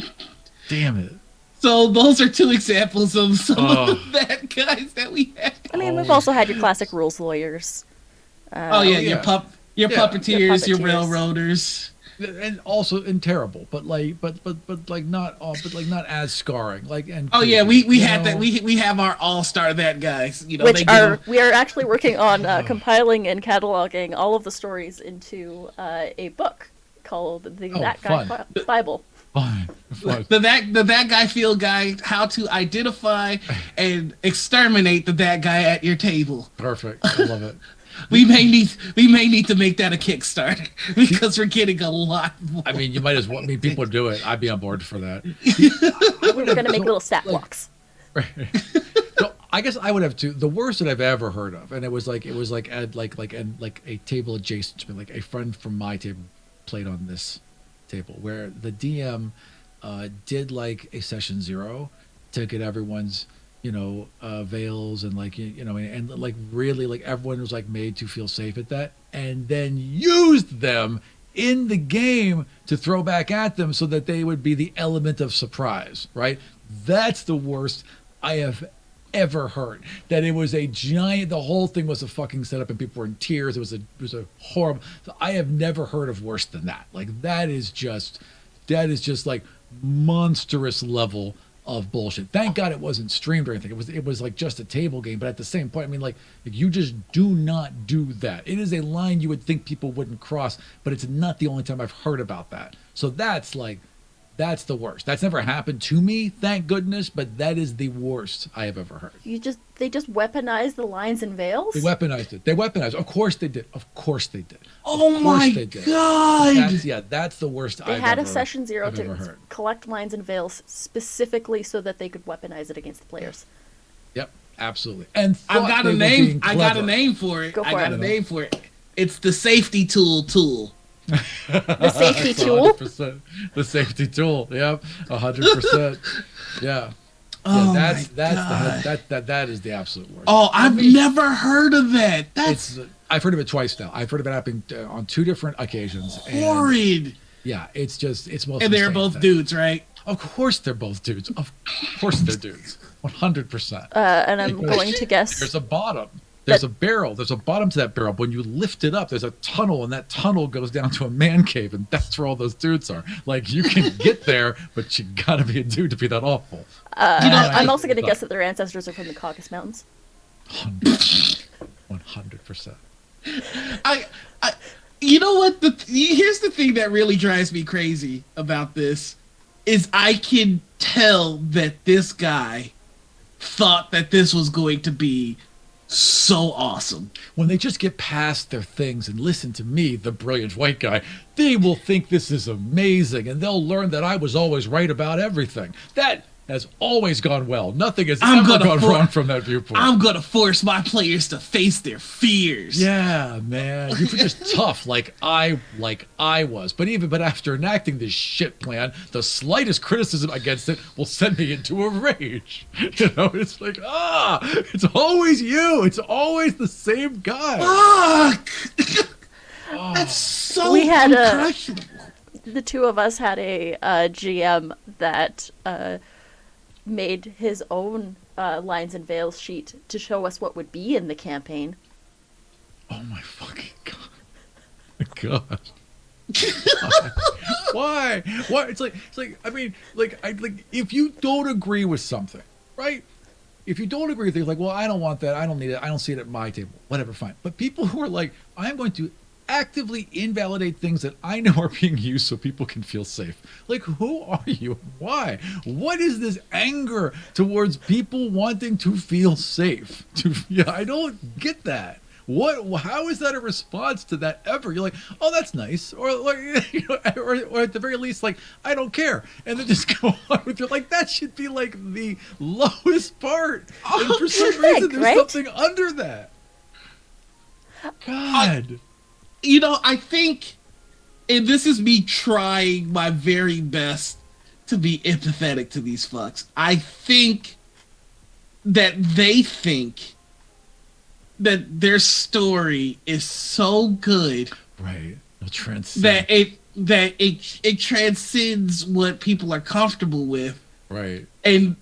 damn it. So those are two examples of some of the bad guys that we have. I mean, we've also had your classic rules lawyers. Oh yeah, yeah. your puppeteers, your puppeteers. railroaders. And also terrible, but not as scarring. Oh yeah, we had that. We have our all-star that guys. We are actually working on compiling and cataloging all of the stories into a book called the That Guy Bible. Fine. The that guy field guide, how to identify and exterminate the that guy at your table. Perfect. I love it. We may need to make that a Kickstarter because we're getting a lot more. I mean, you might as well. I mean, people do it. I'd be on board for that. We're going to make little stat blocks. Right. So I guess I would have two. The worst that I've ever heard of, and it was like a table adjacent to me, like a friend from my table played on this table, where the DM did like a session 0 to get everyone's veils and and like really like everyone was like made to feel safe at that, and then used them in the game to throw back at them so that they would be the element of surprise, right? That's the worst I have ever heard. That it was a giant, the whole thing was a fucking setup and people were in tears. It was a horrible, I have never heard of worse than that. Like that is just like monstrous level of bullshit. Thank God it wasn't streamed or anything. It was like just a table game, but at the same point, I mean like you just do not do that. It is a line you would think people wouldn't cross, but it's not the only time I've heard about that. So that's the worst. That's never happened to me, thank goodness, but that is the worst I have ever heard. They just weaponized the lines and veils? They weaponized it. Of course they did. Oh my God. That's the worst They I've had ever a session 0 I've ever to heard. collect lines and veils specifically so that they could weaponize it against the players. Yep, absolutely. And I've got a name. I got a name for it. Go for it. A name for it. It's the safety tool. The safety tool? 100%. The safety tool. Yep, 100%. Yeah. Oh that's my God. that is the absolute worst. Oh, I've never heard of that. I've heard of it twice now. I've heard of it happening on 2 different occasions. Horrid. Yeah, it's most. And they're both dudes, right? Of course they're both dudes. Of course they're dudes. 100%. And I'm going to guess There's a bottom. There's a barrel. There's a bottom to that barrel. When you lift it up, there's a tunnel, and that tunnel goes down to a man cave, and that's where all those dudes are. Like, you can get there, but you gotta be a dude to be that awful. I'm also going to guess that their ancestors are from the Caucasus Mountains. 100%. You know what? Here's the thing that really drives me crazy about this is I can tell that this guy thought that this was going to be so awesome. When they just get past their things and listen to me, the brilliant white guy, they will think this is amazing, and they'll learn that I was always right about everything. That has always gone well. Nothing has ever gone wrong from that viewpoint. I'm gonna force my players to face their fears. Yeah, man. You're just tough like I was. But after enacting this shit plan, the slightest criticism against it will send me into a rage. It's like, it's always you. It's always the same guy. Fuck! That's so We had unconscionable. the two of us had a GM that made his own Lines and Veils sheet to show us what would be in the campaign. Oh my fucking god. Why? Why? It's like I mean, if you don't agree with something, right? If you don't agree with things like, well, I don't want that, I don't need it, I don't see it at my table, whatever, fine. But people who are like, I'm going to actively invalidate things that I know are being used so people can feel safe. Like, who are you? Why? What is this anger towards people wanting to feel safe? I don't get that. What? How is that a response to that ever? You're like, oh, that's nice, or like, or at the very least, like, I don't care, and then just go on with your like that should be like the lowest part. And for some reason, there's something under that. God, I think, and this is me trying my very best to be empathetic to these fucks. I think that they think that their story is so good, right? It'll transcend. that it transcends what people are comfortable with, right? And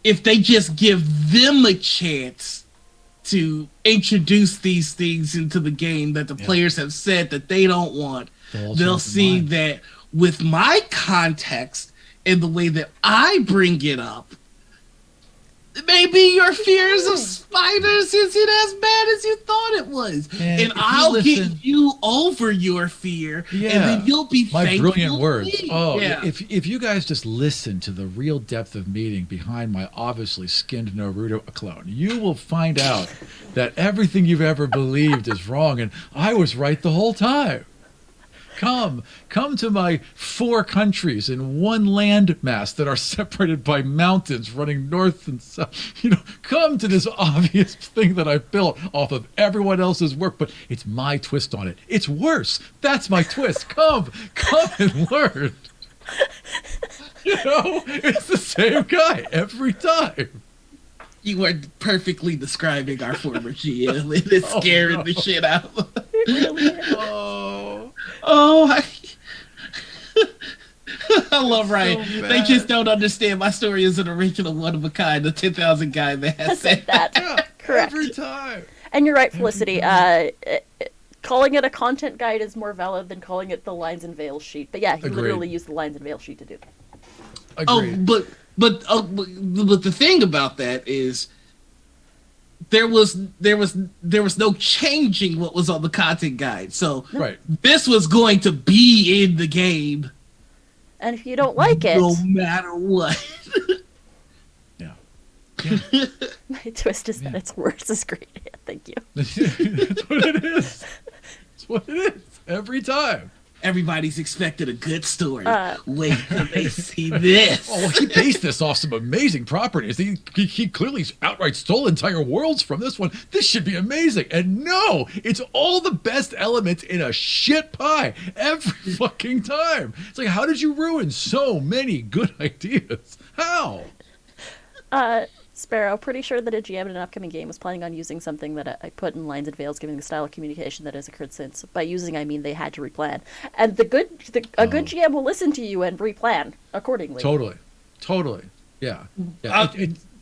if they just give them a chance to introduce these things into the game that the players have said that they don't want, they'll see that with my context and the way that I bring it up, maybe your fears of spiders isn't as bad as you thought it was. And I'll get you over your fear, and then you'll be my brilliant words. Me. Oh, if you guys just listen to the real depth of meaning behind my obviously skinned Naruto clone, you will find out that everything you've ever believed is wrong, and I was right the whole time. Come to my 4 countries in one land mass that are separated by mountains running north and south. Come to this obvious thing that I've built off of everyone else's work, but it's my twist on it. It's worse. That's my twist. Come and learn. It's the same guy every time. You are perfectly describing our former GM. It is scaring the shit out of us. I love Ryan. So they just don't understand my story is an original, one of a kind, the 10,000 guy that has said that. Correct. Every time. And you're right, Felicity. Calling it a content guide is more valid than calling it the Lines and Veils sheet. But yeah, he literally used the Lines and Veils sheet to do that. Agreed. But the thing about that is there was no changing what was on the content guide. So this was going to be in the game. And if you don't like it, no matter what. Yeah. My twist is that it's worse. Is great. Yeah, thank you. That's what it is. That's what it is. Every time. Everybody's expected a good story. Wait till they see this. Oh, well, he based this off some amazing properties. He clearly outright stole entire worlds from this one. This should be amazing. And no, it's all the best elements in a shit pie every fucking time. It's like, how did you ruin so many good ideas? How? Sparrow, pretty sure that a GM in an upcoming game was planning on using something that I put in Lines and Veils, given the style of communication that has occurred since. By using, I mean they had to replan. And a good GM will listen to you and replan accordingly. Totally. Yeah.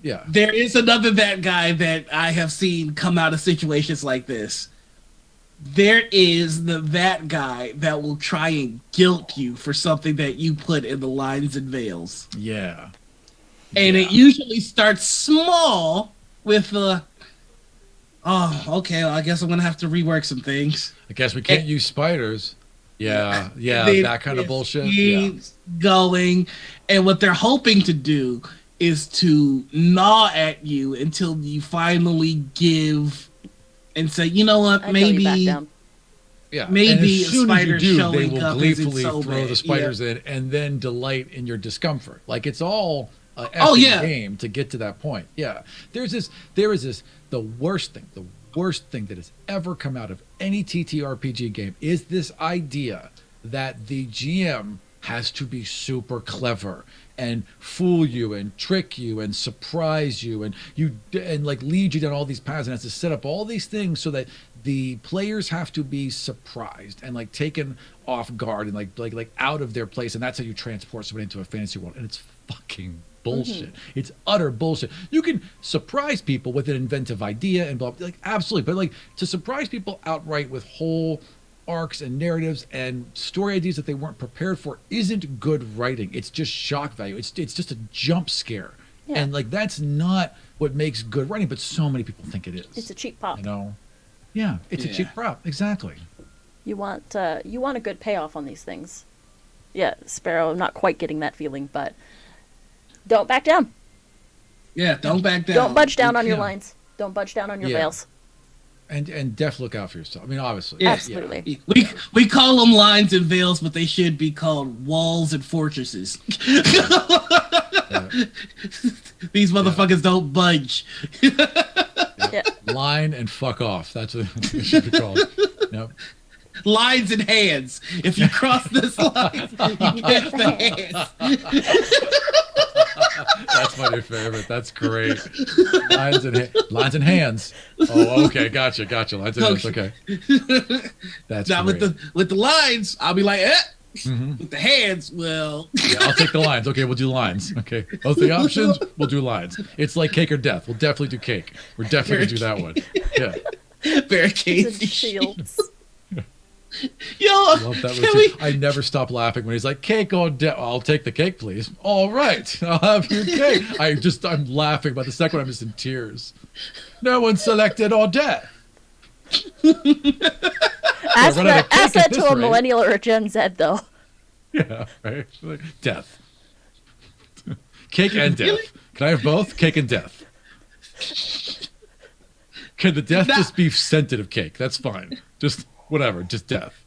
Yeah. There is another that guy that I have seen come out of situations like this. There is that guy that will try and guilt you for something that you put in the Lines and Veils. Yeah. And it usually starts small with okay, well, I guess I'm going to have to rework some things. I guess we can't use spiders. Yeah, that kind of bullshit. Keeps going. And what they're hoping to do is to gnaw at you until you finally give and say, you know what, maybe... Yeah, maybe and as soon as you do, they will up gleefully so throw the spiders in and then delight in your discomfort. Like, it's all... game to get to that point. Yeah. There is this the worst thing that has ever come out of any TTRPG game is this idea that the GM has to be super clever and fool you and trick you and surprise you and like lead you down all these paths, and has to set up all these things so that the players have to be surprised and like taken off guard and like out of their place, and that's how you transport somebody into a fantasy world. And it's fucking bullshit. It's utter bullshit. You can surprise people with an inventive idea and blah, like absolutely, but like to surprise people outright with whole arcs and narratives and story ideas that they weren't prepared for isn't good writing. It's just shock value. It's just a jump scare. Yeah. And like that's not what makes good writing, but so many people think it is. It's a cheap pop. You know? Yeah, it's a cheap prop. Exactly. You want a good payoff on these things. Yeah, Sparrow, I'm not quite getting that feeling, but don't back down. Yeah, don't back down. Don't budge down on your lines. Don't budge down on your veils. And def look out for yourself. I mean, obviously. Yeah. Absolutely. We call them lines and veils, but they should be called walls and fortresses. These motherfuckers don't budge. Line and fuck off. That's what it should be called. Yep. Lines and hands. If you cross this line, you get the hands. That's my new favorite. That's great. Lines and hands. Oh, okay. Gotcha. Lines and hands. Okay. That's now great. with the lines, I'll be like, With the hands, well. Yeah, I'll take the lines. Okay, we'll do lines. Okay. Both the options, we'll do lines. It's like cake or death. We'll definitely do cake. We're definitely going to do that one. Yeah. Barricades and shields. Yo, love that I never stop laughing when he's like, cake or death. I'll take the cake, please. All right. I'll have your cake. I'm laughing, but the second one I'm just in tears. No one selected or death. Ask that to a millennial or a Gen Z, though. Yeah, right. Death. Cake and death. Can I have both? Cake and death. Can the death just be scented of cake? That's fine. Just whatever. Just death.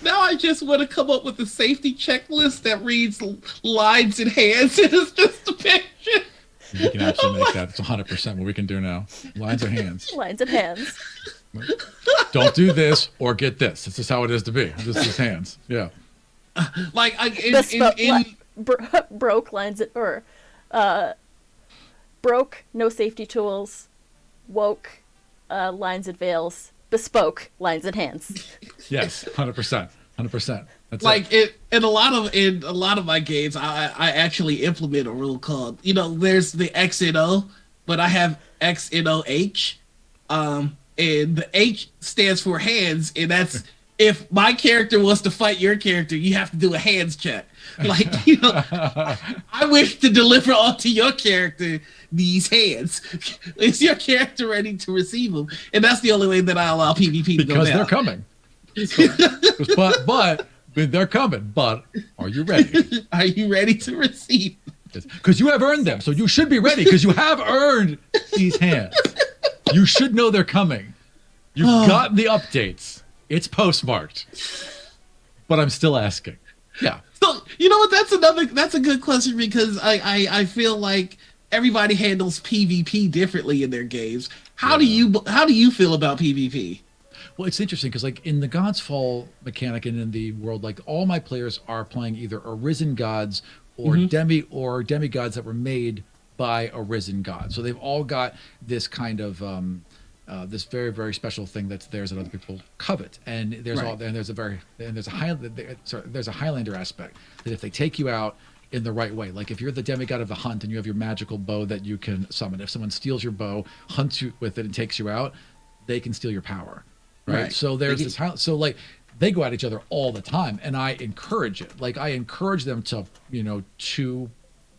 Now I just want to come up with a safety checklist that reads lines and hands, and it's just a picture. We can actually make that. It's 100% what we can do now. Lines and hands. Lines and hands. Don't do this or get this. This is how it is to be. This is hands. Yeah. Broke lines or broke, no safety tools, woke, lines and veils, bespoke, lines and hands. Yes, 100%. 100%. That's like it. In a lot of my games, I actually implement a rule called, there's the X and O, but I have X and O H. And the H stands for hands, and that's if my character wants to fight your character, you have to do a hands check. Like, I wish to deliver onto your character these hands. Is your character ready to receive them? And that's the only way that I allow PvP to go down. Because they're coming. But they're coming. But are you ready? Are you ready to receive? Because you have earned them, so you should be ready. Because you have earned these hands. You should know they're coming. You've gotten the updates. It's postmarked. But I'm still asking. Yeah. So, you know what? That's a good question, because I feel like everybody handles PvP differently in their games. How do you feel about PvP? Well, it's interesting because like in the God's Fall mechanic and in the world, like all my players are playing either arisen gods or demigods that were made by arisen gods. So they've all got this kind of this very, very special thing that's theirs that other people covet. And there's there's a Highlander aspect that if they take you out in the right way, like if you're the demigod of the hunt and you have your magical bow that you can summon, if someone steals your bow, hunts you with it, and takes you out, they can steal your power, right? So there's this. So like they go at each other all the time, and I encourage it. Like I encourage them to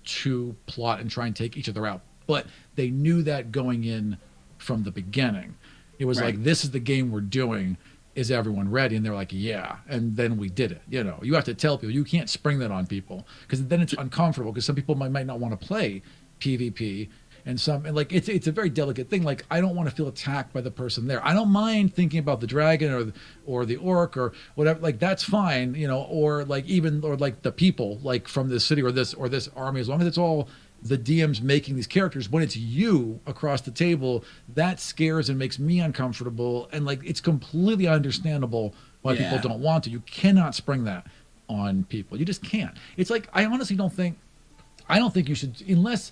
to plot and try and take each other out. But they knew that going in from the beginning. It was like, this is the game we're doing. Is everyone ready? And they're like, yeah. And then we did it. You have to tell people. You can't spring that on people because then it's uncomfortable because some people might not want to play PvP. And it's a very delicate thing. Like I don't want to feel attacked by the person there. I don't mind thinking about the dragon or the orc or whatever. Like that's fine, or like the people like from this city or this army. As long as it's all the DM's making these characters. When it's you across the table, that scares and makes me uncomfortable. And like it's completely understandable why people don't want to. You cannot spring that on people. You just can't. It's like I honestly don't think. I don't think you should unless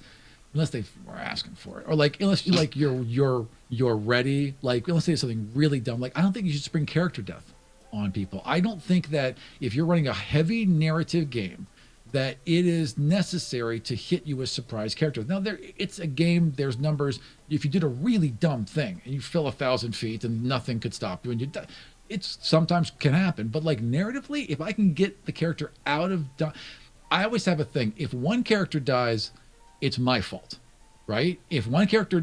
they were asking for it, or like unless you like you're ready. Like unless they have something really dumb. Like I don't think you should spring character death on people. I don't think that if you're running a heavy narrative game, that it is necessary to hit you with surprise characters. Now it's a game. There's numbers. If you did a really dumb thing and you fell 1,000 feet and nothing could stop you, and you die, it's sometimes can happen. But like narratively, if I can get the character out of, I always have a thing. If one character dies, it's my fault, right? If one character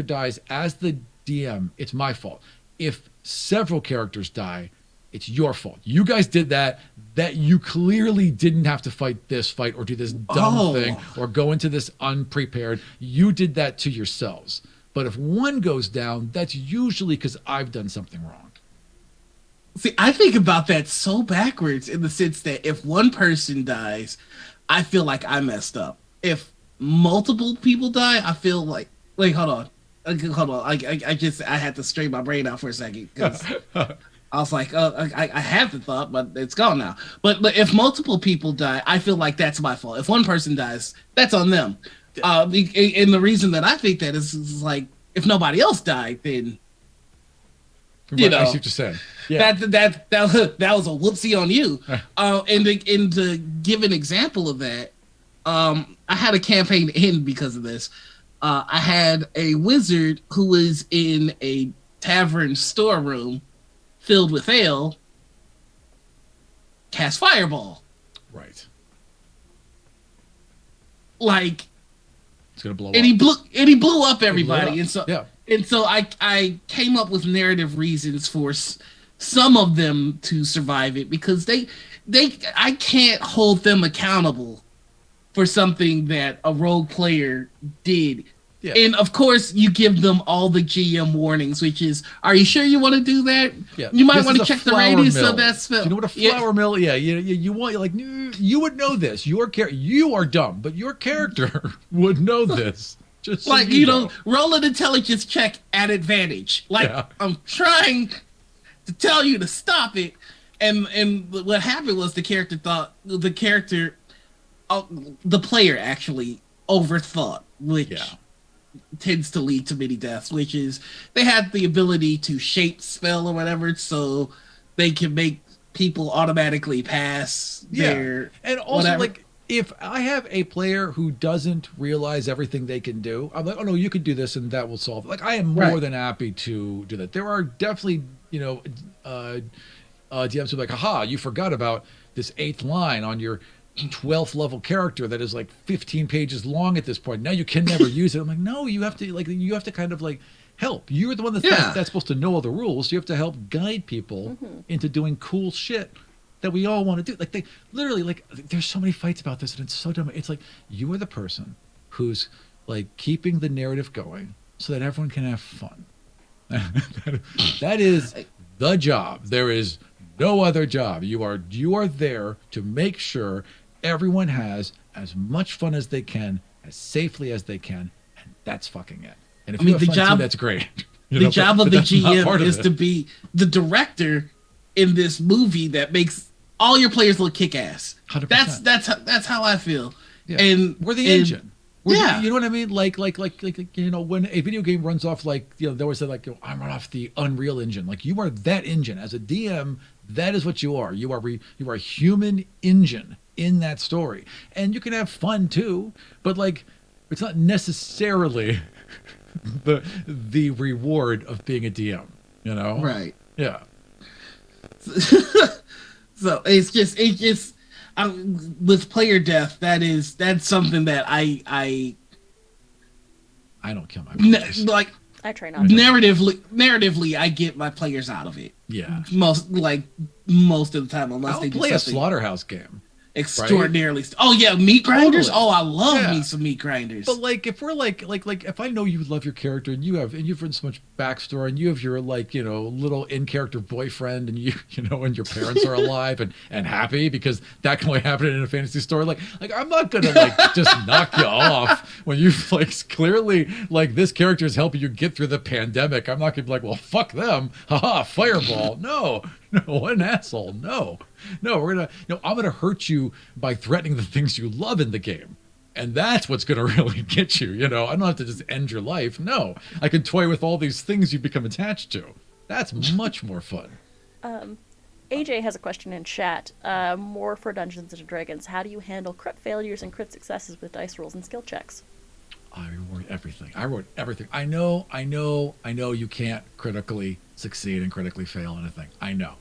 dies as the DM, it's my fault. If several characters die, it's your fault. You guys did that you clearly didn't have to fight this fight or do this dumb thing or go into this unprepared. You did that to yourselves. But if one goes down, that's usually because I've done something wrong. See, I think about that so backwards in the sense that if one person dies, I feel like I messed up. If multiple people die, I feel like, wait, hold on. I had to straighten my brain out for a second because I was like, I had the thought, but it's gone now. But if multiple people die, I feel like that's my fault. If one person dies, that's on them. And the reason that I think that is like, if nobody else died, then you know, I see what you're saying. Yeah. That was a whoopsie on you. And to give an example of that, I had a campaign end because of this. I had a wizard who was in a tavern storeroom filled with ale, cast fireball. Right. Like it's gonna blow up. And he blew up everybody. And so I came up with narrative reasons for some of them to survive it because I can't hold them accountable for something that a rogue player did. Yeah. And of course, you give them all the GM warnings, which is, are you sure you want to do that? Yeah. You might want to check the radius of that spell. Do you know what a flour mill? Yeah, you want like you would know this. You are dumb, but your character would know this. Just so like you know, roll an intelligence check at advantage. Like I'm trying to tell you to stop it, and what happened was the player actually overthought, which tends to lead to many deaths, which is they had the ability to shape spell or whatever, so they can make people automatically pass their and also whatever. Like if I have a player who doesn't realize everything they can do, I'm like, oh no, you could do this and that will solve it. Like I am more than happy to do that. There are definitely, DMs who are like, haha, you forgot about this 8th line on your 12th level character that is like 15 pages long at this point. Now you can never use it. I'm like, no, you have to kind of like help. You're the one that's supposed to know all the rules. You have to help guide people into doing cool shit that we all want to do. Like they literally like there's so many fights about this and it's so dumb. It's like you are the person who's like keeping the narrative going so that everyone can have fun. That is the job. There is no other job. You are there to make sure everyone has as much fun as they can, as safely as they can, and that's fucking it. And if you have fun too, that's great. The job of the GM is to be the director in this movie that makes all your players look kick-ass. 100%. That's how I feel. Yeah. And we're the engine. You know what I mean? Like when a video game runs off, like they always say, like I'm run off the Unreal Engine. Like you are that engine as a DM. That is what you are. You are a human engine in that story, and you can have fun too. But like, it's not necessarily the reward of being a DM. You know? Right. Yeah. So it's just with player death, that's something that I don't kill my players. I try not to. Narratively, I get my players out of it. Yeah. Most of the time, unless I'll they do play a something slaughterhouse game. Extraordinarily. Right? Oh yeah, meat grinders. Totally. Oh, I love me some meat grinders. But like, if we're like if I know you love your character and you've written so much backstory and you have your little in character boyfriend and and your parents are alive and happy because that can only happen in a fantasy story. Like I'm not gonna just knock you off when you've clearly this character is helping you get through the pandemic. I'm not gonna be like, well, fuck them, haha, fireball. No. No, what an asshole. No, no, I'm gonna hurt you by threatening the things you love in the game. And that's what's gonna really get you. I don't have to just end your life. No, I can toy with all these things you become attached to. That's much more fun. AJ has a question in chat. More for Dungeons and Dragons. How do you handle crit failures and crit successes with dice rolls and skill checks? I wrote everything. I know you can't critically succeed and critically fail anything. I know.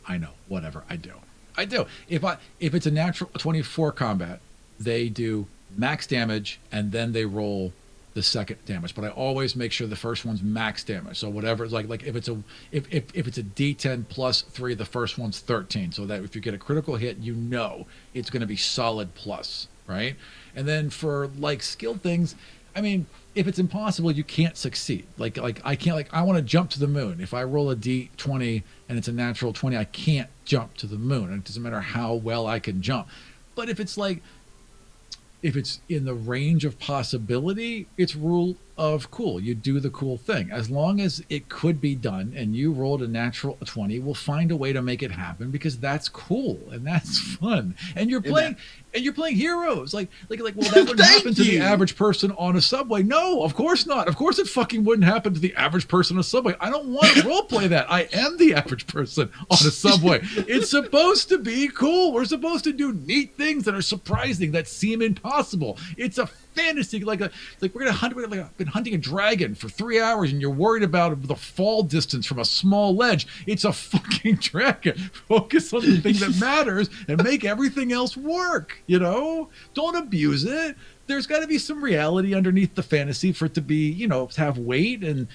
Whatever. I do. If it's a natural 24 combat, they do max damage and then they roll the second damage. But I always make sure the first one's max damage. So whatever, like if it's a D10 plus 3, the first one's 13. So that if you get a critical hit, it's going to be solid plus, right? And then for like skill things, I mean, if it's impossible, you can't succeed. Like I can't, like I want to jump to the moon. If I roll a D20 and it's a natural 20, I can't jump to the moon. It doesn't matter how well I can jump. But if it's in the range of possibility, it's rule of cool. You do the cool thing. As long as it could be done and you rolled a natural 20, we'll find a way to make it happen because that's cool and that's fun. And you're playing heroes. Like well, that wouldn't happen to the average person on a subway. No, of course not. Of course it fucking wouldn't happen to the average person on a subway. I don't want to role play that. I am the average person on a subway. It's supposed to be cool. We're supposed to do neat things that are surprising, that seem impossible. It's a fantasy, like we're gonna hunt. I've been hunting a dragon for 3 hours, and you're worried about the fall distance from a small ledge. It's a fucking dragon. Focus on the thing that matters and make everything else work. Don't abuse it. There's got to be some reality underneath the fantasy for it to be, to have weight and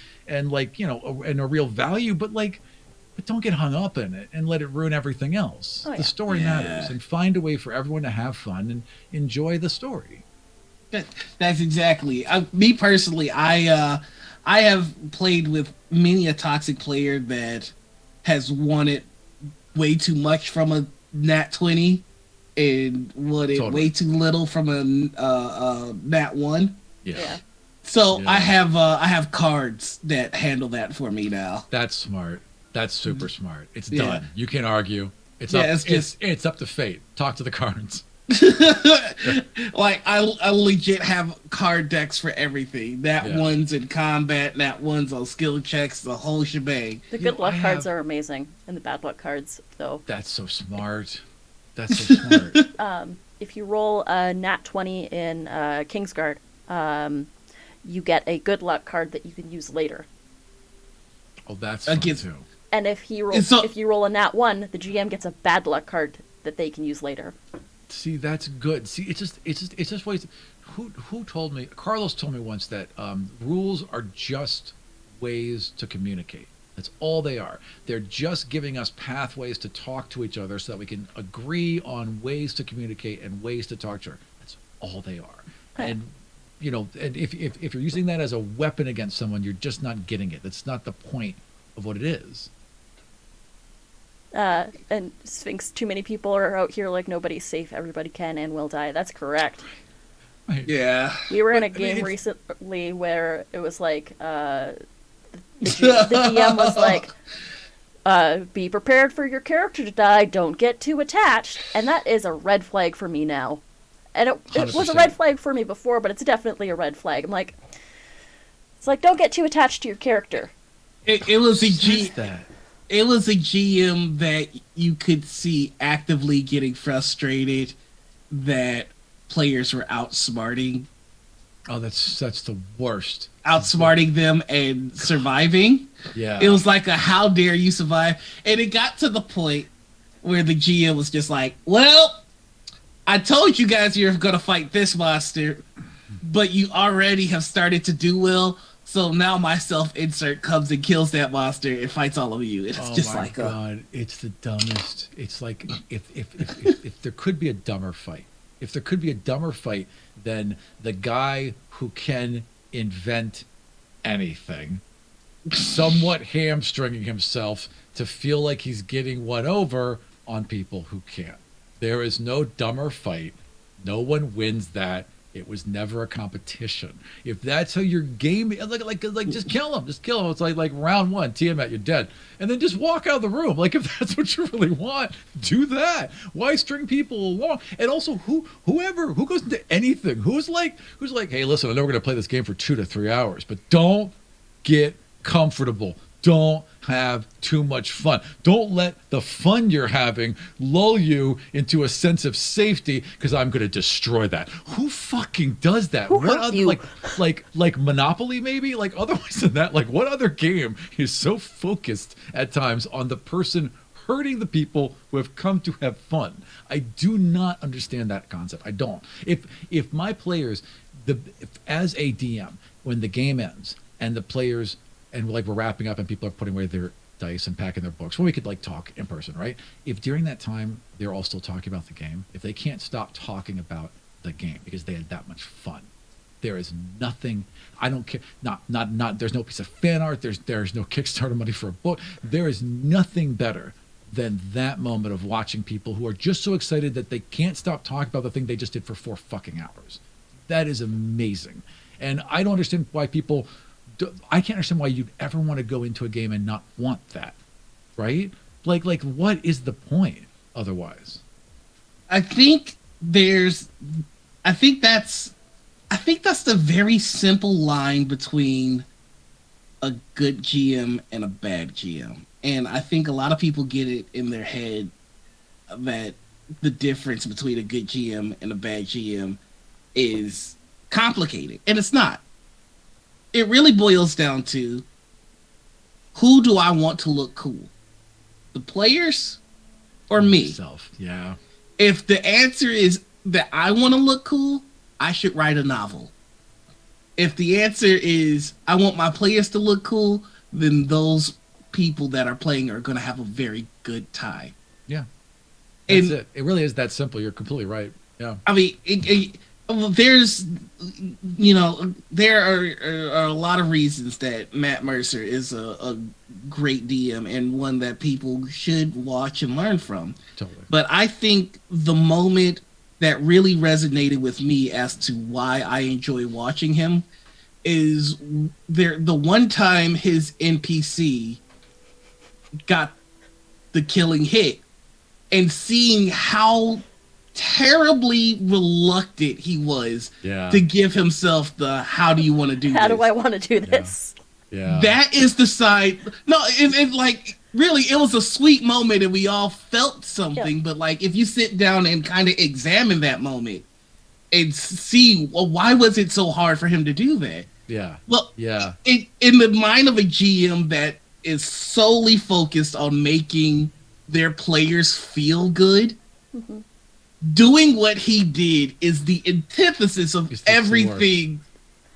like and a real value. But don't get hung up in it and let it ruin everything else. The story matters, and find a way for everyone to have fun and enjoy the story. That's exactly. Me personally, I have played with many a toxic player that has wanted way too much from a nat 20 and wanted way too little from a nat 1. Yeah. So I have cards that handle that for me now. That's smart. That's super smart. It's done. You can't argue. It's up to fate. Talk to the cards. Like I legit have card decks for everything. One's in combat, that one's on skill checks, the whole shebang. The good luck cards are amazing, and the bad luck cards though. That's so smart. If you roll a nat 20 in Kingsguard, you get a good luck card that you can use later. Oh, that's fun too. And if you roll a nat 1, the GM gets a bad luck card that they can use later. See, that's good. See, it's just ways. Who told me? Carlos told me once that rules are just ways to communicate. That's all they are. They're just giving us pathways to talk to each other so that we can agree on ways to communicate and ways to talk to her. That's all they are. And and if you're using that as a weapon against someone, you're just not getting it. That's not the point of what it is. And Sphinx, too many people are out here like nobody's safe, everybody can and will die. That's correct. Yeah. We were in a game recently where it was like, the DM was like, be prepared for your character to die, don't get too attached, and that is a red flag for me now. And it was a red flag for me before, but it's definitely a red flag. I'm like, it's like, don't get too attached to your character. It was a GM that you could see actively getting frustrated that players were outsmarting. Oh, that's the worst. Outsmarting them and surviving. Yeah. It was like a how dare you survive. And it got to the point where the GM was just like, well, I told you guys you're going to fight this monster, but you already have started to do well. So now my self-insert comes and kills that monster and fights all of you. It's just like, God, it's the dumbest. It's like if there could be a dumber fight. If there could be a dumber fight than the guy who can invent anything, somewhat hamstringing himself to feel like he's getting one over on people who can't. There is no dumber fight. No one wins that. It was never a competition. If that's how your game, like just kill him, just kill him. It's like round one, Tiamat, you're dead, and then just walk out of the room. Like if that's what you really want, do that. Why string people along? And also, who goes into anything, who's like, hey, listen, I know we're gonna play this game for 2 to 3 hours, but don't get comfortable. Don't have too much fun. Don't let the fun you're having lull you into a sense of safety because I'm going to destroy that. Who fucking does that? Who What hurt other, you? like Monopoly maybe? Like otherwise than that, like what other game is so focused at times on the person hurting the people who have come to have fun? I do not understand that concept. I don't. If my players, as a DM, when the game ends and the players and like we're wrapping up and people are putting away their dice and packing their books, when we could like talk in person, right? If during that time they're all still talking about the game, if they can't stop talking about the game because they had that much fun, there is nothing. I don't care. Not. There's no piece of fan art. There's no Kickstarter money for a book. There is nothing better than that moment of watching people who are just so excited that they can't stop talking about the thing they just did for 4 fucking hours. That is amazing, and I don't understand why people. I can't understand why you'd ever want to go into a game and not want that, right? Like what is the point otherwise? I think that's the very simple line between a good GM and a bad GM. And I think a lot of people get it in their head that the difference between a good GM and a bad GM is complicated, and it's not. It really boils down to, who do I want to look cool? The players or me? Myself, yeah. If the answer is that I want to look cool, I should write a novel. If the answer is I want my players to look cool, then those people that are playing are going to have a very good time. Yeah. That's it. It really is that simple. You're completely right. Yeah. I mean, there's, there are a lot of reasons that Matt Mercer is a great DM and one that people should watch and learn from. Totally. But I think the moment that really resonated with me as to why I enjoy watching him is the one time his NPC got the killing hit, and seeing how terribly reluctant he was to give himself the how do you want to do How this? do I want to do this? Yeah. That is the side. No, it like really it was a sweet moment and we all felt something, but like if you sit down and kind of examine that moment and see, well, why was it so hard for him to do that? Yeah. Well, yeah. In the mind of a GM that is solely focused on making their players feel good, doing what he did is the antithesis of everything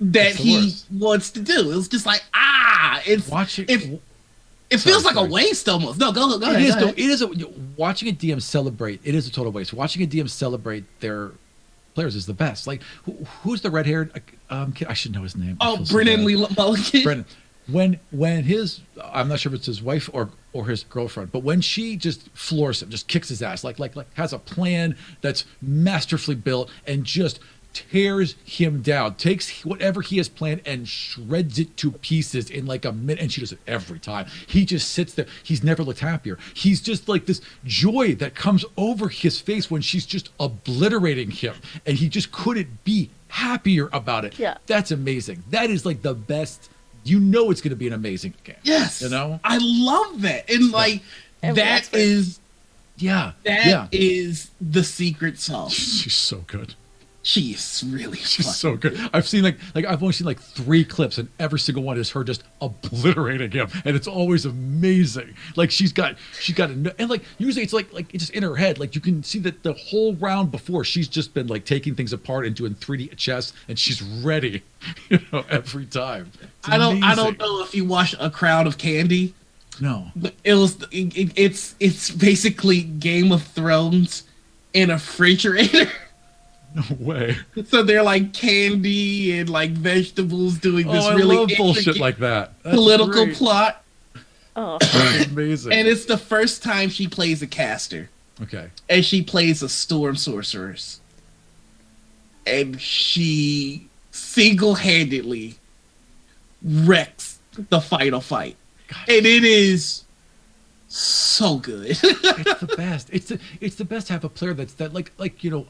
that he wants to do. It was just like, it feels like a waste almost. No, go ahead. It is watching a DM celebrate. It is a total waste. Watching a DM celebrate their players is the best. Like, who's the red-haired kid? I should know his name. Oh, Brennan Lee Mulligan. Brennan. When his, I'm not sure if it's his wife or his girlfriend, but when she just floors him, just kicks his ass, like has a plan that's masterfully built and just tears him down, takes whatever he has planned and shreds it to pieces in like a minute, and she does it every time. He just sits there. He's never looked happier. He's just like this joy that comes over his face when she's just obliterating him, and he just couldn't be happier about it. Yeah. That's amazing. That is like the best. You know it's going to be an amazing game. Yes. You know? I love that. And like, that is the secret sauce. She's so good. She is really She's so good. I've seen like I've only seen like 3 clips, and every single one is her just obliterating him, and it's always amazing. Like she's got and like usually it's like it's just in her head. Like you can see that the whole round before she's just been like taking things apart and doing 3D chess, and she's ready, every time. I don't know if you watch A Crown of Candy. No, but it's basically Game of Thrones in a refrigerator. No way. So they're like candy and like vegetables doing this really I love bullshit like that. That's political great. plot. Oh, Amazing. And it's the first time she plays a caster. Okay. And she plays a storm sorceress. and she single-handedly wrecks the final fight. Gosh. And it is so good. It's the best. It's the best to have a player that like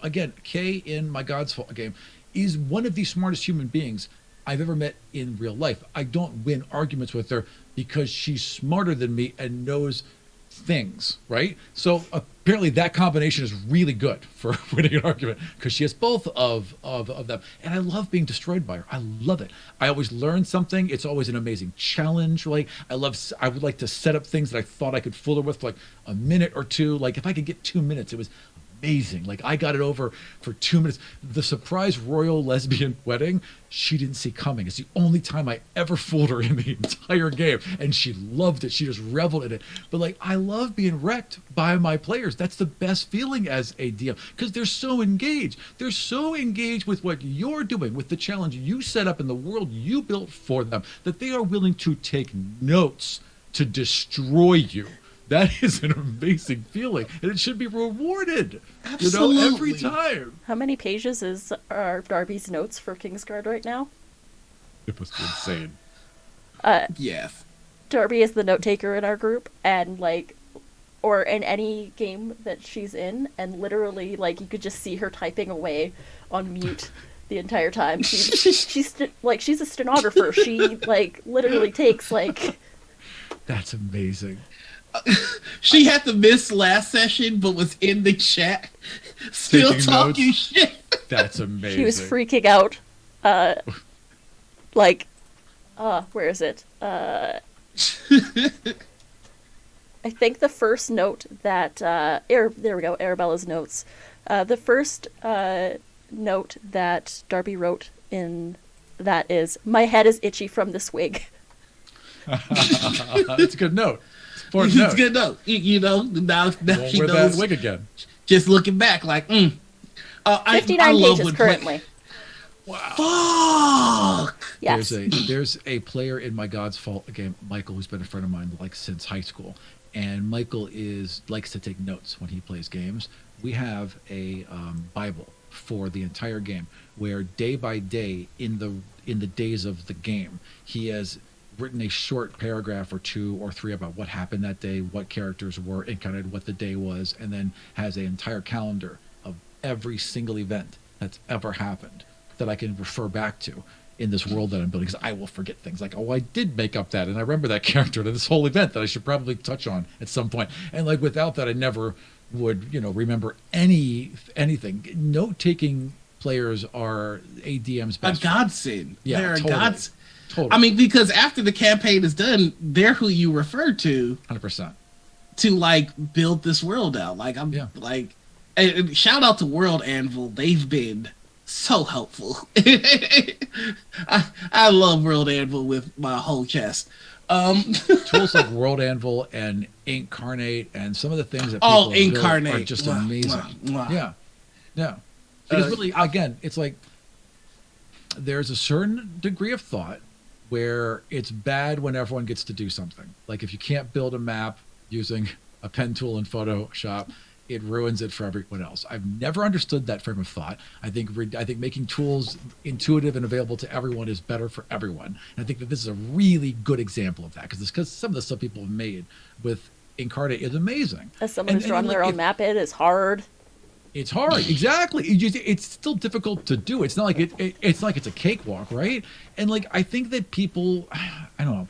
again, Kay in my God's Fall game is one of the smartest human beings I've ever met in real life. I don't win arguments with her because she's smarter than me and knows things, right? So apparently that combination is really good for winning an argument because she has both of them. And I love being destroyed by her. I love it. I always learn something. It's always an amazing challenge. Like I would like to set up things that I thought I could fool her with for like a minute or two. Like if I could get 2 minutes, it was amazing. Like I got it over for 2 minutes. The surprise royal lesbian wedding, she didn't see coming. It's the only time I ever fooled her in the entire game, and she loved it. She just reveled in it. But like I love being wrecked by my players. That's the best feeling as a DM because they're so engaged. They're so engaged with what you're doing, with the challenge you set up in the world you built for them, that they are willing to take notes to destroy you. That is an amazing feeling, and it should be rewarded. Absolutely. Every time. How many pages are Darby's notes for Kingsguard right now? It must be insane. Yes. Darby is the note taker in our group, and or in any game that she's in, and literally, you could just see her typing away on mute the entire time. She's a stenographer. She literally takes That's amazing. She had to miss last session, but was in the chat, still Taking talking notes. shit. That's amazing. She was freaking out. Where is it? I think the first note that there we go, Arabella's notes. The first note that Darby wrote in that is, "My head is itchy from this wig." That's a good note. It's a good note. Now Won't she wear knows. that wig again. Just looking back, 59 I love pages when currently. Fuck. Yes. There's a player in my God's Fault game, Michael, who's been a friend of mine since high school, and Michael likes to take notes when he plays games. We have a Bible for the entire game where day by day in the days of the game he has written a short paragraph or 2 or 3 about what happened that day, what characters were, and kind of what the day was, and then has an entire calendar of every single event that's ever happened that I can refer back to in this world that I'm building, because I will forget things like, oh, I did make up that, and I remember that character to this whole event that I should probably touch on at some point. And without that, I never would, remember anything. Note-taking players are ADM's best A godsend. Yeah, They're totally. a godsend. Totally. I mean, because after the campaign is done, they're who you refer to 100%. to build this world out. And shout out to World Anvil. They've been so helpful. I love World Anvil with my whole chest. Tools like World Anvil and Incarnate and some of the things that people build Incarnate are just Mwah, amazing. mwah, mwah. Yeah. Because really, again, it's like there's a certain degree of thought where it's bad when everyone gets to do something. Like if you can't build a map using a pen tool in Photoshop, it ruins it for everyone else. I've never understood that frame of thought. I think making tools intuitive and available to everyone is better for everyone. And I think that this is a really good example of that because some of the stuff people have made with Incarnate is amazing. As someone who's drawn their own map, it is hard. It's hard, exactly. It's still difficult to do. It's not like it's like it's a cakewalk, right? And I think that people, I don't know,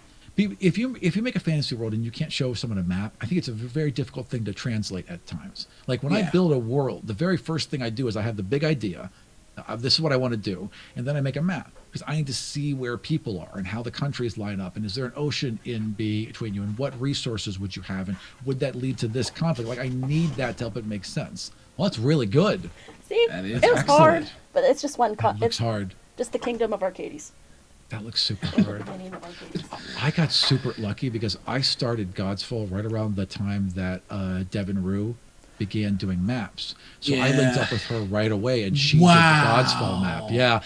if you make a fantasy world and you can't show someone a map, I think it's a very difficult thing to translate at times. When I build a world, the very first thing I do is I have the big idea. This is what I want to do, and then I make a map because I need to see where people are and how the countries line up, and is there an ocean in between you, and what resources would you have, and would that lead to this conflict? I need that to help it make sense. Well, that's really good. See, it was hard, but it's just one. It's hard. Just the Kingdom of Arcades. That looks super hard. I got super lucky because I started God's Fall right around the time that Devin Rue began doing maps. So I linked up with her right away, and she did the God's Fall map. Yeah,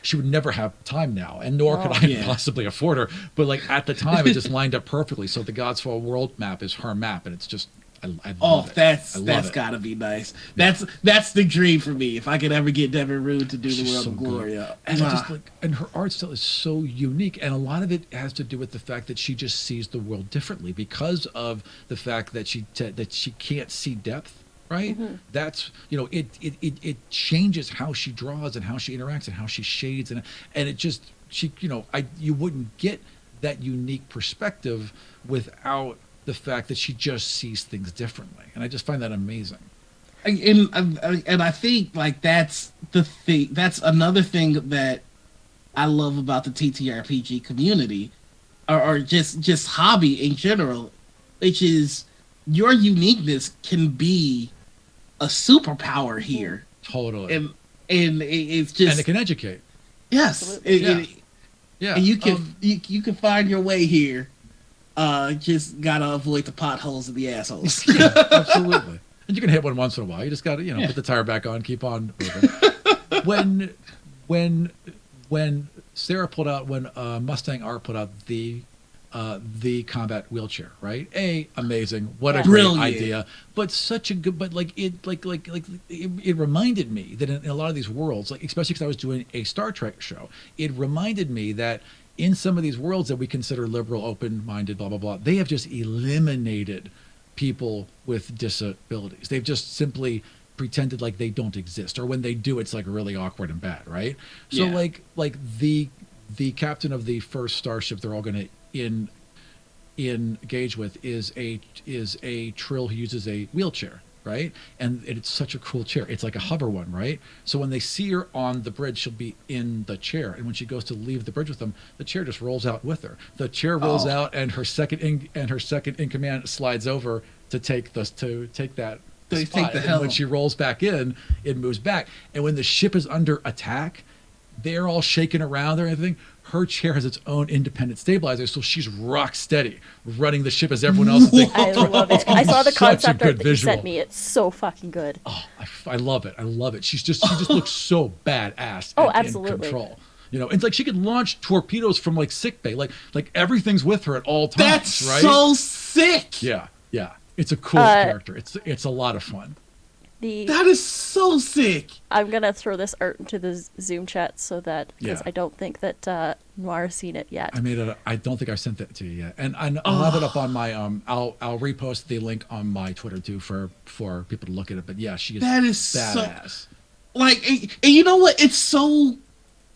she would never have time now, and nor could I possibly afford her. But at the time, it just lined up perfectly. So the God's Fall world map is her map, and it's just I Oh, love it. that's I love it. gotta be nice. That's the dream for me. If I could ever get Devin Rood to do the She's World so of good. Gloria, And I just like, and her art style is so unique, and a lot of it has to do with the fact that she just sees the world differently because of the fact that she can't see depth. Right? That's it changes how she draws and how she interacts and how she shades and it just you wouldn't get that unique perspective without the fact that she just sees things differently, and I just find that amazing. and I think like that's the thing. That's another thing that I love about the TTRPG community, or just hobby in general, which is your uniqueness can be a superpower here. Totally. And it's just, and it can educate. Yes, Yeah. and you can find your way here. Just gotta avoid the potholes and the assholes. Yeah, absolutely. And you can hit one once in a while. You just gotta put the tire back on, keep on moving. when Sarah pulled out, when Mustang Art put out the combat wheelchair, right? Amazing. What a Brilliant great idea. But such a good, but it reminded me that in a lot of these worlds, like especially because I was doing a Star Trek show, it reminded me that in some of these worlds that we consider liberal, open-minded, blah, blah, blah, they have just eliminated people with disabilities. They've just simply pretended like they don't exist, or when they do, it's like really awkward and bad, right? So like the captain of the first starship they're all going to engage with is a Trill who uses a wheelchair, right? And it's such a cool chair. It's like a hover one, right? So when they see her on the bridge, she'll be in the chair, and when she goes to leave the bridge with them, the chair just rolls out with her. The chair rolls out, and her second in command slides over to take that spot. Take the and helm. when she rolls back in, it moves back. And when the ship is under attack, they're all shaking around or anything. Her chair has its own independent stabilizer, so she's rock steady, running the ship as everyone else is. I love it. I saw the concept art that you visual. sent me. It's so fucking good. Oh, I love it. I love it. She just looks so badass. Oh, and absolutely. in control. It's like she could launch torpedoes from like sick bay. Like everything's with her at all times. That's right? so sick. Yeah. It's a cool character. It's a lot of fun. That is so sick. I'm gonna throw this art into the Zoom chat so that because I don't think that Noir's seen it yet. I don't think I sent that to you yet, and I'll have it up on my I'll repost the link on my Twitter too for people to look at it. But yeah, she is badass. So, like, and you know what? It's so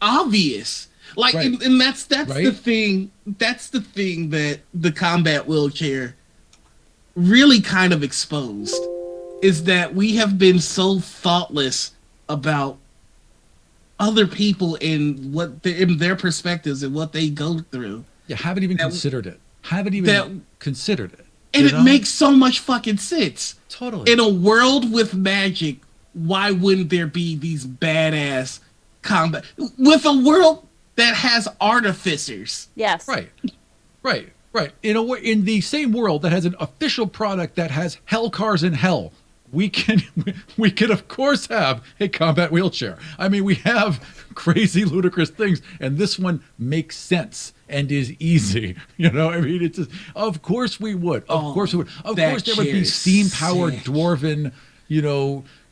obvious. Like, right. and that's right? the thing. That's the thing that the combat wheelchair really kind of exposed. Is that we have been so thoughtless about other people and in their perspectives and what they go through. Yeah, haven't even considered it. Considered it. And it makes so much fucking sense. Totally. In a world with magic, why wouldn't there be these badass combat with a world that has artificers? Yes. Right. In the same world that has an official product that has hell cars in hell. We can of course have a combat wheelchair. I mean, we have crazy, ludicrous things, and this one makes sense and is easy. I mean, it's just, of course we would. Of course we would. Of course there would be steam-powered dwarven,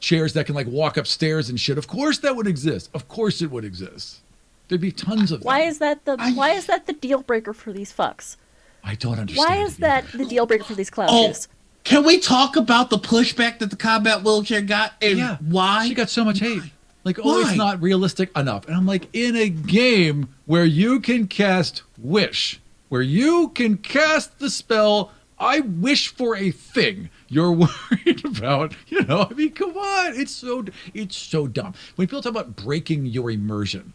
chairs that can like walk upstairs and shit. Of course that would exist. Of course it would exist. There'd be tons of them. Why is that the deal breaker for these fucks? I don't understand. Why is that the deal breaker for these clowns? Can we talk about the pushback that the combat wheelchair got and why? She got so much hate. Like, why? It's not realistic enough. And I'm like, in a game where you can cast Wish, where you can cast the spell, I wish for a thing. You're worried about, I mean, come on. It's so dumb. When people talk about breaking your immersion,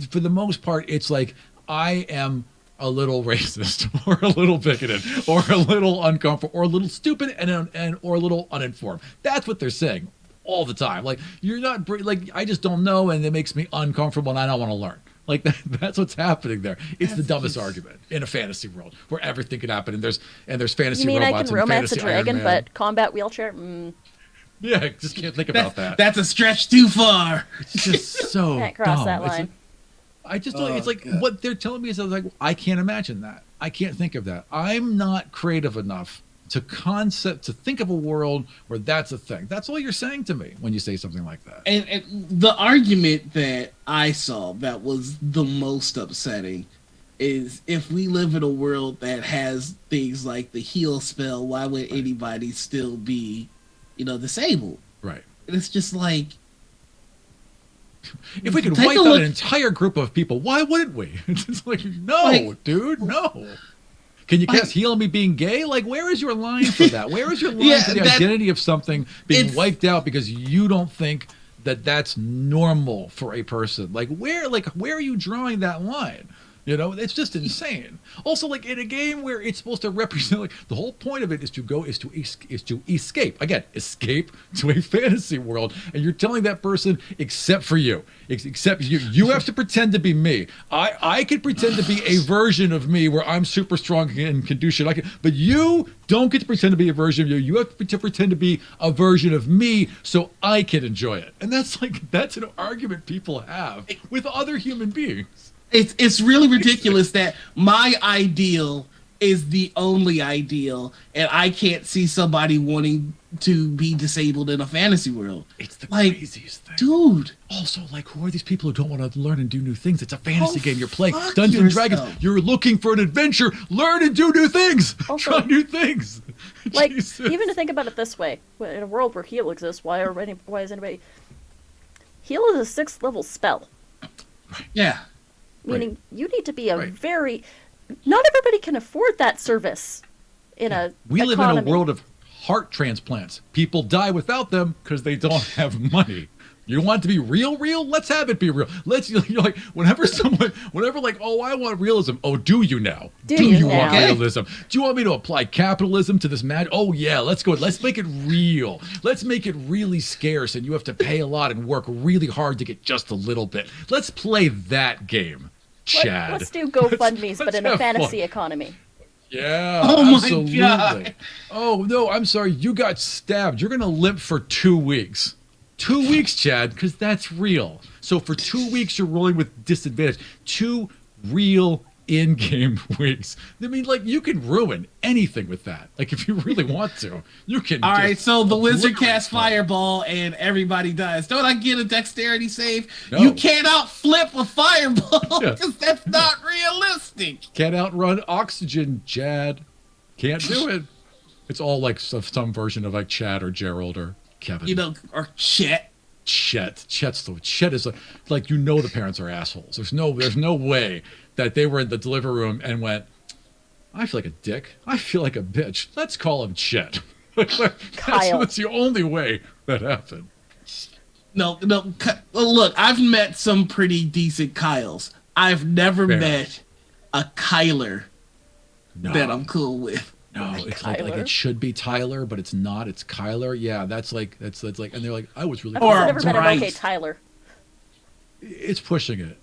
for the most part, it's like, I am a little racist or a little bigoted or a little uncomfortable or a little stupid and or a little uninformed. That's what they're saying all the time. Like, you're not like, I just don't know, and it makes me uncomfortable and I don't want to learn. Like that's what's happening there. It's the dumbest argument in a fantasy world where everything can happen, and there's fantasy robots. You mean I can romance a dragon, but combat wheelchair? Yeah, just can't think about that. That's a stretch too far. It's just so can't cross dumb. that line. I just don't. It's like what they're telling me is like I can't imagine that. I can't think of that. I'm not creative enough to think of a world where that's a thing. That's all you're saying to me when you say something like that. And the argument that I saw that was the most upsetting is if we live in a world that has things like the heal spell, why would anybody still be, disabled? Right. And it's just like, if we could wipe out an entire group of people, why wouldn't we? It's just like, no, dude, no. Can you cast heal me being gay? Like, where is your line for that? Where is your line for the identity of something being wiped out because you don't think that that's normal for a person? Like, where are you drawing that line? It's just insane. Also, like in a game where it's supposed to represent, like the whole point of it is to escape. Again, escape to a fantasy world, and you're telling that person, except for you, except you have to pretend to be me. I could pretend to be a version of me where I'm super strong and can do shit. But you don't get to pretend to be a version of you. You have to pretend to be a version of me so I can enjoy it. And that's an argument people have with other human beings. It's really ridiculous that my ideal is the only ideal, and I can't see somebody wanting to be disabled in a fantasy world. It's the craziest thing. Dude. Also, who are these people who don't want to learn and do new things? It's a fantasy game. You're playing Dungeons and Dragons. You're looking for an adventure. Learn and do new things. Also, try new things. Even to think about it this way, in a world where heal exists, why is anybody... Heal is a 6th level spell. Right. Yeah. Meaning you need to be very... Not everybody can afford that service in a We live economy. in a world of heart transplants. People die without them because they don't have money. You want it to be real? Let's have it be real. Whenever I want realism. Oh, do you now? Do you want realism? Do you want me to apply capitalism to this mad? Oh yeah, let's go. Let's make it real. Let's make it really scarce, and you have to pay a lot and work really hard to get just a little bit. Let's play that game, Chad. Let's do GoFundMe's, but in a fantasy economy. Yeah, oh absolutely. My God. Oh no, I'm sorry. You got stabbed. You're gonna limp for 2 weeks. 2 weeks, Chad, because that's real. So for 2 weeks, you're rolling with disadvantage. 2 real in-game weeks. I mean, you can ruin anything with that. If you really want to, you can. All right, so the wizard casts fireball and everybody dies. Don't I get a dexterity save? No. You can't outflip a fireball because that's not realistic. Can't outrun oxygen, Chad. Can't do it. It's all some version of Chad or Gerald or Kevin. Or Chet. Chet is the parents are assholes. There's no way that they were in the delivery room and went, I feel like a dick. I feel like a bitch. Let's call him Chet. Kyle. That's the only way that happened. No. Look, I've met some pretty decent Kyles. I've never met a Kyler that I'm cool with. No, it's like it should be Tyler, but it's not. It's Kyler. Yeah, that's like, and they're like, I was really. I've never met an okay Tyler. It's pushing it.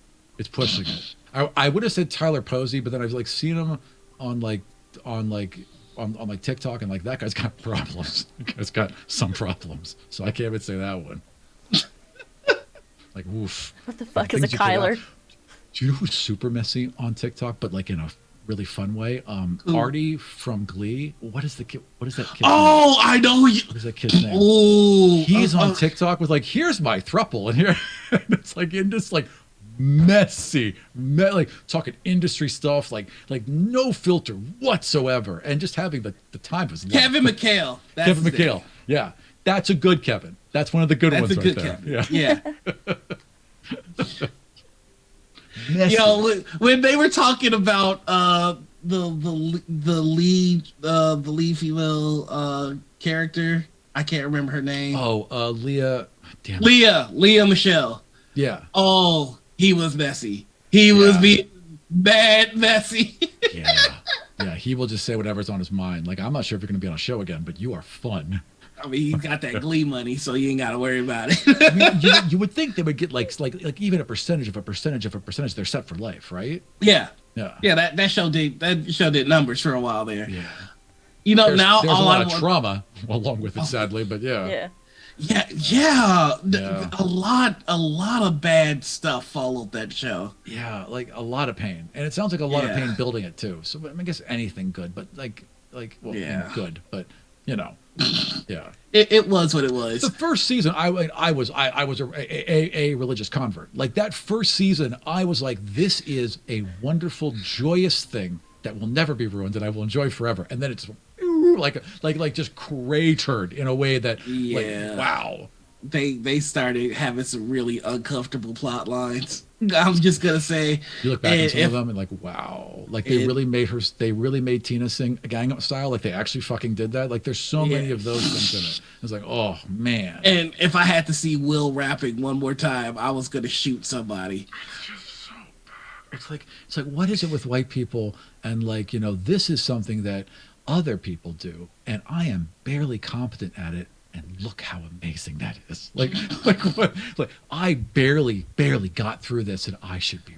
I would have said Tyler Posey, but then I've seen him on TikTok, and that guy's got problems. That guy's got some problems, so I can't even say that one. Oof. What the fuck is a Kyler? Do you know who's super messy on TikTok, but in a really fun way? Artie from Glee. What is that kid's name? I know you. What is that kid's name? Oh, he's on TikTok with here's my throuple, and here and it's in this messy, talking industry stuff, no filter whatsoever, and just having the time of his life. Kevin McHale. Kevin McHale. Yeah, that's a good Kevin. That's one of the good ones right there. Kevin. Yeah. Messy. When they were talking about the lead female character, I can't remember her name. Oh, Leah. Damn it. Leah Michelle. Yeah. Oh, he was messy. He was being bad messy. Yeah. He will just say whatever's on his mind. I'm not sure if you're going to be on a show again, but you are fun. I mean, he's got that Glee money, so you ain't got to worry about it. You would think they would get even a percentage of a percentage of a percentage. They're set for life, right? Yeah. Yeah. That show did numbers for a while there. Yeah. There's a lot of trauma along with it, sadly, but Yeah. A lot of bad stuff followed that show. Yeah, a lot of pain, and it sounds like a lot of pain building it too. So I guess anything good, but like, well, Yeah. good, but you know, yeah. It was what it The was. first season, I was a religious convert. Like that first season, I was like, this is a wonderful, joyous thing that will never be ruined, that I will enjoy forever. And then it's like just cratered in a way that, like, Yeah. wow. They started having some really uncomfortable plot lines. I'm just gonna say, You look back and at some of if them and like, wow, like it, they really made Tina sing Gang Up Style, like they actually fucking did that. Like there's so yeah, many of those things in it. It's like, oh man. and if I had to see Will rapping one more time, I was gonna shoot somebody. It's like what is it with white people and like, this is something that other people do and I am barely competent at it, and look how amazing that is. Like what, like I barely got through this and I should be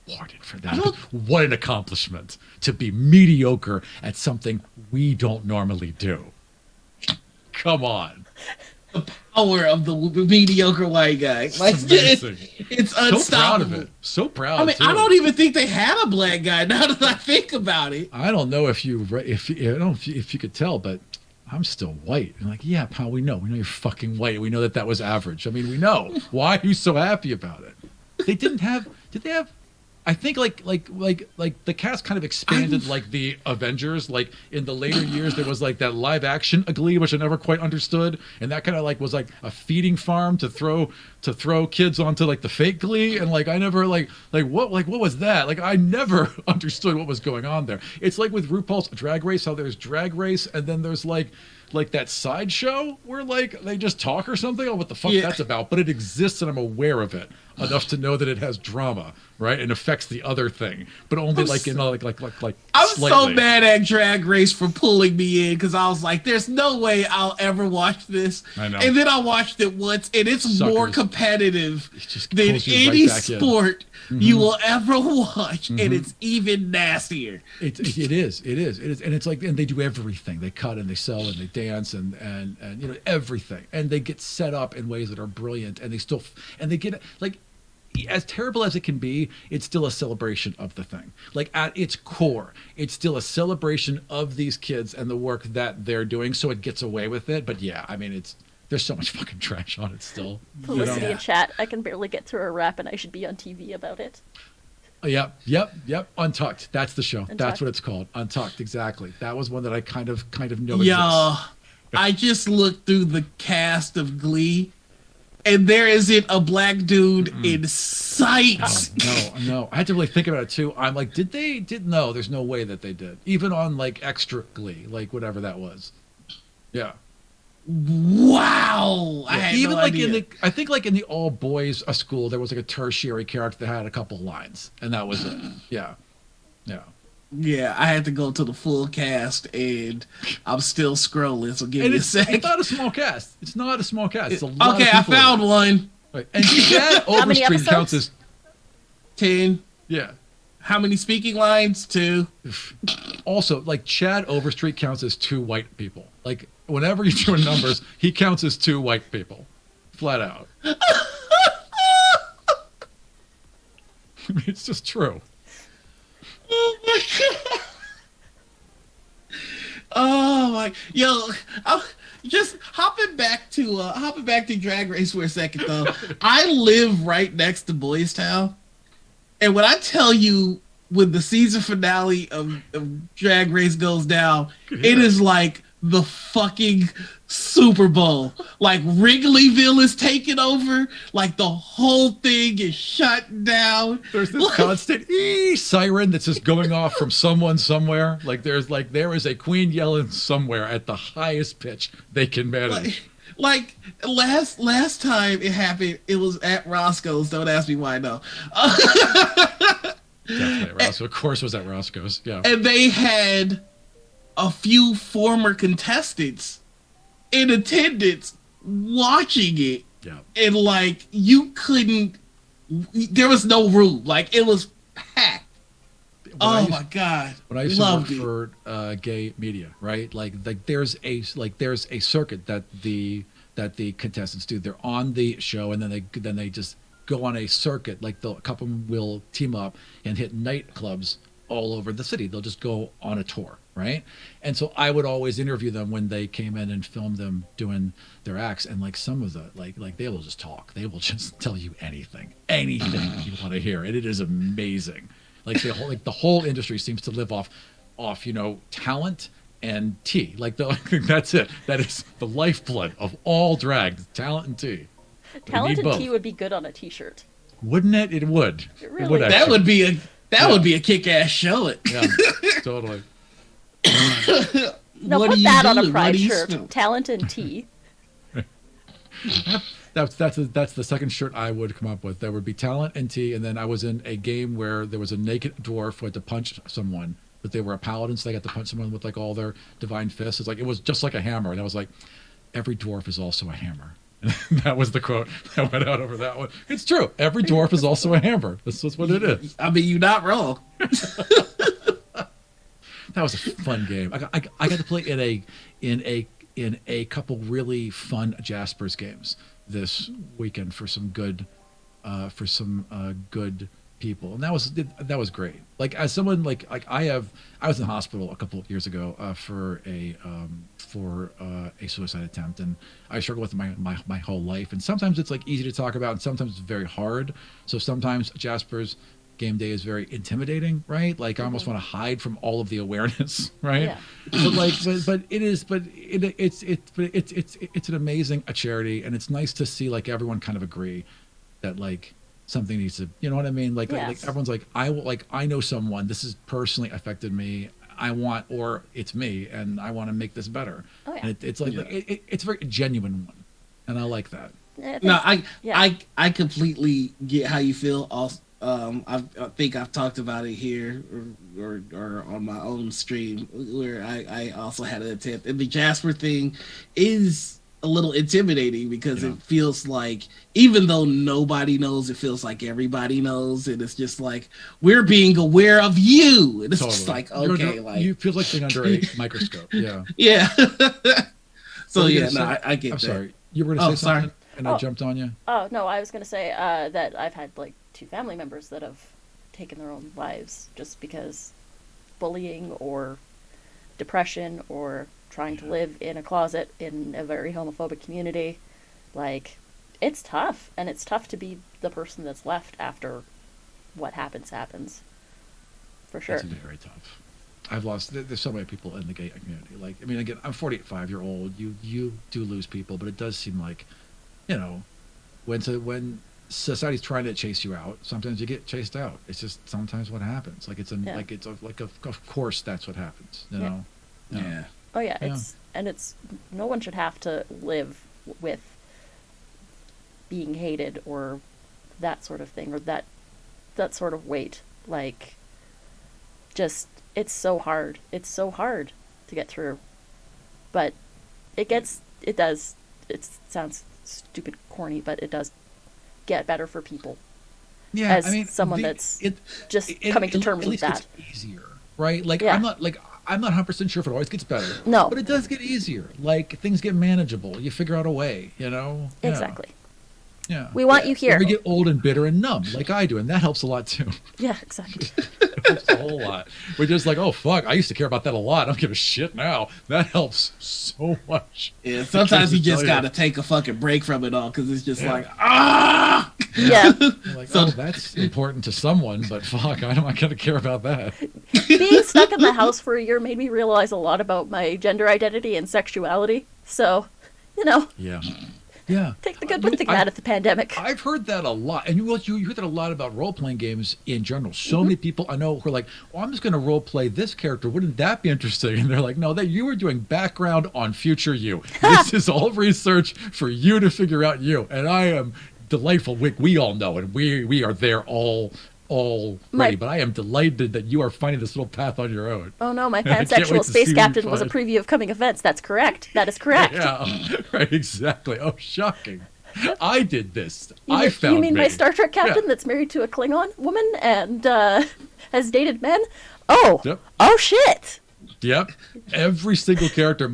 rewarded for that. What an accomplishment to be mediocre at something we don't normally do. Come on. The power of the mediocre white guy, like Amazing. it's So proud of unstoppable. it. So proud. I mean, too. I don't even think they had a black guy. Now that I think about it, I don't know if you I don't know if you could tell, but I'm still white. And like, yeah, pal, we know you're fucking white. We know that was average. I mean, we know. Why are you so happy about it? They did they have? I think like the cast kind of expanded like the Avengers. Like in the later years, there was like that live action Glee, which I never quite understood, and that kind of like was like a feeding farm to throw kids onto like the fake Glee, and like I never what was that? Like I never understood what was going on there. It's like with RuPaul's Drag Race, how there's Drag Race, and then there's like that sideshow where like they just talk or something. Oh, what the fuck that's about? But it exists, and I'm aware of it enough to know that it has drama, right, and affects the other thing, but only like I'm slightly. so mad at Drag Race for pulling me in because I was like, "There's no way I'll ever watch this." I know. And then I watched it once, and it's more Suckers. competitive just than pulls you right any back in. sport you will ever watch, and it's even nastier. It is, and it's like, and they do everything. They cut and they sew and they dance and everything, and they get set up in ways that are brilliant, and they get like. As terrible as it can be, it's still a celebration of the thing. Like at its core, it's still a celebration of these kids and the work that they're doing. So it gets away with it. But yeah, I mean, there's so much fucking trash on it still. Felicity in chat. I can barely get through a rap, and I should be on TV about it. Yep. Untucked. That's the show. Untucked. That's what it's called. Untucked. Exactly. That was one that I kind of know exists. Yo, I just looked through the cast of Glee, and there isn't a black dude in sight. No. I had to really think about it too. I'm like, no, there's no way that they did. Even on like extra Glee, like whatever that was. Yeah. Wow. I had even no like idea. I think like in the all boys school, there was like a tertiary character that had a couple lines, and that was it. Yeah. Yeah, I had to go to the full cast, and I'm still scrolling. So give And me a it's sec. not a small cast. It's not a small cast. It's a lot Okay, of I people. found one. Right. And Chad many Overstreet episodes? counts as 10. yeah. How many speaking lines? 2. Also, like Chad Overstreet counts as 2 white people. Like whenever you're doing numbers, he counts as 2 white people, flat out. It's just true. Oh my god. Oh my, yo, just hopping back to Drag Race for a second though. I live right next to Boys Town, and when I tell you when the season finale of Drag Race goes down, it is like the fucking Super Bowl. Like Wrigleyville is taking over. Like the whole thing is shut down. There's this constant siren that's just going off from someone somewhere. Like there is a queen yelling somewhere at the highest pitch they can manage. Like last time it happened, it was at Roscoe's. Don't ask me why. No. Definitely at Roscoe. Of course, it was at Roscoe's. Yeah. And they had a few former contestants in attendance watching it. Yeah. And like you couldn't, there was no room. Like it was packed. My god! When I used to work for gay media, right? Like there's a circuit that the contestants do. They're on the show, and then they just go on a circuit. Like a couple of them will team up and hit nightclubs all over the city. They'll just go on a tour, right? And so I would always interview them when they came in and filmed them doing their acts. And like some of the like they will just talk. They will just tell you anything you want to hear, and it is amazing. Like the whole industry seems to live off talent and tea. That's it. That is the lifeblood of all drag: talent and tea. Talent and tea would be good on a T-shirt. Wouldn't it? It would. It really it would would. That would be a kick-ass show. Yeah, totally. No, put that on a pride shirt. Talent and tea. That's the second shirt I would come up with. There would be talent and tea, and then I was in a game where there was a naked dwarf who had to punch someone, but they were a paladin, so they got to punch someone with like all their divine fists. It was just like a hammer, and I was like, every dwarf is also a hammer. That was the quote that went out over that one. It's true. Every dwarf is also a hammer. This is what it is. I mean, you're not wrong. That was a fun game. I got to play in a couple really fun Jaspers games this weekend for some good good people, and that was great. Like as someone I was in the hospital a couple of years ago for a suicide attempt, and I struggle with my whole life. And sometimes it's like easy to talk about, and sometimes it's very hard. So sometimes Jasper's game day is very intimidating, right? Like I almost want to hide from all of the awareness, right? Yeah. It's an amazing charity, and it's nice to see like everyone kind of agree that like something needs to, you know what I mean? Like everyone's like, I know someone, this has personally affected me. Or it's me, and I want to make this better. Oh, yeah. And it's a very genuine one, and I like that. I completely get how you feel. Also, I think I've talked about it here or on my own stream where I also had an attempt, and the Jasper thing is a little intimidating because it feels like, even though nobody knows, it feels like everybody knows, and it's just like we're being aware of you, and it's just like, okay, you feel like being under a microscope. Yeah. So I get that. I'm sorry, you were going to say something, and I jumped on you. Oh no, I was going to say that I've had like 2 family members that have taken their own lives just because bullying or depression or trying to live in a closet in a very homophobic community. Like, it's tough, and it's tough to be the person that's left after what happens. For sure. It's very tough. I've lost, there's so many people in the gay community. Like, I mean, again, I'm 45-year-old. You do lose people, but it does seem like, when society's trying to chase you out, sometimes you get chased out. It's just sometimes what happens. Like, of course that's what happens, you know? Yeah. Oh yeah, it's no one should have to live with being hated or that sort of thing, or that sort of weight. Like, just it's so hard. It's so hard to get through. But it sounds stupid corny, but it does get better for people. Yeah, as someone that's coming to terms with that. It's easier, right? Like I'm not 100% sure if it always gets better. No. But it does get easier. Like, things get manageable. You figure out a way, Yeah. Exactly. Yeah. We want you here. Or we get old and bitter and numb, like I do, and that helps a lot, too. Yeah, exactly. It helps a whole lot. We're just like, oh, fuck, I used to care about that a lot. I don't give a shit now. That helps so much. Yeah, sometimes you just got to take a fucking break from it all, because it's just like, ah! Yeah. Like, that's important to someone, but fuck, I'm not going to care about that. Being stuck in the house for a year made me realize a lot about my gender identity and sexuality. So, Yeah. Yeah. Take the good with the bad of the pandemic. I've heard that a lot. And you hear that a lot about role-playing games in general. So many people I know who are like, I'm just going to role-play this character. Wouldn't that be interesting? And they're like, no, that you were doing background on future you. This is all research for you to figure out you. And I am delightful. We all know, and we are there all ready. But I am delighted that you are finding this little path on your own. Oh no, my pansexual space captain was a preview of coming events. That's correct. That is correct. Yeah, right, exactly. Oh, shocking. I did this. You mean my Star Trek captain that's married to a Klingon woman and has dated men? Oh, yep. Oh shit. Yep. Every single character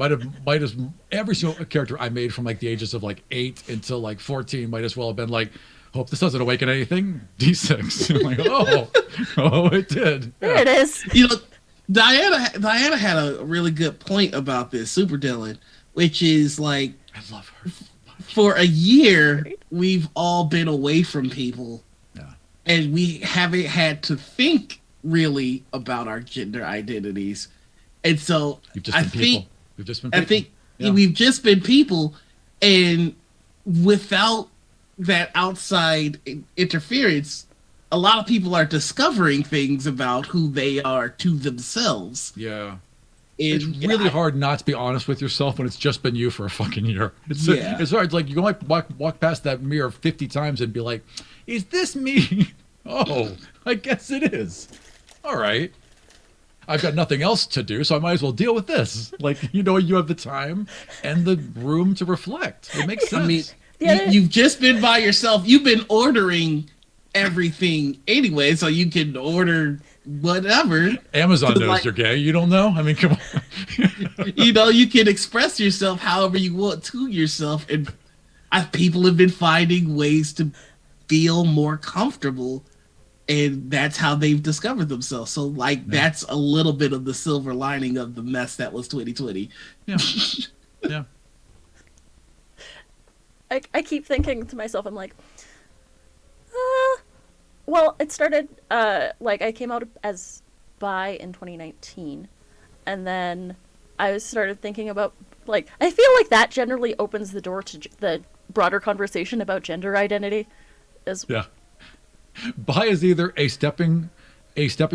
every single character I made from like the ages of like 8 until like 14 might as well have been like, Hope this doesn't awaken anything. D6. I'm like, oh, it did. There it is. You know, Diana had a really good point about this, Super Dylan, which is like, I love her. For a year, we've all been away from people, and we haven't had to think really about our gender identities. And so We've just been people, and without that outside interference, a lot of people are discovering things about who they are to themselves. Yeah. It's really hard not to be honest with yourself when it's just been you for a fucking year. It's hard. It's like you can like walk past that mirror 50 times and be like, is this me? Oh, I guess it is. All right. I've got nothing else to do, so I might as well deal with this. Like, you have the time and the room to reflect. It makes sense. I mean, you've just been by yourself. You've been ordering everything anyway, so you can order whatever. Amazon knows you're gay. You don't know? I mean, come on. You can express yourself however you want to yourself, and people have been finding ways to feel more comfortable, and that's how they've discovered themselves. So, that's a little bit of the silver lining of the mess that was 2020. Yeah. Yeah. I keep thinking to myself, I'm like, well, it started, I came out as bi in 2019, and then I started thinking about, I feel like that generally opens the door to the broader conversation about gender identity. Yeah. Bi is either a stepping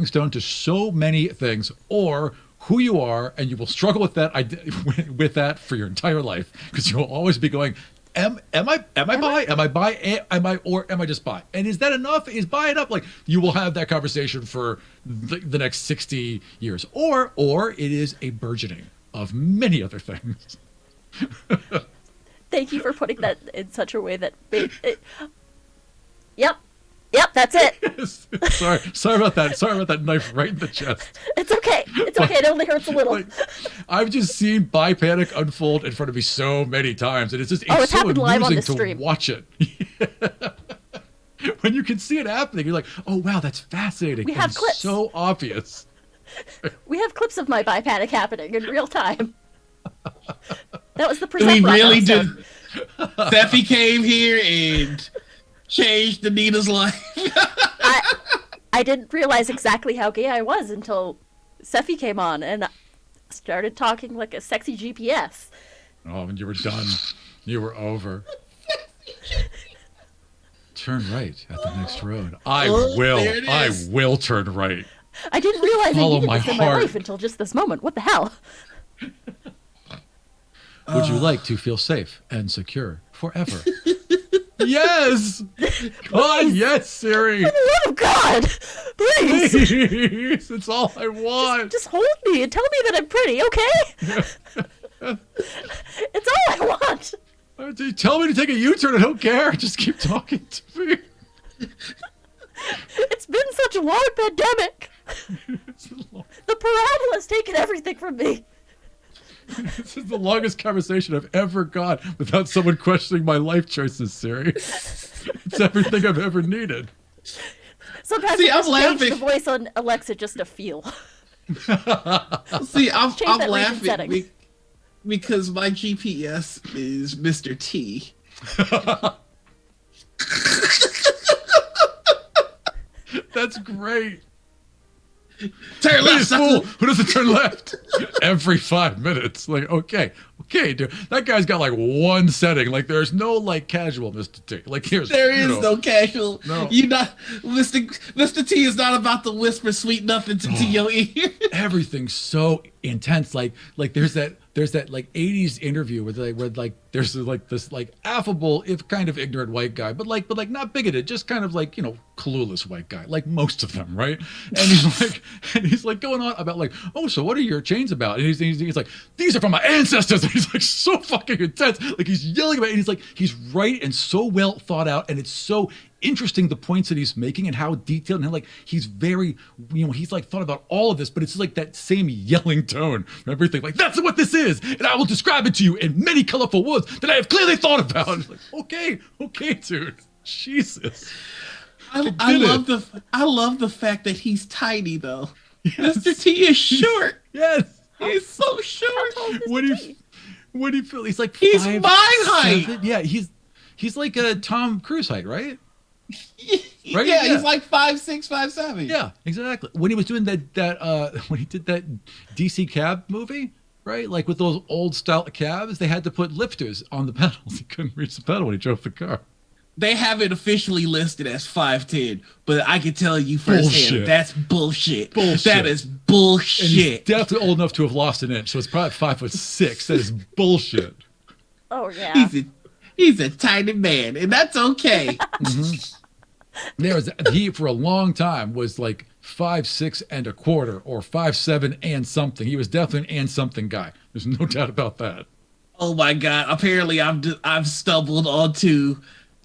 stone to so many things, or who you are, and you will struggle with that for your entire life, because you will always be going, Am I bi? Am I bi? Or am I just bi? And is that enough? Is bi enough? Like, you will have that conversation for the next 60 years. Or it is a burgeoning of many other things. Thank you for putting that in such a way that Yep, that's it. Sorry about that. Sorry about that knife right in the chest. It's okay. It only hurts a little. I've just seen bi panic unfold in front of me so many times, and it's so amusing to watch it. When you can see it happening, you're like, oh wow, that's fascinating. We have clips. So obvious. We have clips of my bi panic happening in real time. That was the percent. We really did. Steffi came here and changed Anita's life. I didn't realize exactly how gay I was until Sephi came on and started talking like a sexy GPS. Oh, and you were done. You were over. Turn right at the next road. I will turn right. I didn't realize Follow I needed my this in my heart. life until just this moment. What the hell? Would you like to feel safe and secure forever? Yes! God, yes, Siri! For the love of God! Please! Please! It's all I want! Just hold me and tell me that I'm pretty, okay? It's all I want! Tell me to take a U-turn, I don't care! Just keep talking to me! It's been such a long pandemic! The parabola's taken everything from me! This is the longest conversation I've ever got without someone questioning my life choices, Siri. It's everything I've ever needed. Sometimes I just change the voice on Alexa just to feel. See, I'm laughing because my GPS is Mr. T. That's great. Turn left, fool. Who doesn't turn left? Every 5 minutes. Like, okay, dude. That guy's got like one setting. Like, there's no like casual Mr. T. Like, there is no casual. No. You not Mr. T is not about to whisper sweet nothings into your ear. Everything's so intense. Like there's that like 80s interview where there's like this like affable, if kind of ignorant white guy, but like not bigoted, just kind of like, clueless white guy, like most of them, right? And he's like going on about like, oh, so what are your chains about? And he's like, these are from my ancestors. And he's like so fucking intense, like he's yelling about it, and he's like, he's right and so well thought out, and it's so interesting the points that he's making and how detailed, and like he's very, he's like thought about all of this, but it's like that same yelling tone for everything. Like, that's what this is, and I will describe it to you in many colorful words that I have clearly thought about. It's like, okay, dude. Jesus. I love the fact that he's tiny though. Yes. Mr. T is short. Yes. He's so How short. tall is What Mr. do you T? what do you feel? He's like He's five, my height. 7. Yeah, he's like a Tom Cruise height, right? Right? Yeah, Yeah. he's like 5'6", 5'7". Yeah, exactly. When he was doing when he did that DC cab movie, right? Like with those old style cabs, they had to put lifters on the pedals. He couldn't reach the pedal when he drove the car. They have it officially listed as 5'10", but I can tell you firsthand Bullshit. that's bullshit. Bullshit. That is And he's bullshit. definitely old enough to have lost an inch, so it's probably 5'6". That is bullshit. Oh yeah. He's a tiny man, and that's okay. He for a long time was like 5'6.25" or 5'7" and something. He was definitely an and something guy. There's no doubt about that. Oh my god! Apparently, I've stumbled onto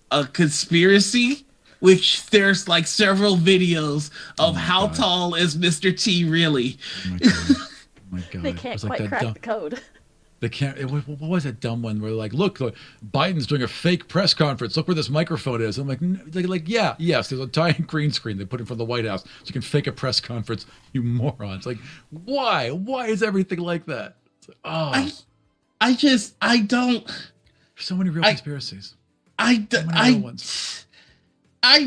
a conspiracy, which there's like several videos of how God. tall is Mr. T really. Oh my god. Oh my god. They It can't was quite that crack dumb, the code. they can't. What was that dumb one where like, look, Biden's doing a fake press conference. Look where this microphone is. I'm like, yeah, yes. There's a giant green screen they put in front of the White House so you can fake a press conference. You morons! Like, why? Why is everything like that? It's like, oh, I don't. so many real conspiracies. I Real ones.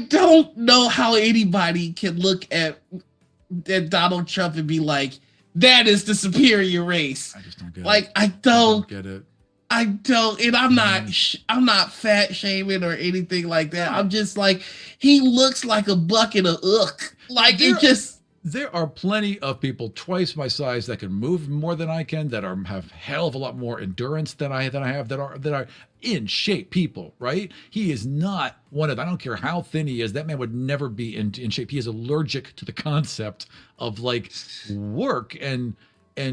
don't know how anybody can look at Donald Trump and be like, that is the superior race. I just don't get Like it. I don't get it. I don't, and I'm not fat shaming or anything like that. I'm just like, he looks like a bucket of ugh. Like There are plenty of people twice my size that can move more than I can, that have hell of a lot more endurance than I have, that are in shape people, right? He is not one of, I don't care how thin he is, that man would never be in shape. He is allergic to the concept of like work and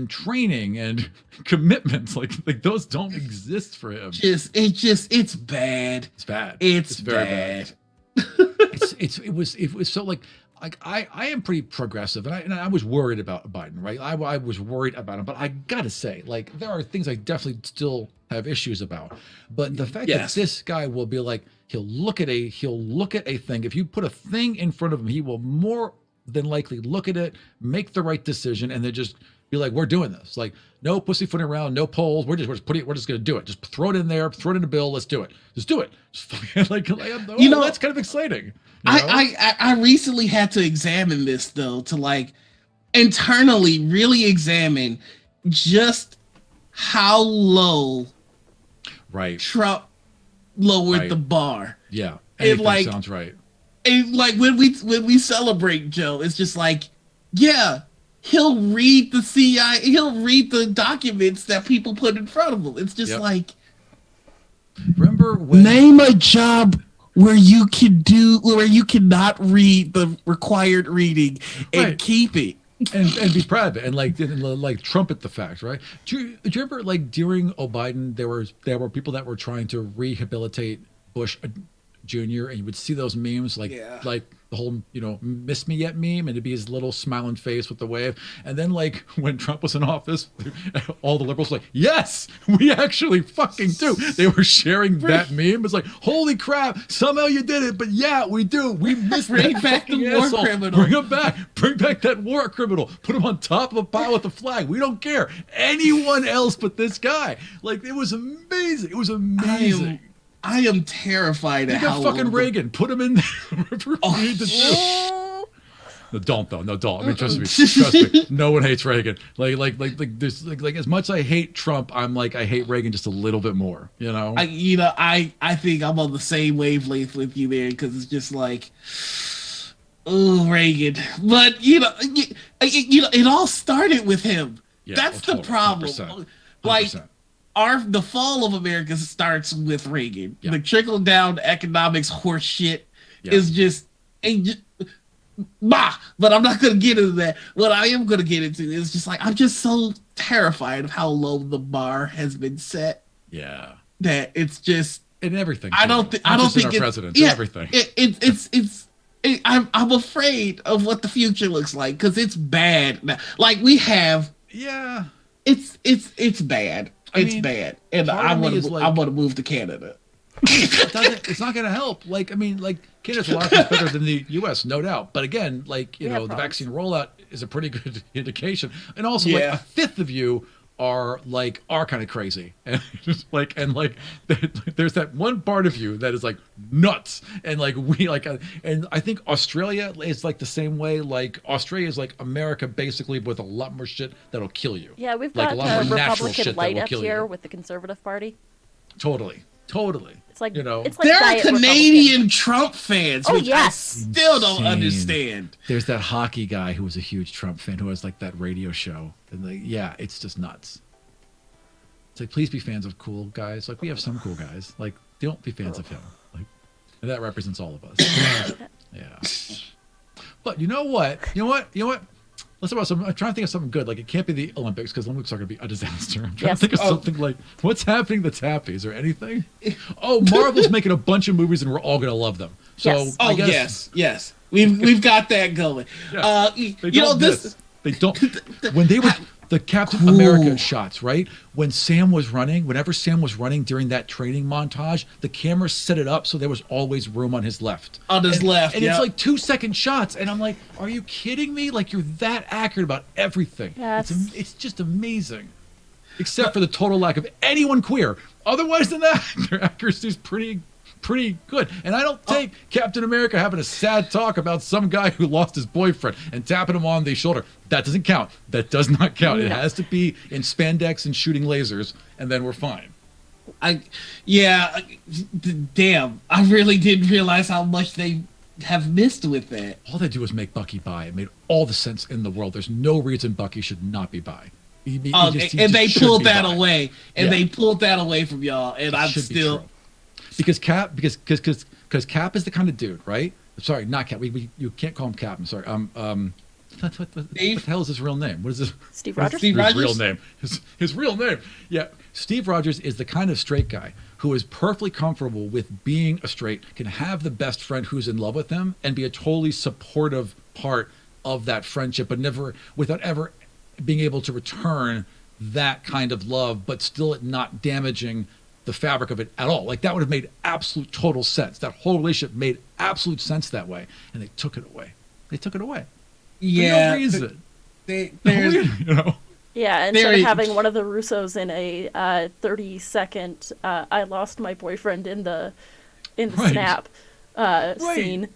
training and commitments. Like those don't exist for him. it's bad. It's bad. It's very bad. It was so like I am pretty progressive, and I was worried about Biden, right? I was worried about him, but I gotta say, like, there are things I definitely still have issues about. But the fact that this guy will be like, he'll look at a thing. If you put a thing in front of him, he will more than likely look at it, make the right decision, and then just be like, we're doing this. Like, no pussyfooting around, no polls. We're just gonna do it. Just throw it in there, throw it in a bill. Let's do it. Just do it. Just that's kind of exciting. I recently had to examine this though, to like internally really examine just how low Trump lowered the bar. Yeah. And like, sounds right. And like when we celebrate Joe, it's just like, yeah, he'll read the CIA, he'll read the documents that people put in front of him. It's just like, remember when name a job where you cannot read the required reading and keep it and be proud of it and like trumpet the fact, right? Do you remember like during Biden there were people that were trying to rehabilitate Bush Jr. and you would see those memes like the whole miss me yet meme, and it'd be his little smiling face with the wave. And then like when Trump was in office, all the liberals were like, yes, we actually fucking do. They were sharing that meme. It's like, holy crap, somehow you did it, but yeah, we do. We missed Bring back the war criminal. Bring him back. Bring back that war criminal. Put him on top of a pile with a flag. We don't care. Anyone else but this guy. Like, it was amazing. It was amazing. I am terrified at how fucking Reagan. Put him in there. No, don't though. No, don't. I mean, trust me. No one hates Reagan. Like there's like as much as I hate Trump, I'm like I hate Reagan just a little bit more. You know. I think I'm on the same wavelength with you there, because it's just like, oh, Reagan. But it all started with him. Yeah, that's the problem. 100%. Like. The fall of America starts with Reagan. Yeah. The trickle down economics horse shit is just but I'm not going to get into that. What I am going to get into is just like, I'm just so terrified of how low the bar has been set. Yeah. That it's just in everything. I don't think it's president. Everything. I'm afraid of what the future looks like, because it's bad now. Like we have. Yeah. It's bad. It's bad, and I want to move to Canada. It's not going to help. Like, I mean, like, Canada's a lot better than the U.S., no doubt. But again, like, We have the problems. vaccine rollout is a pretty good indication. And also, like, Yeah. a fifth of you are kind of crazy, and just like there's that one part of you that is like nuts, and like and I think Australia is like the same way. Like Australia is like America basically, with a lot more shit that'll kill you. Yeah, we've like got a lot more natural Republican shit that light will up kill here you. with the Conservative Party. Totally. It's like it's like There are diet Canadian Trump fans, Oh, which I yes. still don't Insane. understand. There's that hockey guy who was a huge Trump fan who has like that radio show, and like, yeah, it's just nuts. It's like, please be fans of cool guys. Like, we have some cool guys. Like, don't be fans of him. Like, and that represents all of us. Yeah. But you know what? Let's talk about some. I'm trying to think of something good. Like, it can't be the Olympics, because Olympics are going to be a disaster. I'm trying Yes. to think of something like, what's happening that's happy? Is there anything? Oh, Marvel's making a bunch of movies, and we're all going to love them. So, Yes. I Oh guess, yes. We've got that going. Yeah. You They know don't this. miss. They don't. When they were the Captain Cool. America shots, right? Whenever Sam was running during that training montage, the camera set it up so there was always room on his left. On his left, and yeah. it's like 2-second shots, and I'm like, are you kidding me? Like, you're that accurate about everything. Yes. It's just amazing, except for the total lack of anyone queer. Otherwise than that, their accuracy is pretty good. And I don't take Captain America having a sad talk about some guy who lost his boyfriend and tapping him on the shoulder. That doesn't count. That does not count. It No. has to be in spandex and shooting lasers, and then we're fine. Damn, I really didn't realize how much they have missed with that. All they do is make Bucky bi. It made all the sense in the world. There's no reason Bucky should not be bi. He They just pulled should be that bi. away, and Yeah. they pulled that away from y'all, and I'm Should be still. true. Because Cap is the kind of dude, right? Sorry, not Cap. You can't call him Cap. I'm sorry. What the hell is his real name? What is this? Steve What's Rogers? Steve his Rogers? real name. His real name. Yeah, Steve Rogers is the kind of straight guy who is perfectly comfortable with being a straight, can have the best friend who's in love with him, and be a totally supportive part of that friendship, but never without ever being able to return that kind of love, but still it not damaging the fabric of it at all. Like, that would have made absolute total sense. That whole relationship made absolute sense that way, and they took it away. Yeah, For no reason. there's You know. Yeah, instead Very- of having one of the Russos in a 30-second "I lost my boyfriend" in the Right. snap scene.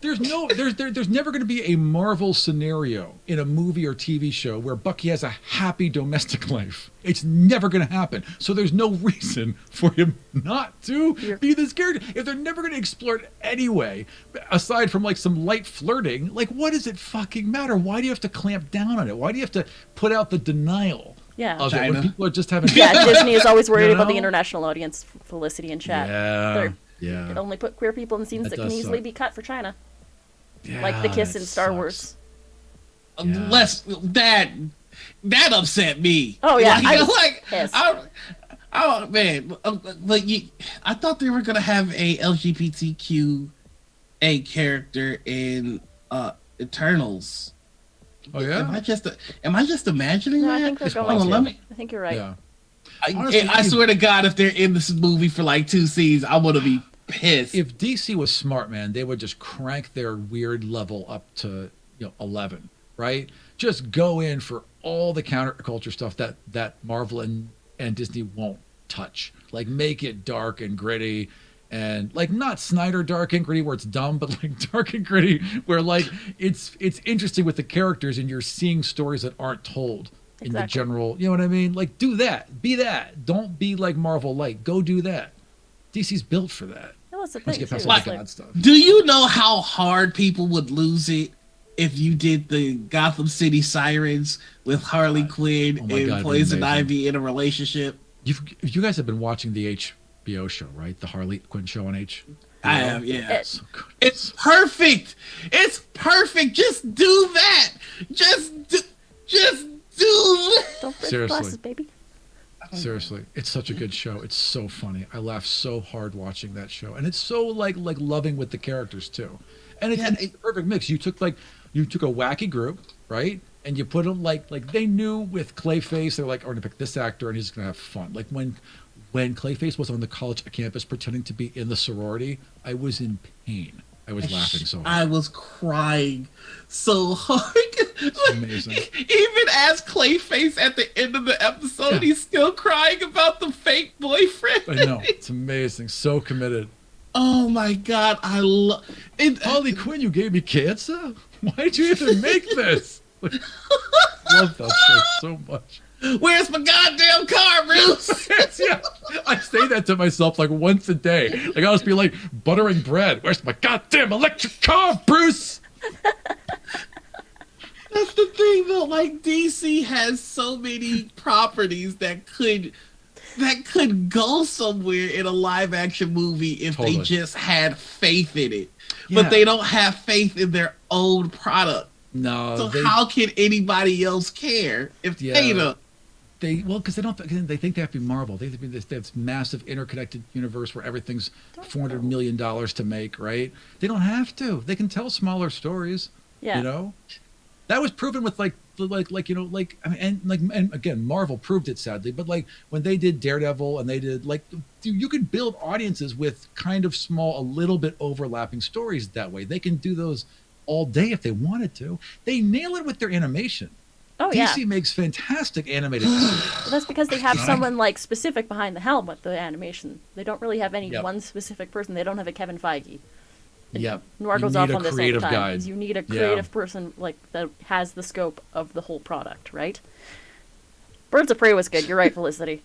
There's never going to be a Marvel scenario in a movie or TV show where Bucky has a happy domestic life. It's never going to happen. So there's no reason for him not to be this character. If they're never going to explore it anyway, aside from like some light flirting, like, what does it fucking matter? Why do you have to clamp down on it? Why do you have to put out the denial Yeah. of it when China. people are just having Yeah, Disney is always worried You about the know? international audience, Felicity and chat. Yeah. They could only put queer people in scenes That that can does easily suck. be cut for China. Yeah, Like the kiss it in Star sucks. Wars. Yeah. that upset me. Oh, yeah, Like, pissed. oh man, I thought they were gonna have a LGBTQA character in Eternals. Oh yeah. Am I just imagining No, that? I think they're Hold going on, to. let me. I think you're right. Yeah. Honestly, I swear to God, if they're in this movie for like 2 scenes, I'm gonna be pissed. If DC was smart, man, they would just crank their weird level up to 11, right? Just go in for all the counterculture stuff that Marvel and Disney won't touch. Like, make it dark and gritty, and like, not Snyder dark and gritty where it's dumb, but like dark and gritty where like it's interesting with the characters and you're seeing stories that aren't told in the Exactly. general. You know what I mean? Like, do that. Be that. Don't be like Marvel light. Go do that. DC's built for that. Well, that's the Once thing, you get past too. all It's the like- God stuff. Do you know how hard people would lose it if you did the Gotham City Sirens with Harley Quinn Oh my God, and it'd be Poison amazing. Ivy in a relationship? You guys have been watching the HBO show, right? The Harley Quinn show on HBO. I have, yeah. It- So good. It's perfect. It's perfect. Just do that. Just do that. Don't break Seriously. glasses, baby. Seriously, it's such a good show. It's so funny. I laugh so hard watching that show, and it's so like loving with the characters too. And it's a perfect mix. You took a wacky group, right? And you put them like they knew with Clayface, they're like, "Oh, we're gonna pick this actor, and he's gonna have fun." Like when when Clayface was on the college campus pretending to be in the sorority, I was in pain. I was laughing so I hard. was crying so hard. It's amazing. Even as Clayface at the end of the episode, Yeah, he's still crying about the fake boyfriend. I know. It's amazing. So committed. Oh my god, I love it. Harley Quinn, you gave me cancer? Why'd you even make this? Like, love that show so much. Where's my goddamn car, Bruce? Yeah, I say that to myself like once a day. Like I'll just be like buttering bread. Where's my goddamn electric car, Bruce? That's the thing though. Like DC has so many properties that could go somewhere in a live action movie if they Totally. just had faith in it. Yeah. But they don't have faith in their own product. No, So how can anybody else care if they Yeah. don't? Because they don't. They think they have to be Marvel. They have to be this massive interconnected universe where everything's $400 million to make. Right? They don't have to. They can tell smaller stories. Yeah. You know, that was proven with I mean, and again, Marvel proved it sadly. But like when they did Daredevil and they did you could build audiences with kind of small, a little bit overlapping stories that way. They can do those all day if they wanted to. They nail it with their animation. Oh yeah. DC makes fantastic animated series. Well, that's because they have someone like specific behind the helm with the animation. They don't really have any Yep. one specific person. They don't have a Kevin Feige. Yep. Noir You goes need off a on this all the creative time. guide. is You need a Yeah. creative person like that has the scope of the whole product, right? Birds of Prey was good. You're right, Felicity,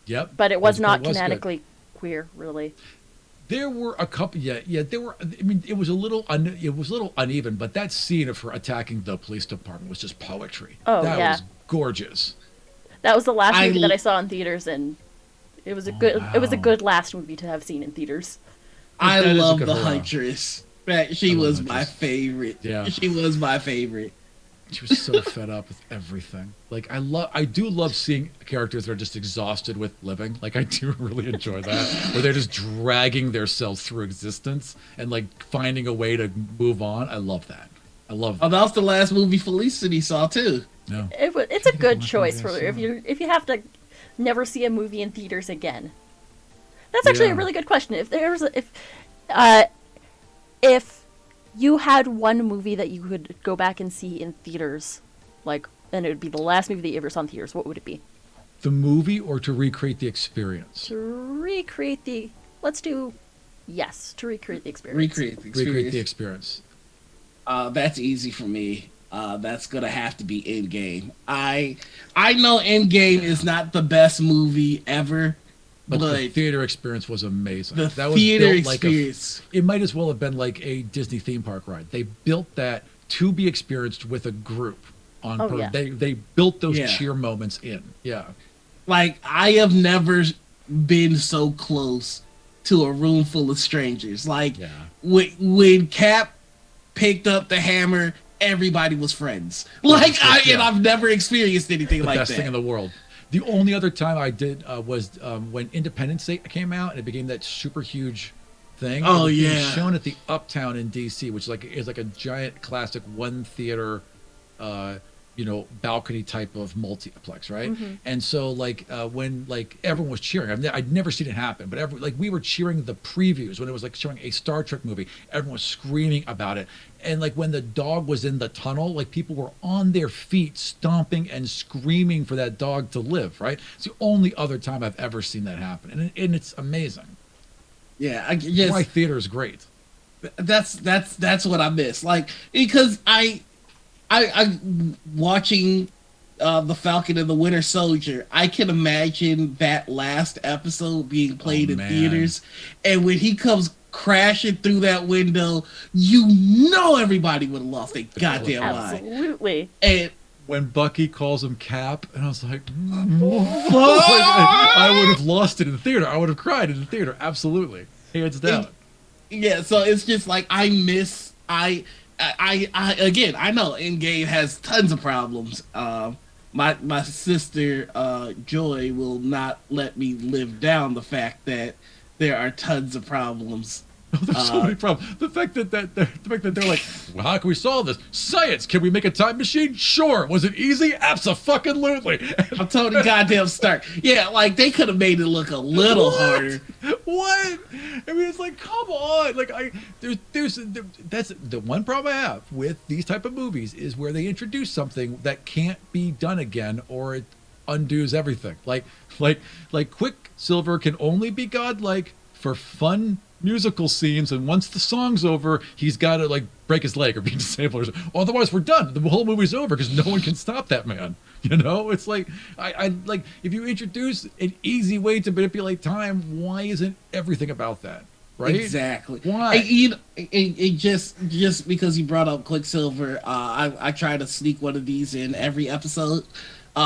Yep. but it was It not good. canonically queer, really. There were a couple. Yeah. There were. I mean, it was a little uneven, but that scene of her attacking the police department was just poetry. Oh, that yeah. was gorgeous. That was the last I movie that l- I saw in theaters, and it was a good last movie to have seen in theaters. I That is a love good the hurrah. Huntress. Right, she I love was Huntress. my favorite. Yeah. She was my favorite. She was so fed up with everything. Like I do love seeing characters that are just exhausted with living. Like I do really enjoy that, where they're just dragging themselves through existence and like finding a way to move on. I love that. I love Oh, that. that was the last movie Felicity saw too. No. It's a think of good the last choice movie I for saw. if you have to never see a movie in theaters again. That's actually a Yeah. really good question. If you had one movie that you could go back and see in theaters, like, and it would be the last movie that you ever saw in theaters, what would it be? The movie or to recreate the experience? To recreate the, let's do, yes, to recreate the experience. Recreate the experience. Recreate the experience. That's easy for me. That's gonna have to be Endgame. I know Endgame is not the best movie ever, But the but theater experience was amazing. the That was theater built like experience. it might as well have been like a Disney theme park ride. They built that to be experienced with a group. Oh, yeah. They built those Yeah. cheer moments in. Yeah. Like I have never been so close to a room full of strangers. Like Yeah. when Cap picked up the hammer, everybody was friends. Like and yeah. I've never experienced anything The like best that. thing in the world. The only other time I did was when Independence Day came out and it became that super huge thing. Oh, It was being yeah. shown at the Uptown in DC, which is like a giant classic one theater, balcony type of multiplex, right? And so when everyone was cheering, I'd never seen it happen, but we were cheering the previews when it was like showing a Star Trek movie. Everyone was screaming about it, and like when the dog was in the tunnel, like people were on their feet stomping and screaming for that dog to live. Right? It's the only other time I've ever seen that happen, and it's amazing. Yeah, Why theater is great. that's what I miss. Like because I watching the Falcon and the Winter Soldier. I can imagine that last episode being played in man. theaters, and when he comes crashing through that window, you know everybody would have lost their goddamn mind. Absolutely. And When Bucky calls him Cap, and I was like, I would have lost it in the theater. I would have cried in the theater. Absolutely, hands down. yeah, so it's just like I miss I again I know Endgame has tons of problems. My sister Joy will not let me live down the fact that there are tons of problems There's so many problems. The fact that they're like, well, how can we solve this? Science. Can we make a time machine? Sure. Was it easy? Abso-fucking-lutely. I'm Tony goddamn Stark. Yeah, like they could have made it look a little harder. What? I mean, it's like, come on. Like, that's the one problem I have with these type of movies is where they introduce something that can't be done again, or it undoes everything. Like Quicksilver can only be godlike for fun musical scenes, and once the song's over, he's got to like break his leg or be disabled, or otherwise we're done. The whole movie's over because no one can stop that man. You know, it's like I like if you introduce an easy way to manipulate time, why isn't everything about that? Right? Exactly. Why? Just because you brought up Quicksilver, I try to sneak one of these in every episode.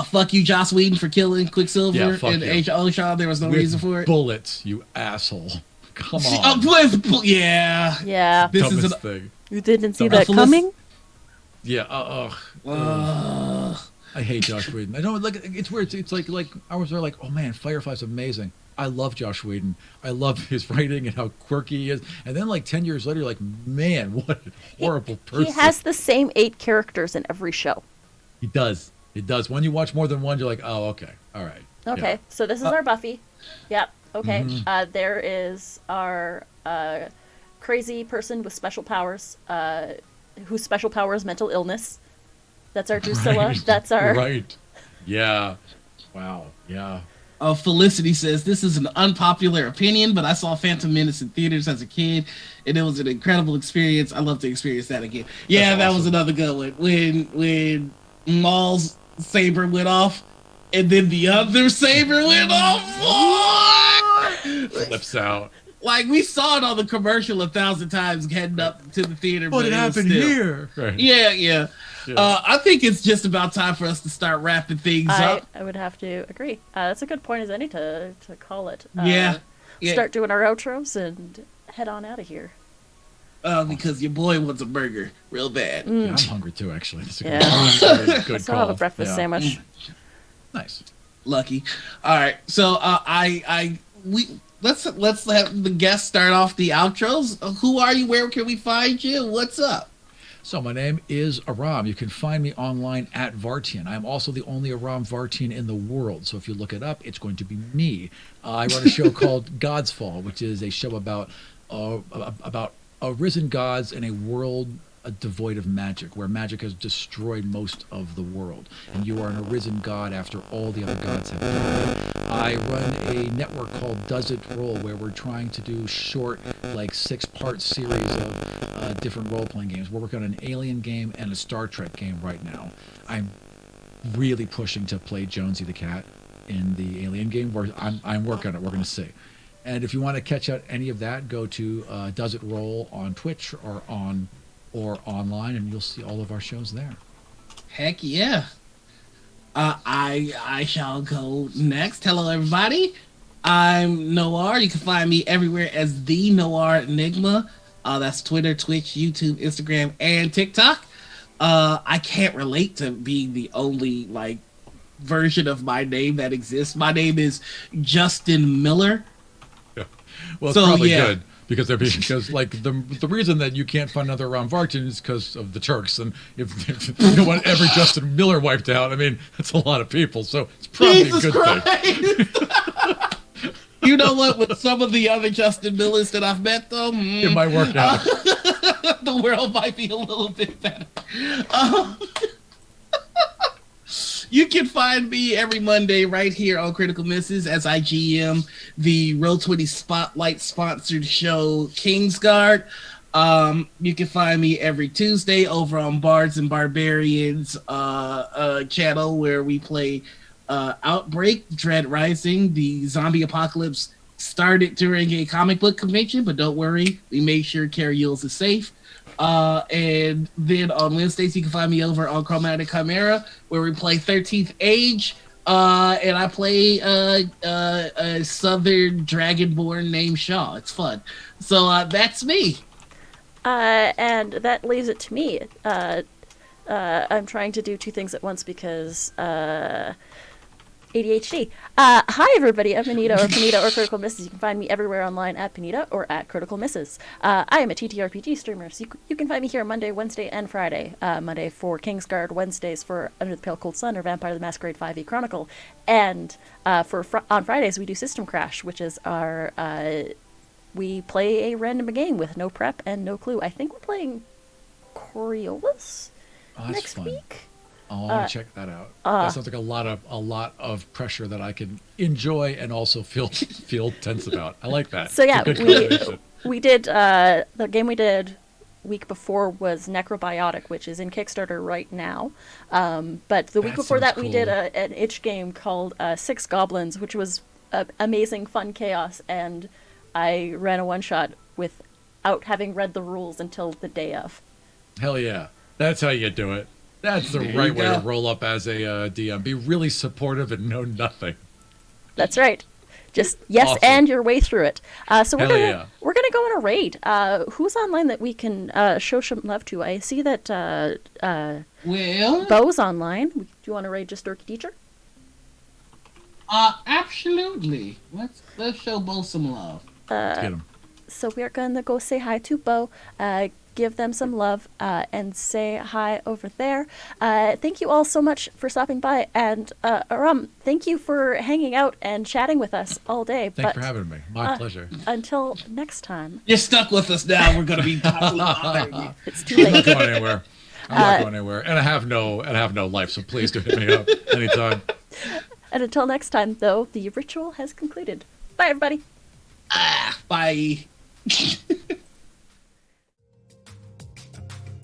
Fuck you, Joss Whedon, for killing Quicksilver and Age of Ultron. There was no reason for it. Bullets, you asshole. Come on. Yeah. This is Dumbest thing. You didn't see that coming? Yeah. I hate Josh Whedon. I don't like. It's weird. It's like I was like, oh man, Firefly's amazing. I love Josh Whedon. I love his writing and how quirky he is. And then like 10 years later, you're like, man, what a horrible person. He has the same 8 characters in every show. He does. It does. When you watch more than one, you're like, oh, okay, all right. Okay, yeah. So this is our Buffy. Yep. Okay. Mm-hmm. There is our crazy person with special powers, whose special power is mental illness. That's our Drusilla. Right. That's our... Right. Yeah. Wow. Yeah. Felicity says, this is an unpopular opinion, but I saw Phantom Menace in theaters as a kid, and it was an incredible experience. I'd love to experience that again. Yeah, that was another good one. When Maul's saber went off, and then the other saber went off. Flips out. Like, we saw it on the commercial 1,000 times heading up to the theater. But it happened here. Right. Yeah. I think it's just about time for us to start wrapping things up. I would have to agree. That's a good point as any to call it. Yeah. Start doing our outros and head on out of here. Because your boy wants a burger real bad. Yeah, I'm hungry too, actually. That's a good, good I still have a breakfast sandwich. Nice. Lucky. All right. So let's have the guests start off the outros. Who are you? Where can we find you? What's up? So my name is Aram. You can find me online at Vartian. I'm also the only Aram Vartian in the world. So if you look it up, it's going to be me. I run a show called God's Fall, which is a show about arisen gods in a world devoid of magic, where magic has destroyed most of the world, and you are an arisen god after all the other gods have died. I run a network called Does It Roll, where we're trying to do short, like 6-part series of different role-playing games. We're working on an Alien game and a Star Trek game right now. I'm really pushing to play Jonesy the cat in the Alien game. I'm working on it. We're going to see. And if you want to catch out any of that, go to Does It Roll on Twitch or online, and you'll see all of our shows there. Heck yeah. I shall go next. Hello, everybody. I'm Noir. You can find me everywhere as the Noir Enigma. That's Twitter, Twitch, YouTube, Instagram, and TikTok. I can't relate to being the only version of my name that exists. My name is Justin Miller. Yeah. Well, it's probably good. Because the reason that you can't find another Aram Vartian is because of the Turks, and if you don't want every Justin Miller wiped out, I mean that's a lot of people, so it's probably a good thing. You know what? With some of the other Justin Millers that I've met, though, it might work out. The world might be a little bit better. You can find me every Monday right here on Critical Misses as I GM the Roll20 Spotlight sponsored show Kingsguard. You can find me every Tuesday over on Bards and Barbarians channel, where we play Outbreak, Dread Rising. The zombie apocalypse started during a comic book convention, but don't worry, we made sure Carrie Yules is safe. And then on Wednesdays, you can find me over on Chromatic Chimera, where we play 13th Age. And I play a southern dragonborn named Shaw. It's fun. So that's me. And that leaves it to me. I'm trying to do 2 things at once because ADHD. Hi, everybody. I'm Anita or Panita or Critical Misses. You can find me everywhere online at Panita or at Critical Misses. I am a TTRPG streamer, so you can find me here Monday, Wednesday, and Friday. Monday for Kingsguard, Wednesdays for Under the Pale Cold Sun or Vampire the Masquerade 5e Chronicle. And on Fridays, we do System Crash, which is our... we play a random game with no prep and no clue. I think we're playing Coriolis next fun. week. I want to check that out. That sounds like a lot of pressure that I can enjoy and also feel tense about. I like that. So yeah, It's a good combination. we did the game we did week before was Necrobiotic, which is in Kickstarter right now. But the week That before that, sounds we did cool. an itch game called Six Goblins, which was amazing, fun chaos, and I ran a one shot without having read the rules until the day of. Hell yeah. That's how you do it. That's the There right you way go. to roll up as a DM. Be really supportive and know nothing. That's right. Just yes, Awesome. and your way through it. So Hell yeah. we're gonna go on a raid. Who's online that we can show some love to? I see that Well, Bo's online. Do you want to raid just Dorky Teacher? absolutely. Let's show both some love. Let's get 'em. So we're gonna go say hi to Bo, give them some love, and say hi over there. Thank you all so much for stopping by, and Aram, thank you for hanging out and chatting with us all day. Thanks for having me. My pleasure. Until next time, You're stuck with us now. We're gonna be constantly bothering you. it's too I'm not late. going anywhere. I'm not going anywhere. And I have no life, so please go hit me up anytime. And until next time, though, the ritual has concluded. Bye, everybody. Bye.